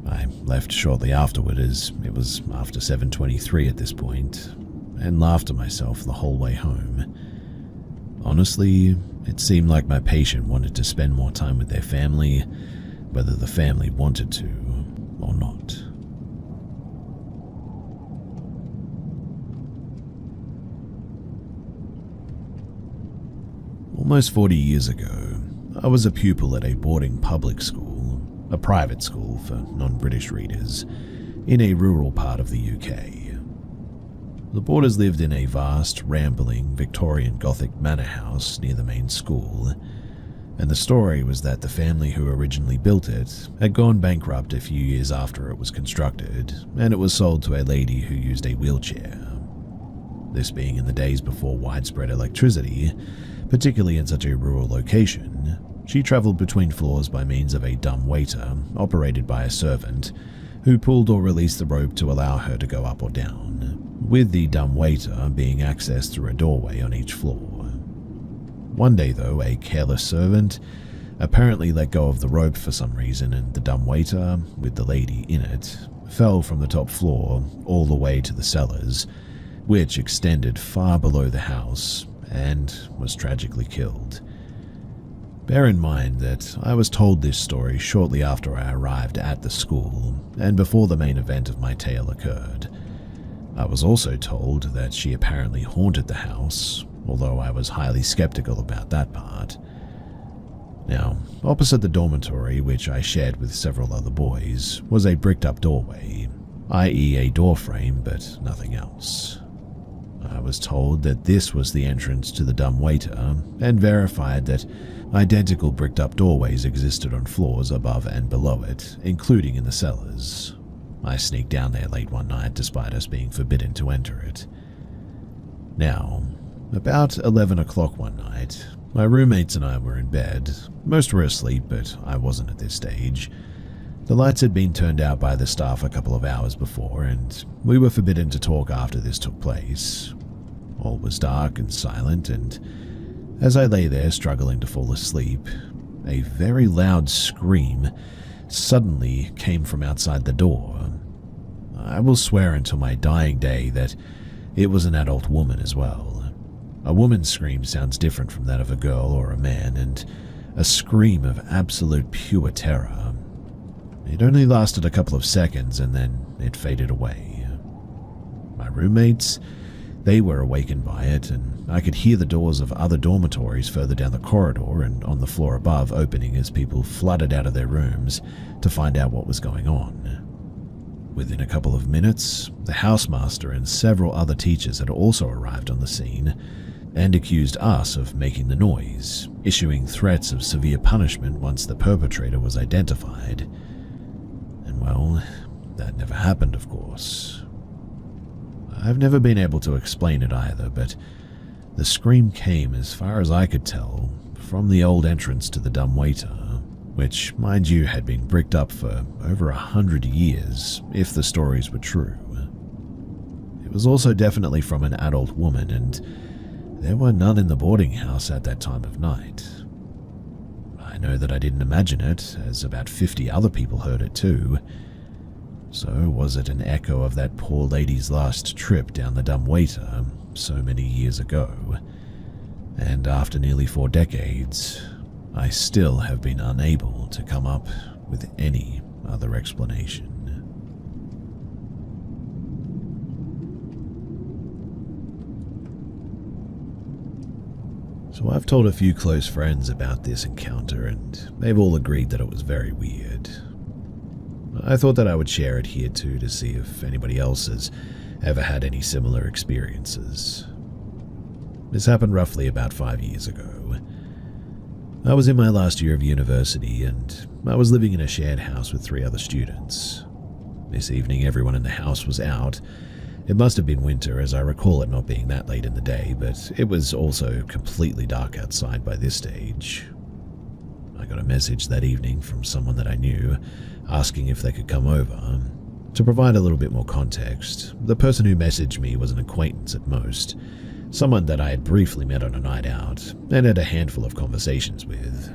I left shortly afterward, as it was after 7:23 at this point, and laughed to myself the whole way home. Honestly, It seemed like my patient wanted to spend more time with their family, whether the family wanted to or not. Almost 40 years ago, I was a pupil at a boarding public school, a private school for non-British readers, in a rural part of the UK. The boarders lived in a vast, rambling, Victorian Gothic manor house near the main school, and the story was that the family who originally built it had gone bankrupt a few years after it was constructed, and it was sold to a lady who used a wheelchair. This being in the days before widespread electricity, particularly in such a rural location, she travelled between floors by means of a dumb waiter operated by a servant who pulled or released the rope to allow her to go up or down, with the dumb waiter being accessed through a doorway on each floor. One day, though, a careless servant apparently let go of the rope for some reason, and the dumb waiter, with the lady in it, fell from the top floor all the way to the cellars, which extended far below the house, and was tragically killed. Bear in mind that I was told this story shortly after I arrived at the school, and before the main event of my tale occurred. I was also told that she apparently haunted the house, although I was highly skeptical about that part. Now, opposite the dormitory, which I shared with several other boys, was a bricked-up doorway, i.e. a door frame, but nothing else. I was told that this was the entrance to the dumb waiter, and verified that identical bricked-up doorways existed on floors above and below it, including in the cellars. I sneaked down there late one night despite us being forbidden to enter it. Now, about 11 o'clock one night, my roommates and I were in bed. Most were asleep, but I wasn't at this stage. The lights had been turned out by the staff a couple of hours before, and we were forbidden to talk after this took place. All was dark and silent, and as I lay there struggling to fall asleep, a very loud scream suddenly came from outside the door. I will swear until my dying day that it was an adult woman as well. A woman's scream sounds different from that of a girl or a man, and a scream of absolute pure terror. It only lasted a couple of seconds and then it faded away. My roommates, they were awakened by it, and I could hear the doors of other dormitories further down the corridor and on the floor above opening as people flooded out of their rooms to find out what was going on. Within a couple of minutes, the housemaster and several other teachers had also arrived on the scene and accused us of making the noise, issuing threats of severe punishment once the perpetrator was identified. And well, that never happened, of course. I've never been able to explain it either, but the scream came, as far as I could tell, from the old entrance to the dumb waiter, which, mind you, had been bricked up for over 100 years, if the stories were true. It was also definitely from an adult woman, and there were none in the boarding house at that time of night. I know that I didn't imagine it, as about 50 other people heard it too. So was it an echo of that poor lady's last trip down the dumb waiter so many years ago? And after nearly 4 decades, I still have been unable to come up with any other explanation. So I've told a few close friends about this encounter, and they've all agreed that it was very weird. I thought that I would share it here too to see if anybody else has ever had any similar experiences. This happened roughly about 5 years ago. I was in my last year of university, and I was living in a shared house with 3 other students. This evening everyone in the house was out. It must have been winter, as I recall it not being that late in the day, but it was also completely dark outside by this stage. I got a message that evening from someone that I knew, asking if they could come over. To provide a little bit more context, the person who messaged me was an acquaintance at most, someone that I had briefly met on a night out and had a handful of conversations with.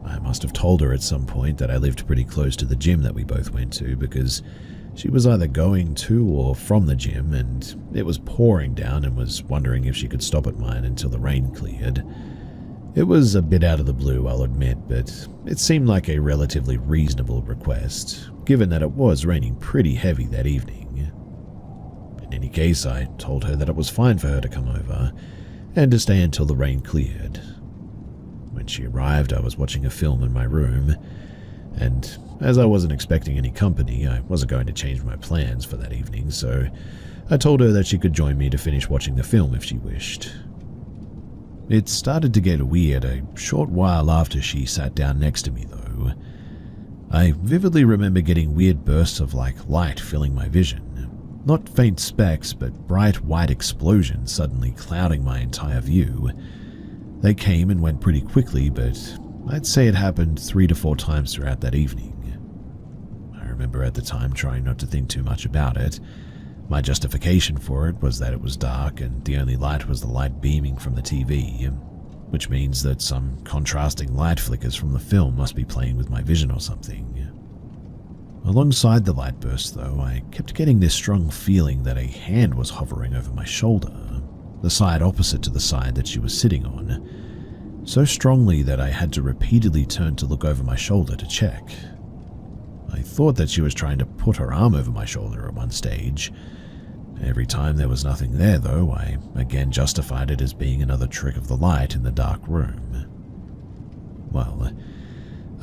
I must have told her at some point that I lived pretty close to the gym that we both went to, because she was either going to or from the gym, and it was pouring down and was wondering if she could stop at mine until the rain cleared. It was a bit out of the blue, I'll admit, but it seemed like a relatively reasonable request, given that it was raining pretty heavy that evening. In any case, I told her that it was fine for her to come over, and to stay until the rain cleared. When she arrived, I was watching a film in my room, and as I wasn't expecting any company, I wasn't going to change my plans for that evening, so I told her that she could join me to finish watching the film if she wished. It started to get weird a short while after she sat down next to me, though. I vividly remember getting weird bursts of light filling my vision. Not faint specks, but bright white explosions suddenly clouding my entire view. They came and went pretty quickly, but I'd say it happened 3 to 4 times throughout that evening. I remember at the time trying not to think too much about it. My justification for it was that it was dark and the only light was the light beaming from the TV, which means that some contrasting light flickers from the film must be playing with my vision or something. Alongside the light burst, though, I kept getting this strong feeling that a hand was hovering over my shoulder, the side opposite to the side that she was sitting on, so strongly that I had to repeatedly turn to look over my shoulder to check. I thought that she was trying to put her arm over my shoulder at one stage. Every time there was nothing there, though, I again justified it as being another trick of the light in the dark room. Well,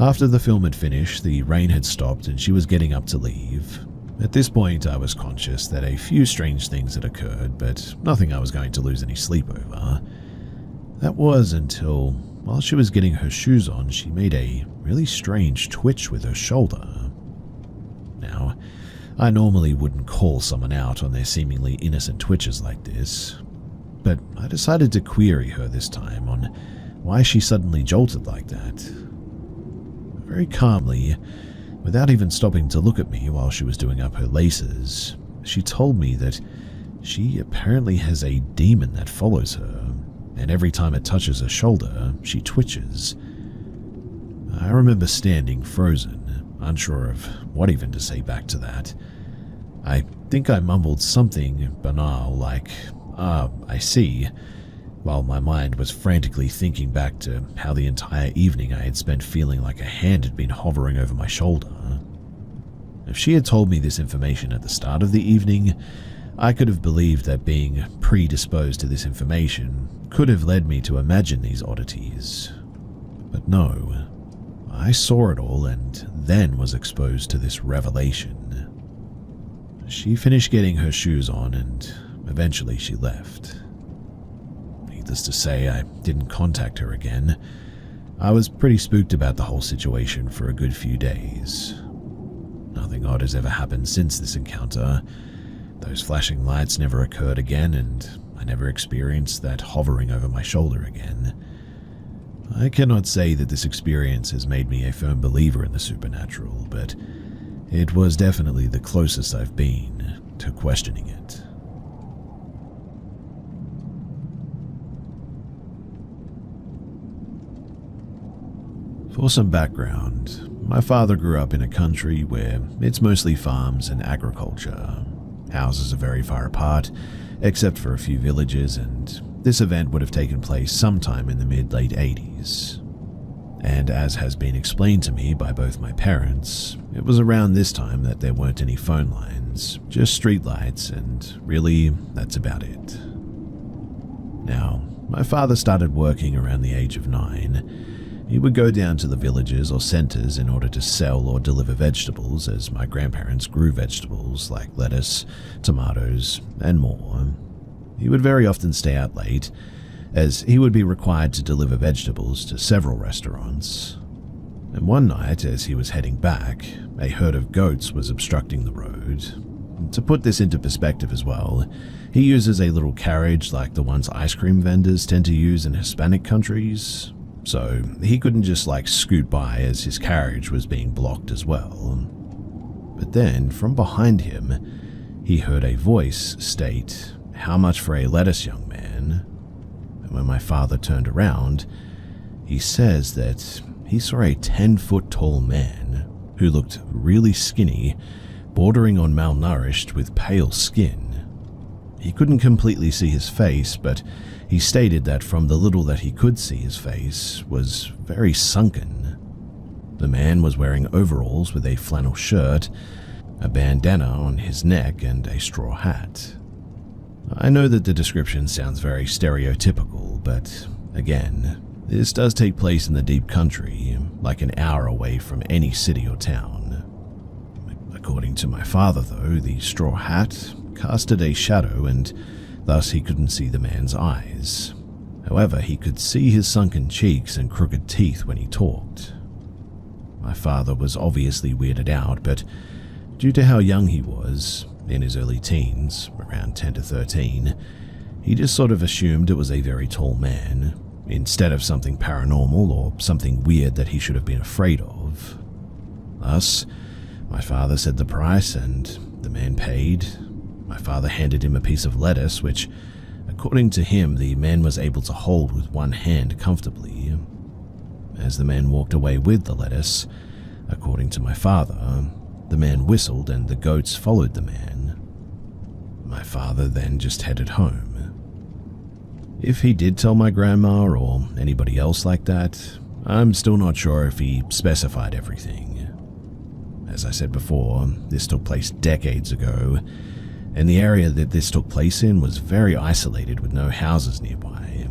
after the film had finished, the rain had stopped and she was getting up to leave. At this point, I was conscious that a few strange things had occurred, but nothing I was going to lose any sleep over. That was until, while she was getting her shoes on, she made a really strange twitch with her shoulder. Now, I normally wouldn't call someone out on their seemingly innocent twitches like this, but I decided to query her this time on why she suddenly jolted like that. Very calmly, without even stopping to look at me while she was doing up her laces, she told me that she apparently has a demon that follows her, and every time it touches her shoulder, she twitches. I remember standing frozen, unsure of what even to say back to that. I think I mumbled something banal like, I see, while my mind was frantically thinking back to how the entire evening I had spent feeling like a hand had been hovering over my shoulder. If she had told me this information at the start of the evening, I could have believed that being predisposed to this information could have led me to imagine these oddities. But no, I saw it all and then was exposed to this revelation. She finished getting her shoes on and eventually she left. Needless to say, I didn't contact her again. I was pretty spooked about the whole situation for a good few days. Nothing odd has ever happened since this encounter. Those flashing lights never occurred again, and I never experienced that hovering over my shoulder again. I cannot say that this experience has made me a firm believer in the supernatural, but it was definitely the closest I've been to questioning it. For some background, my father grew up in a country where it's mostly farms and agriculture. Houses are very far apart, except for a few villages, and this event would have taken place sometime in the mid-late 80s. And as has been explained to me by both my parents, it was around this time that there weren't any phone lines, just street lights, and really, that's about it. Now, my father started working around the age of 9. He would go down to the villages or centers in order to sell or deliver vegetables, as my grandparents grew vegetables like lettuce, tomatoes, and more. He would very often stay out late, as he would be required to deliver vegetables to several restaurants. And one night, as he was heading back, a herd of goats was obstructing the road. To put this into perspective as well, he uses a little carriage like the ones ice cream vendors tend to use in Hispanic countries. So he couldn't just scoot by, as his carriage was being blocked as well. But then, from behind him, he heard a voice state, "How much for a lettuce, young man?" And when my father turned around, he says that he saw a 10-foot tall man who looked really skinny, bordering on malnourished with pale skin. He couldn't completely see his face, but he stated that from the little that he could see, his face was very sunken. The man was wearing overalls with a flannel shirt, a bandana on his neck, and a straw hat. I know that the description sounds very stereotypical, but again, this does take place in the deep country, like an hour away from any city or town. According to my father, though, the straw hat casted a shadow and thus he couldn't see the man's eyes. However, he could see his sunken cheeks and crooked teeth when he talked. My father was obviously weirded out, but due to how young he was, in his early teens, around 10 to 13, he just sort of assumed it was a very tall man, instead of something paranormal or something weird that he should have been afraid of. Thus, my father said the price and the man paid. My father handed him a piece of lettuce, which, according to him, the man was able to hold with one hand comfortably. As the man walked away with the lettuce, according to my father, the man whistled and the goats followed the man. My father then just headed home. If he did tell my grandma or anybody else like that, I'm still not sure if he specified everything. As I said before, this took place decades ago, and the area that this took place in was very isolated with no houses nearby.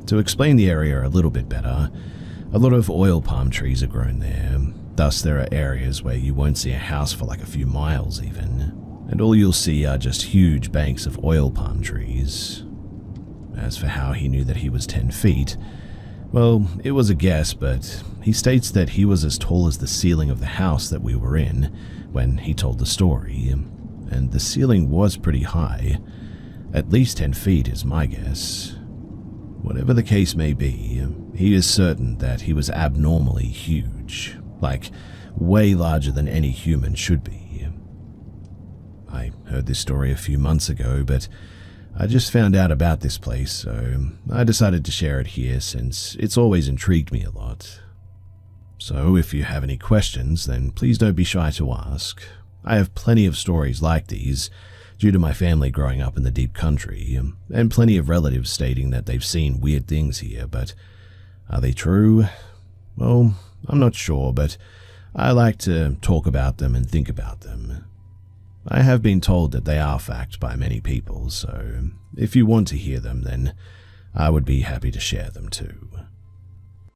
To explain the area a little bit better, a lot of oil palm trees are grown there, thus there are areas where you won't see a house for like a few miles even, and all you'll see are just huge banks of oil palm trees. As for how he knew that he was 10 feet, well, it was a guess, but he states that he was as tall as the ceiling of the house that we were in when he told the story, and the ceiling was pretty high. At least 10 feet is my guess. Whatever the case may be, he is certain that he was abnormally huge, like way larger than any human should be. I heard this story a few months ago, but I just found out about this place, so I decided to share it here since it's always intrigued me a lot. So if you have any questions, then please don't be shy to ask. I have plenty of stories like these, due to my family growing up in the deep country, and plenty of relatives stating that they've seen weird things here, but are they true? Well, I'm not sure, but I like to talk about them and think about them. I have been told that they are fact by many people, so if you want to hear them, then I would be happy to share them too.